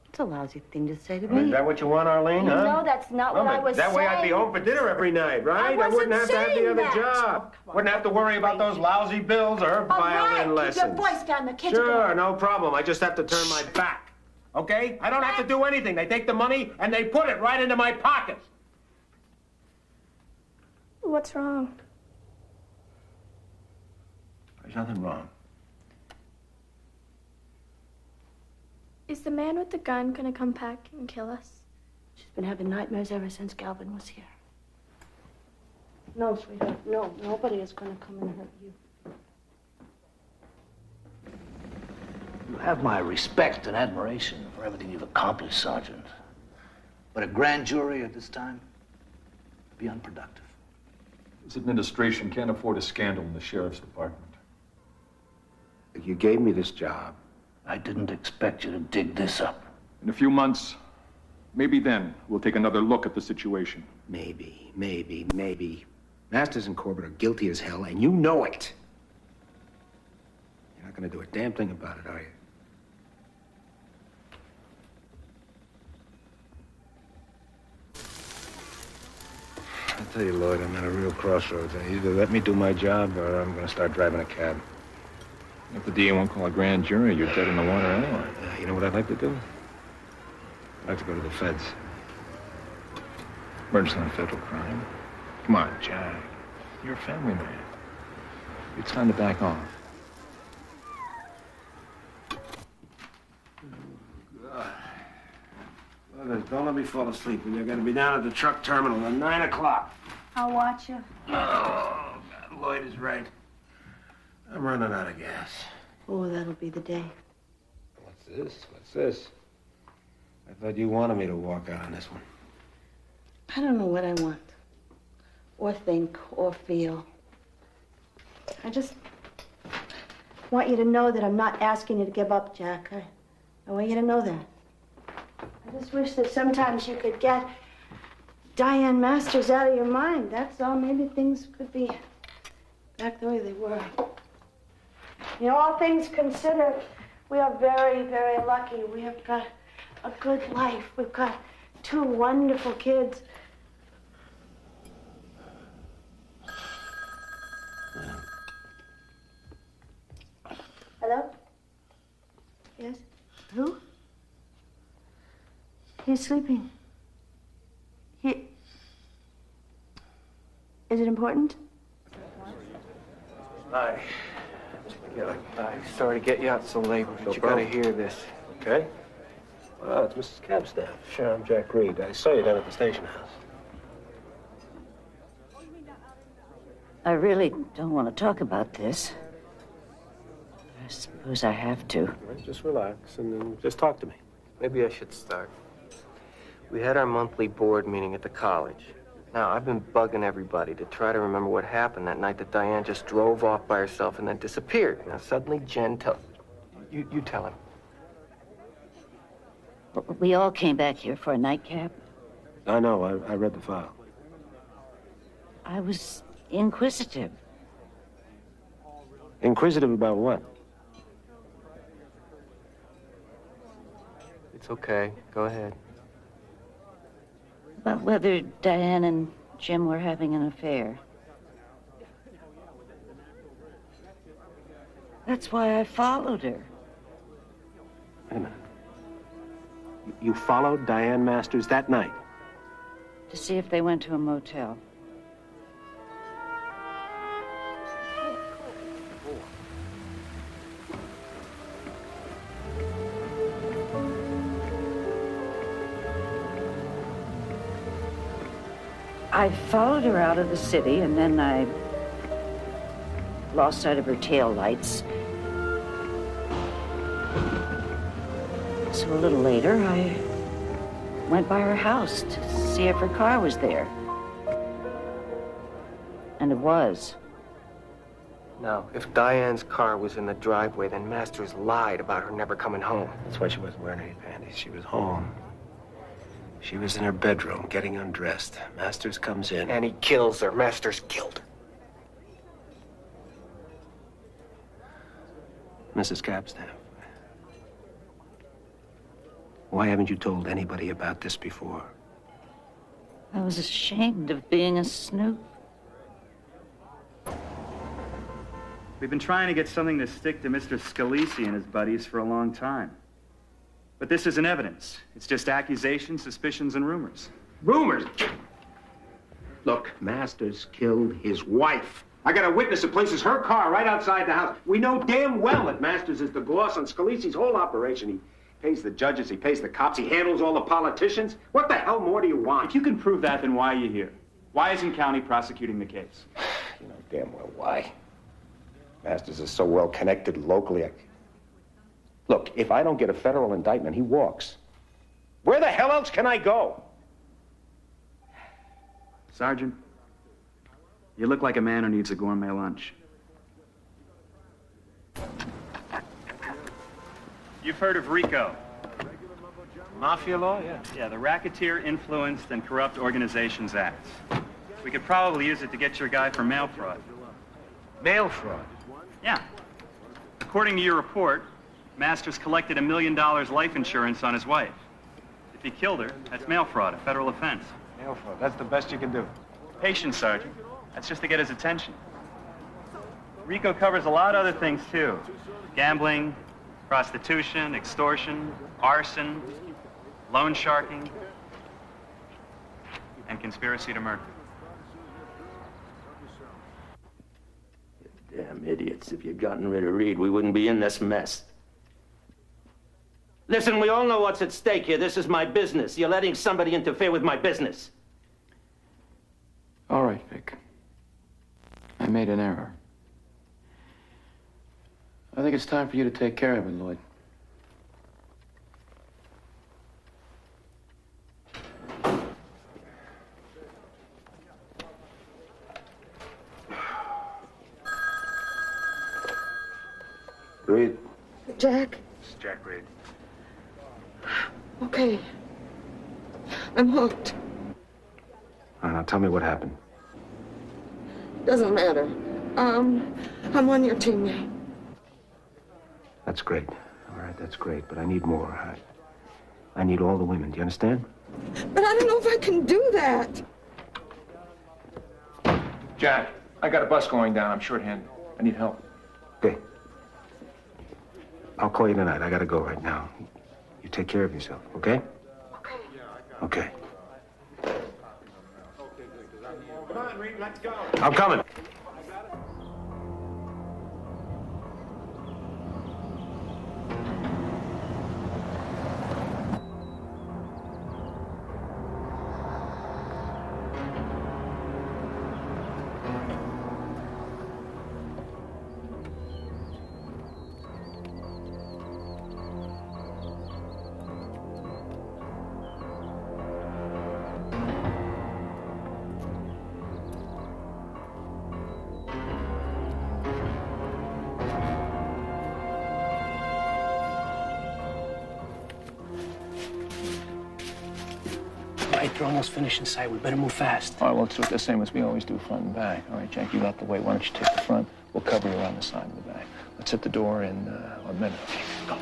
It's a lousy thing to say to I mean, me. is that what you want, Arlene, You huh? know that's not what I was that way saying. I'd be home for dinner every night, right? I wouldn't have to have the saying other that. job. Wouldn't have to worry about those lousy bills or violin lessons. Keep your voice down, the kids. Sure, no problem. I just have to turn my back. Okay? I don't have to do anything. They take the money and they put it right into my pockets. What's wrong? There's nothing wrong. Is the man with the gun gonna come back and kill us? She's been having nightmares ever since Galvin was here. No, sweetheart, no. Nobody is gonna come and hurt you. You have my respect and admiration for everything you've accomplished, Sergeant. But a grand jury at this time would be unproductive. This administration can't afford a scandal in the sheriff's department. You gave me this job. I didn't expect you to dig this up. In a few months, maybe then, we'll take another look at the situation. Maybe. Masters and Corbett are guilty as hell, and you know it. You're not gonna do a damn thing about it, are you? I tell you, Lloyd, I'm at a real crossroads. Either let me do my job, or I'm gonna start driving a cab. If the DA won't call a grand jury, you're dead in the water anyway. You know what I'd like to do? I'd like to go to the feds. Murder's not a federal crime. Come on, Jack. You're a family man. It's time to back off. Look, don't let me fall asleep. You're gonna be down at the truck terminal at 9 o'clock. I'll watch you. Oh, God, Lloyd is right. I'm running out of gas. Oh, that'll be the day. What's this? I thought you wanted me to walk out on this one. I don't know what I want, or think, or feel. I just want you to know that I'm not asking you to give up, Jack. I want you to know that. I just wish that sometimes you could get Diane Masters out of your mind. That's all. Maybe things could be back the way they were. You know, all things considered, we are very, very lucky. We have got a good life. We've got 2 wonderful kids. Hello? Yes? Who? He's sleeping. Is it important? Hi. I'm sorry to get you out so late, but you gotta hear this. Okay. Well, it's Mrs. Cabstaff. Sure, I'm Jack Reed. I saw you down at the station house. I really don't want to talk about this. I suppose I have to. All right, just relax and then just talk to me. Maybe I should start. We had our monthly board meeting at the college. Now, I've been bugging everybody to try to remember what happened that night that Diane just drove off by herself and then disappeared. Now, suddenly, Jen you tell him. We all came back here for a nightcap. I know. I read the file. I was inquisitive. Inquisitive about what? It's okay. Go ahead. About whether Diane and Jim were having an affair. That's why I followed her. Wait a minute. You followed Diane Masters that night? To see if they went to a motel. I followed her out of the city, and then I lost sight of her tail lights. So a little later, I went by her house to see if her car was there. And it was. Now, if Diane's car was in the driveway, then Masters lied about her never coming home. That's why she wasn't wearing any panties. She was home. She was in her bedroom, getting undressed. Masters comes in, and he kills her. Masters killed her. Mrs. Capstaff, why haven't you told anybody about this before? I was ashamed of being a snoop. We've been trying to get something to stick to Mr. Scalisi and his buddies for a long time. But this isn't evidence. It's just accusations, suspicions, and rumors. Rumors? Look, Masters killed his wife. I got a witness that places her car right outside the house. We know damn well that Masters is the boss on Scalisi's whole operation. He pays the judges, he pays the cops, he handles all the politicians. What the hell more do you want? If you can prove that, then why are you here? Why isn't County prosecuting the case? You know damn well why. Masters is so well connected locally. Look, if I don't get a federal indictment, he walks. Where the hell else can I go? Sergeant, you look like a man who needs a gourmet lunch. You've heard of RICO. Mafia law, yeah. Yeah, the Racketeer Influenced and Corrupt Organizations Act. We could probably use it to get your guy for mail fraud. Mail fraud? Yeah. According to your report, Masters collected $1 million life insurance on his wife. If he killed her, that's mail fraud, a federal offense. Mail fraud, that's the best you can do. Patience, Sergeant. That's just to get his attention. RICO covers a lot of other things, too. Gambling, prostitution, extortion, arson, loan sharking, and conspiracy to murder. Damn idiots. If you'd gotten rid of Reed, we wouldn't be in this mess. Listen, we all know what's at stake here. This is my business. You're letting somebody interfere with my business. All right, Vic. I made an error. I think it's time for you to take care of it, Lloyd. Reed. Jack? It's Jack Reed. Okay. I'm hooked. All right, now tell me what happened. Doesn't matter. I'm on your team now. That's great. All right, that's great, but I need more. I need all the women. Do you understand? But I don't know if I can do that. Jack, I got a bus going down. I'm shorthanded. I need help. Okay. I'll call you tonight. I gotta go right now. You take care of yourself, okay? Okay. Come on, Reed, let's go. I'm coming. They're almost finished inside. We better move fast. All right, well, let's do it the same as we always do, front and back. All right, Jack, you out the way. Why don't you take the front? We'll cover you around the side and the back. Let's hit the door in a minute. Okay, go.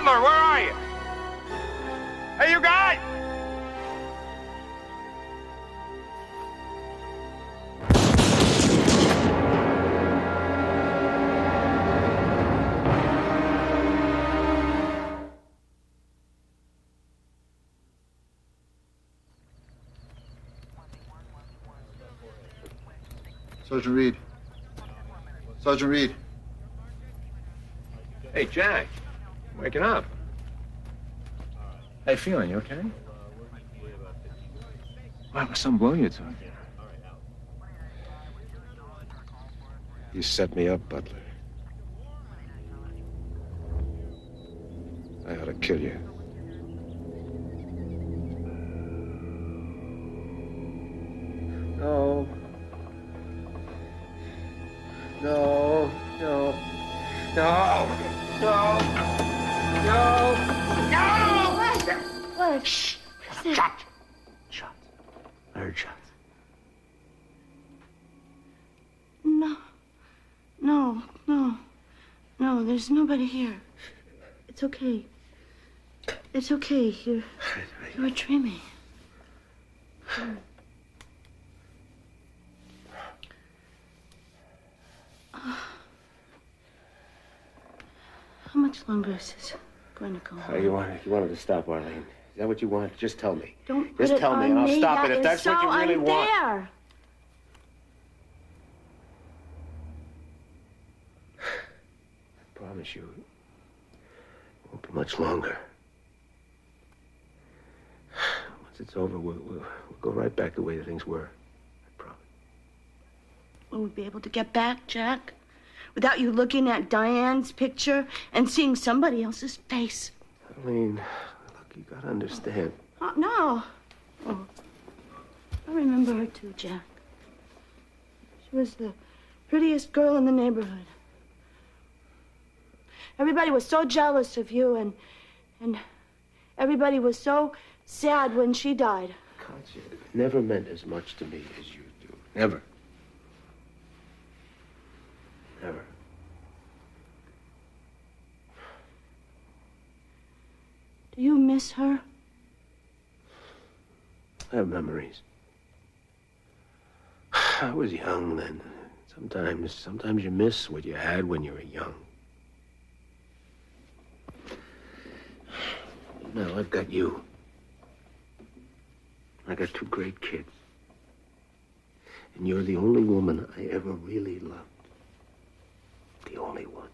Butler, where are you? Hey, you guys! Sergeant Reed. Sergeant Reed. Hey, Jack. Waking up. How you feeling? You okay? Wow, some blow you took. You set me up, Butler. I ought to kill you. No. No. No. No. No. No. No. What? Shh. Shut. Shut. I heard shots. No. No. No. No, there's nobody here. It's okay. It's okay. You were dreaming. How much longer is this going to go on? You wanted to stop, Arlene. Is that what you want? Just tell me. Don't put Just it tell me, on and I'll me. stop That it if is that's what so you really want. unfair. I promise you, it won't be much longer. Once it's over, we'll go right back the way things were. Will we be able to get back, Jack? Without you looking at Diane's picture and seeing somebody else's face. Arlene, look, you gotta understand. Oh, no. Oh, I remember her too, Jack. She was the prettiest girl in the neighborhood. Everybody was so jealous of you, and everybody was so sad when she died. Katya, it never meant as much to me as you do. Never. Never. Do you miss her? I have memories. I was young then. Sometimes you miss what you had when you were young. Now I've got you. I got two great kids. And you're the only woman I ever really loved. The only one.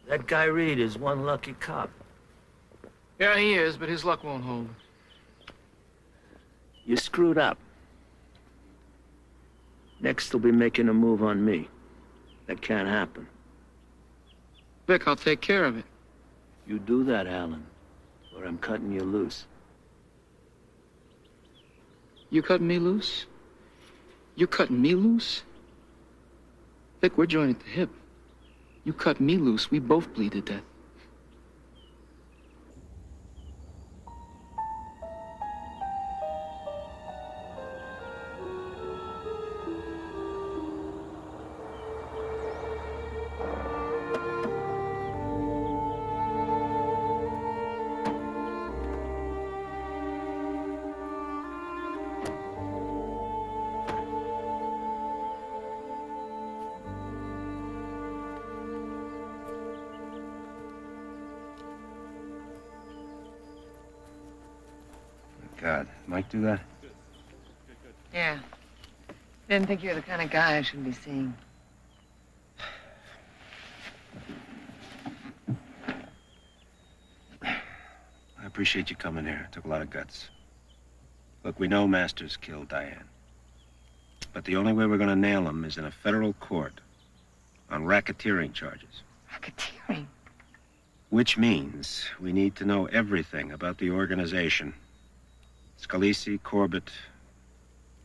That guy Reed is one lucky cop. Yeah, he is, but his luck won't hold. You screwed up. Next, they'll be making a move on me. That can't happen. Vic, I'll take care of it. You do that, Alan, or I'm cutting you loose. You cutting me loose? You cutting me loose? Vic, we're joined at the hip. You cut me loose, we both bleed to death. God, Mike do that? Yeah. Didn't think you're the kind of guy I should be seeing. I appreciate you coming here. It took a lot of guts. Look, we know Masters killed Diane. But the only way we're gonna nail him is in a federal court on racketeering charges. Racketeering? Which means we need to know everything about the organization. Scalise, Corbett,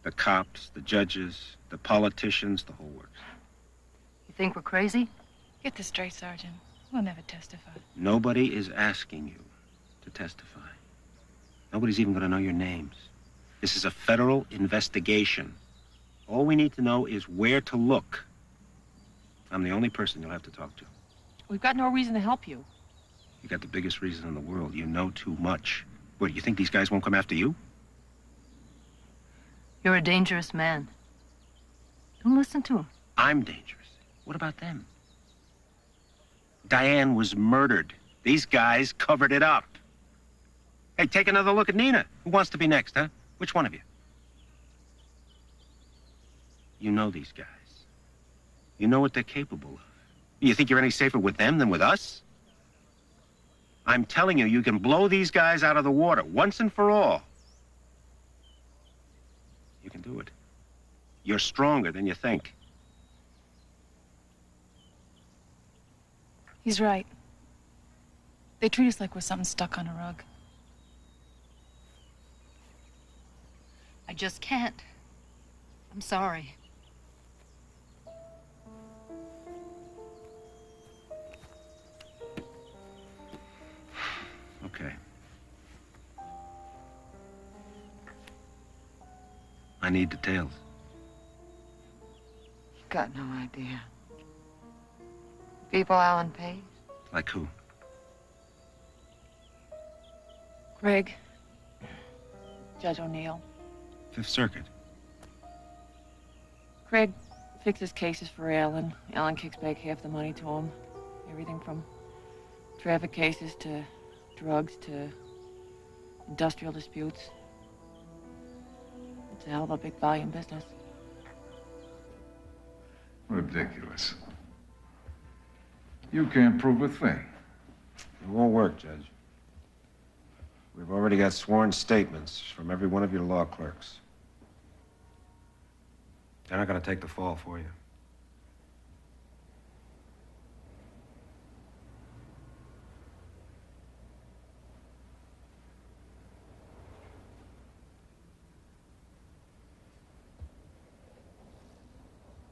the cops, the judges, the politicians, the whole works. You think we're crazy? Get this straight, Sergeant. We'll never testify. Nobody is asking you to testify. Nobody's even gonna know your names. This is a federal investigation. All we need to know is where to look. I'm the only person you'll have to talk to. We've got no reason to help you. You got the biggest reason in the world. You know too much. What, you think these guys won't come after you? You're a dangerous man. Don't listen to him. I'm dangerous. What about them? Diane was murdered. These guys covered it up. Hey, take another look at Nina. Who wants to be next, huh? Which one of you? You know these guys. You know what they're capable of. You think you're any safer with them than with us? I'm telling you, you can blow these guys out of the water once and for all. You can do it. You're stronger than you think. He's right. They treat us like we're something stuck on a rug. I just can't. I'm sorry. Okay. I need details. You got no idea. People Alan pays? Like who? Greg. Judge O'Neill. Fifth Circuit. Greg fixes cases for Alan. Alan kicks back half the money to him. Everything from traffic cases to drugs to industrial disputes. It's a hell of a big volume business. Ridiculous. You can't prove a thing. It won't work, Judge. We've already got sworn statements from every one of your law clerks. They're not going to take the fall for you.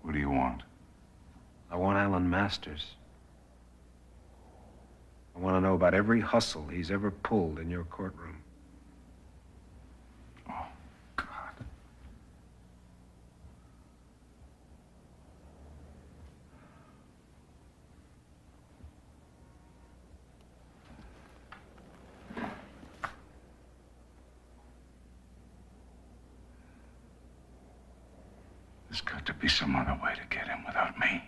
What do you want? I want Alan Masters. I want to know about every hustle he's ever pulled in your courtroom. Oh, God. There's got to be some other way to get him without me.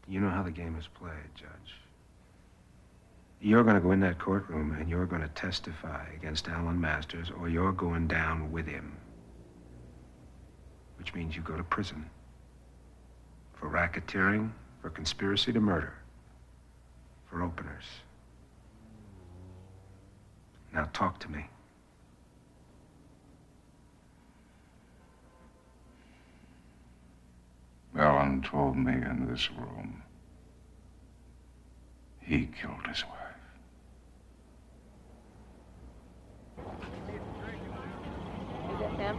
You know how the game is played, Judge. You're going to go in that courtroom and you're going to testify against Alan Masters, or you're going down with him. Which means you go to prison. For racketeering, for conspiracy to murder. For openers. Now talk to me. Alan told me in this room he killed his wife. Is that him?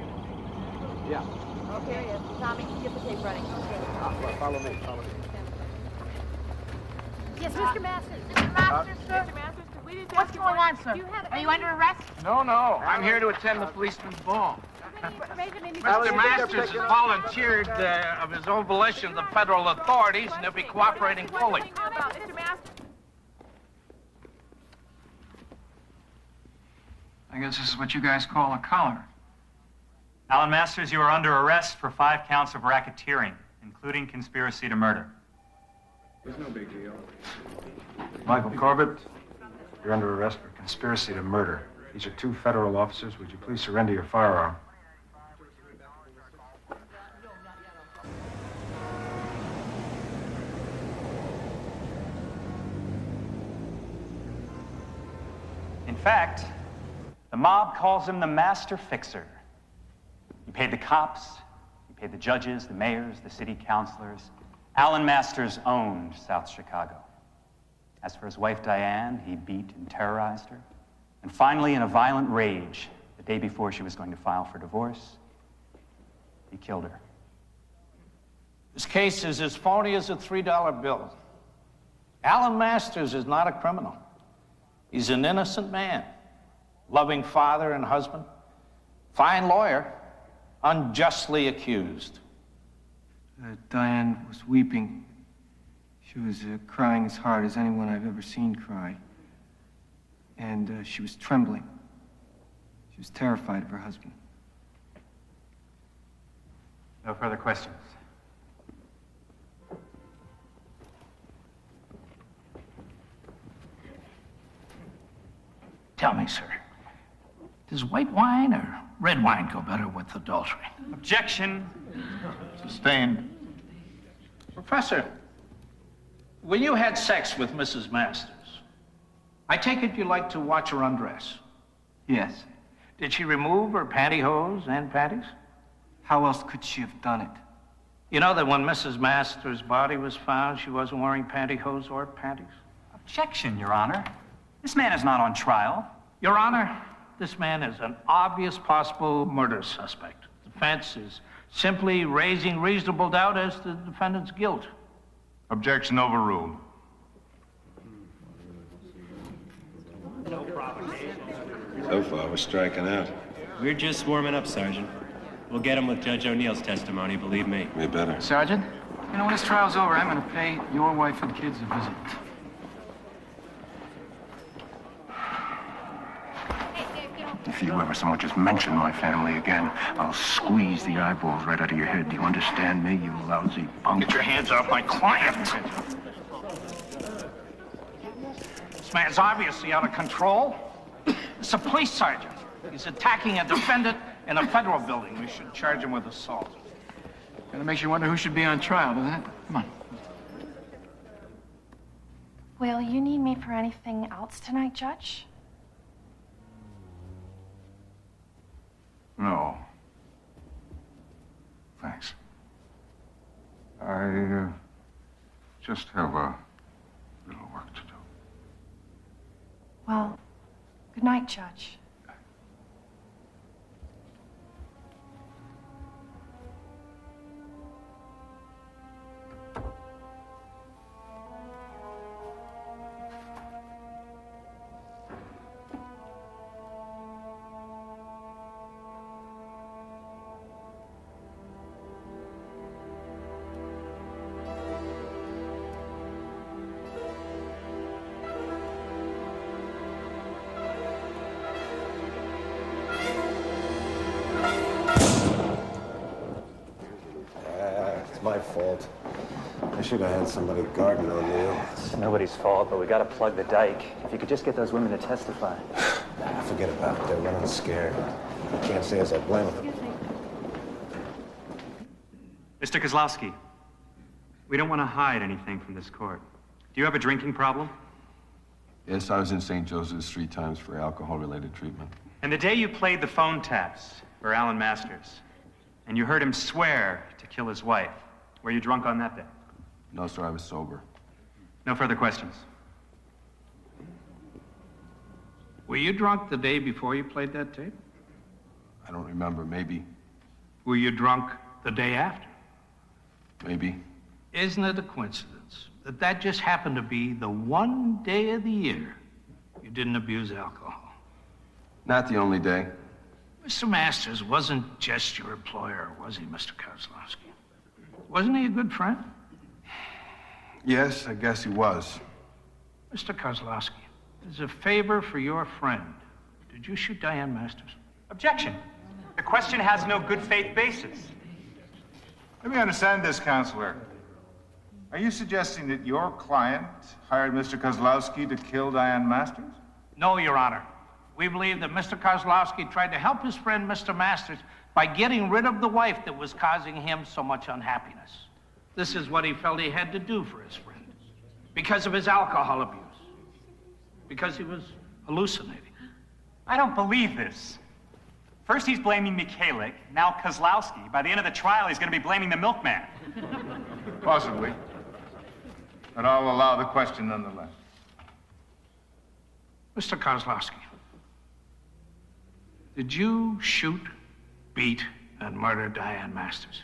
Yeah. Oh, here he is. Tommy, get the tape running. Follow me, follow me. Yes, Mr. Masters. Mr. Masters, sir. Mr. Masters, could we just... What's going on, sir? Are you under arrest? No, I'm here to attend the policeman's ball. Mr. Masters has volunteered of his own volition to the federal authorities, and he'll be cooperating fully. Mr. Masters. I guess this is what you guys call a collar. Alan Masters, you are under arrest for 5 counts of racketeering, including conspiracy to murder. There's no big deal. Michael Corbett, you're under arrest for conspiracy to murder. These are 2 federal officers. Would you please surrender your firearm? In fact, the mob calls him the master fixer. He paid the cops, he paid the judges, the mayors, the city councilors. Alan Masters owned South Chicago. As for his wife, Diane, he beat and terrorized her. And finally, in a violent rage, the day before she was going to file for divorce, he killed her. This case is as phony as a $3 bill. Alan Masters is not a criminal. He's an innocent man, loving father and husband, fine lawyer, unjustly accused. Diane was weeping. She was crying as hard as anyone I've ever seen cry. And she was trembling. She was terrified of her husband. No further questions. Tell me, sir, does white wine or red wine go better with adultery? Objection. Sustained. Professor, when you had sex with Mrs. Masters, I take it you like to watch her undress. Yes. Did she remove her pantyhose and panties? How else could she have done it? You know that when Mrs. Masters' body was found, she wasn't wearing pantyhose or panties? Objection, Your Honor. This man is not on trial. Your Honor, this man is an obvious possible murder suspect. The defense is simply raising reasonable doubt as to the defendant's guilt. Objection overruled. So far, we're striking out. We're just warming up, Sergeant. We'll get him with Judge O'Neill's testimony, believe me. We better. Sergeant, you know, when this trial's over, I'm gonna pay your wife and kids a visit. If you ever so much as mention my family again, I'll squeeze the eyeballs right out of your head. Do you understand me, you lousy punk? Get your hands off my client! This man's obviously out of control. It's a police sergeant. He's attacking a defendant in a federal building. We should charge him with assault. Kind of makes you wonder who should be on trial, doesn't it? Come on. Will you need me for anything else tonight, Judge? No. Thanks. I just have a little work to do. Well, good night, Judge. My fault. I should have had somebody guarding O'Neill. It's nobody's fault, but we gotta plug the dike. If you could just get those women to testify. Forget about it. They're running scared. I can't say as I blame them. Mr. Kozlowski, we don't want to hide anything from this court. Do you have a drinking problem? Yes, I was in St. Joseph's 3 times for alcohol-related treatment. And the day you played the phone taps for Alan Masters, and you heard him swear to kill his wife, were you drunk on that day? No, sir, I was sober. No further questions. Were you drunk the day before you played that tape? I don't remember. Maybe. Were you drunk the day after? Maybe. Isn't it a coincidence that that just happened to be the one day of the year you didn't abuse alcohol? Not the only day. Mr. Masters wasn't just your employer, was he, Mr. Kozlowski? Wasn't he a good friend? Yes, I guess he was. Mr. Kozlowski, as a favor for your friend, did you shoot Diane Masters? Objection. The question has no good faith basis. Let me understand this, Counselor. Are you suggesting that your client hired Mr. Kozlowski to kill Diane Masters? No, Your Honor. We believe that Mr. Kozlowski tried to help his friend, Mr. Masters, by getting rid of the wife that was causing him so much unhappiness. This is what he felt he had to do for his friend, because of his alcohol abuse, because he was hallucinating. I don't believe this. First he's blaming Mikhailik, now Kozlowski. By the end of the trial, he's going to be blaming the milkman. Possibly. But I'll allow the question nonetheless. Mr. Kozlowski, did you shoot, beat, and murder Diane Masters?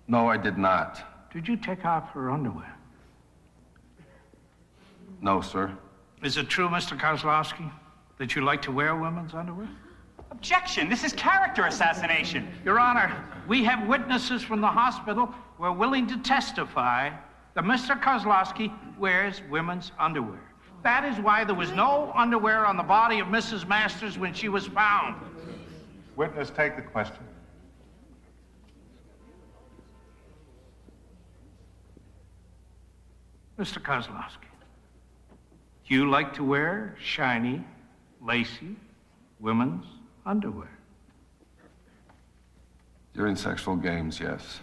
No, I did not. Did you take off her underwear? No, sir. Is it true, Mr. Kozlowski, that you like to wear women's underwear? Objection! This is character assassination. Your Honor, we have witnesses from the hospital who are willing to testify that Mr. Kozlowski wears women's underwear. That is why there was no underwear on the body of Mrs. Masters when she was found. Witness, take the question. Mr. Kozlowski, do you like to wear shiny, lacy women's underwear? During sexual games, yes.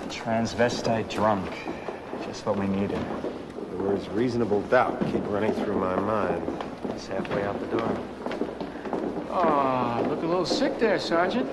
Transvestite drunk. Just what we needed. The words reasonable doubt keep running through my mind. It's halfway out the door. Oh, look a little sick there, Sergeant.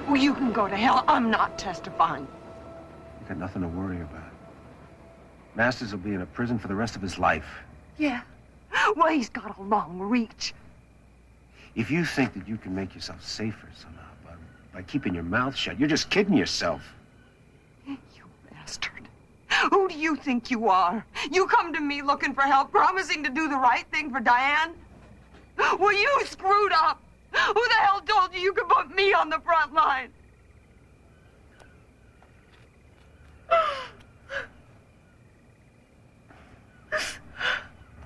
Well, you can go to hell. I'm not testifying. You got nothing to worry about. Masters will be in a prison for the rest of his life. Yeah. Well, he's got a long reach. If you think that you can make yourself safer somehow by keeping your mouth shut, you're just kidding yourself. You bastard. Who do you think you are? You come to me looking for help, promising to do the right thing for Diane? Well, you screwed up. Who the hell told you you could put me on the front line?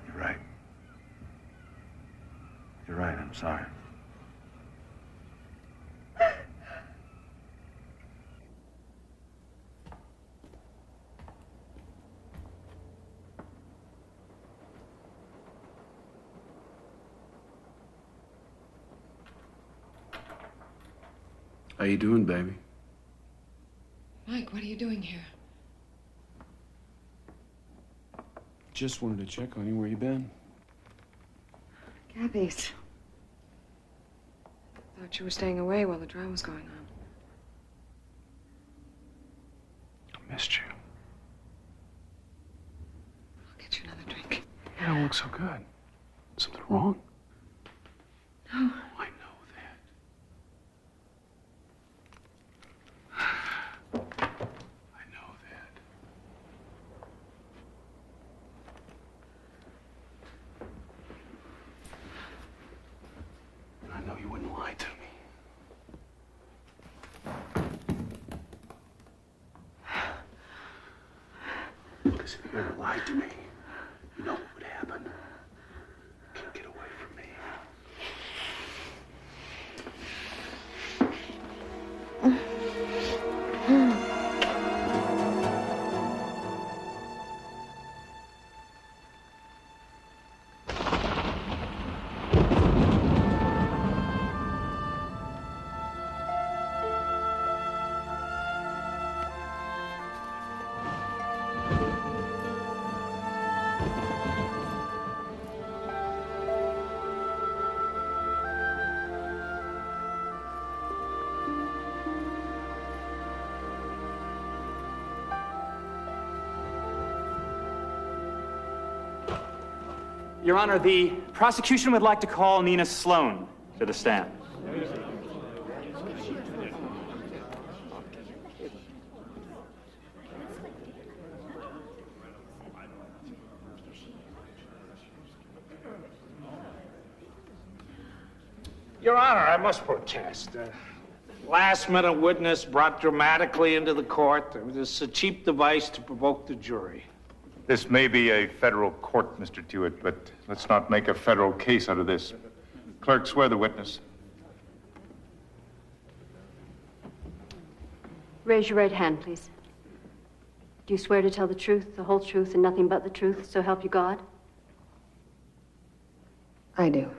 You're right. You're right, I'm sorry. How you doing, baby? Mike, what are you doing here? Just wanted to check on you. Where you been? Gabby's. Thought you were staying away while the trial was going on. I missed you. I'll get you another drink. You don't look so good. Something wrong? No. I know that. I know that. I know you wouldn't lie to me. Because if you ever lied to me, you know what would happen. You can't get away from me. Your Honor, the prosecution would like to call Nina Sloan to the stand. Your Honor, I must protest. Last-minute witness brought dramatically into the court. This is a cheap device to provoke the jury. This may be a federal court, Mr. Tewitt, but let's not make a federal case out of this. Clerk, swear the witness. Raise your right hand, please. Do you swear to tell the truth, the whole truth, and nothing but the truth, so help you God? I do.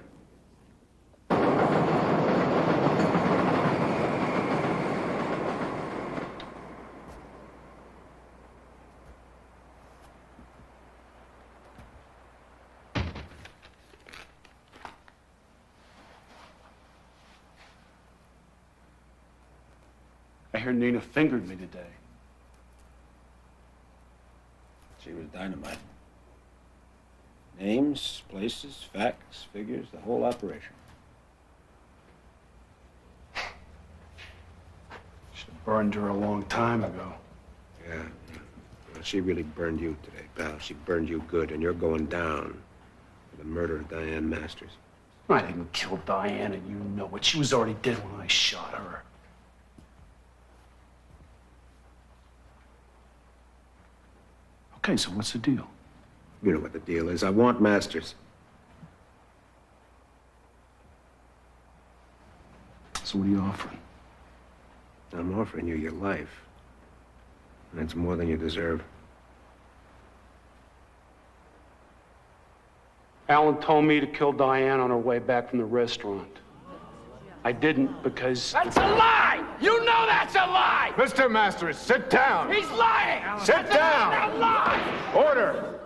I hear Nina fingered me today. She was dynamite. Names, places, facts, figures, the whole operation. Should have burned her a long time ago. Yeah. Well, she really burned you today, pal. She burned you good, and you're going down for the murder of Diane Masters. I didn't kill Diane, and you know it. She was already dead when I shot her. Okay, so what's the deal? You know what the deal is. I want Masters. So what are you offering? I'm offering you your life. And it's more than you deserve. Alan told me to kill Diane on her way back from the restaurant. I didn't because... That's a lie! You know that's a lie! Mr. Masters, sit down. He's lying! Sit down! That's a lie! Order!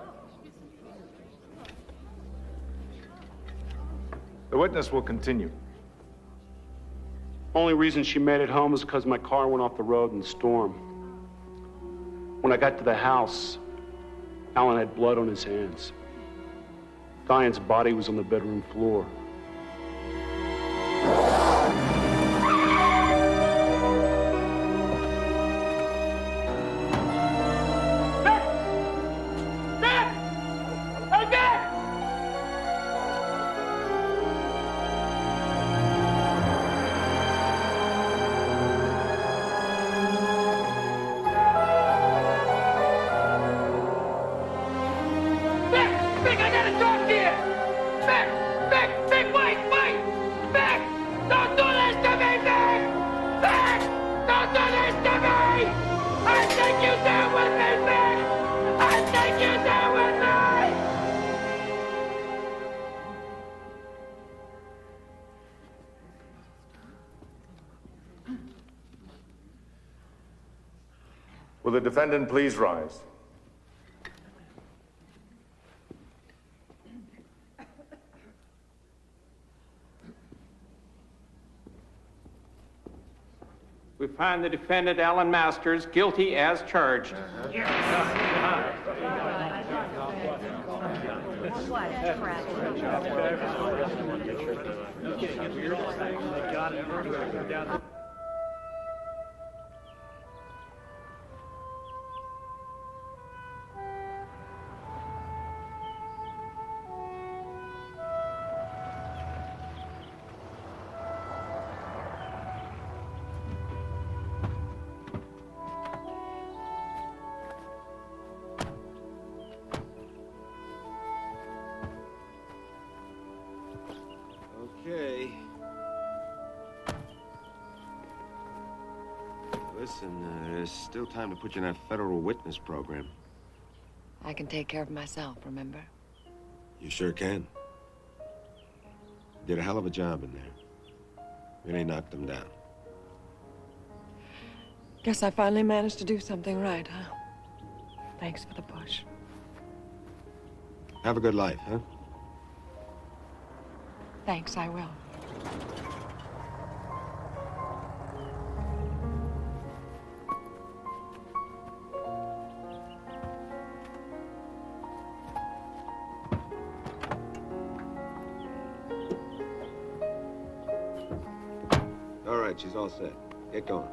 The witness will continue. Only reason she made it home was because my car went off the road in the storm. When I got to the house, Alan had blood on his hands. Diane's body was on the bedroom floor. Will the defendant please rise? We find the defendant, Alan Masters, guilty as charged. Okay. Listen, there's still time to put you in that federal witness program. I can take care of myself, remember? You sure can. Did a hell of a job in there. Really knocked them down. Guess I finally managed to do something right, huh? Thanks for the push. Have a good life, huh? Thanks, I will. All right, she's all set. Get going.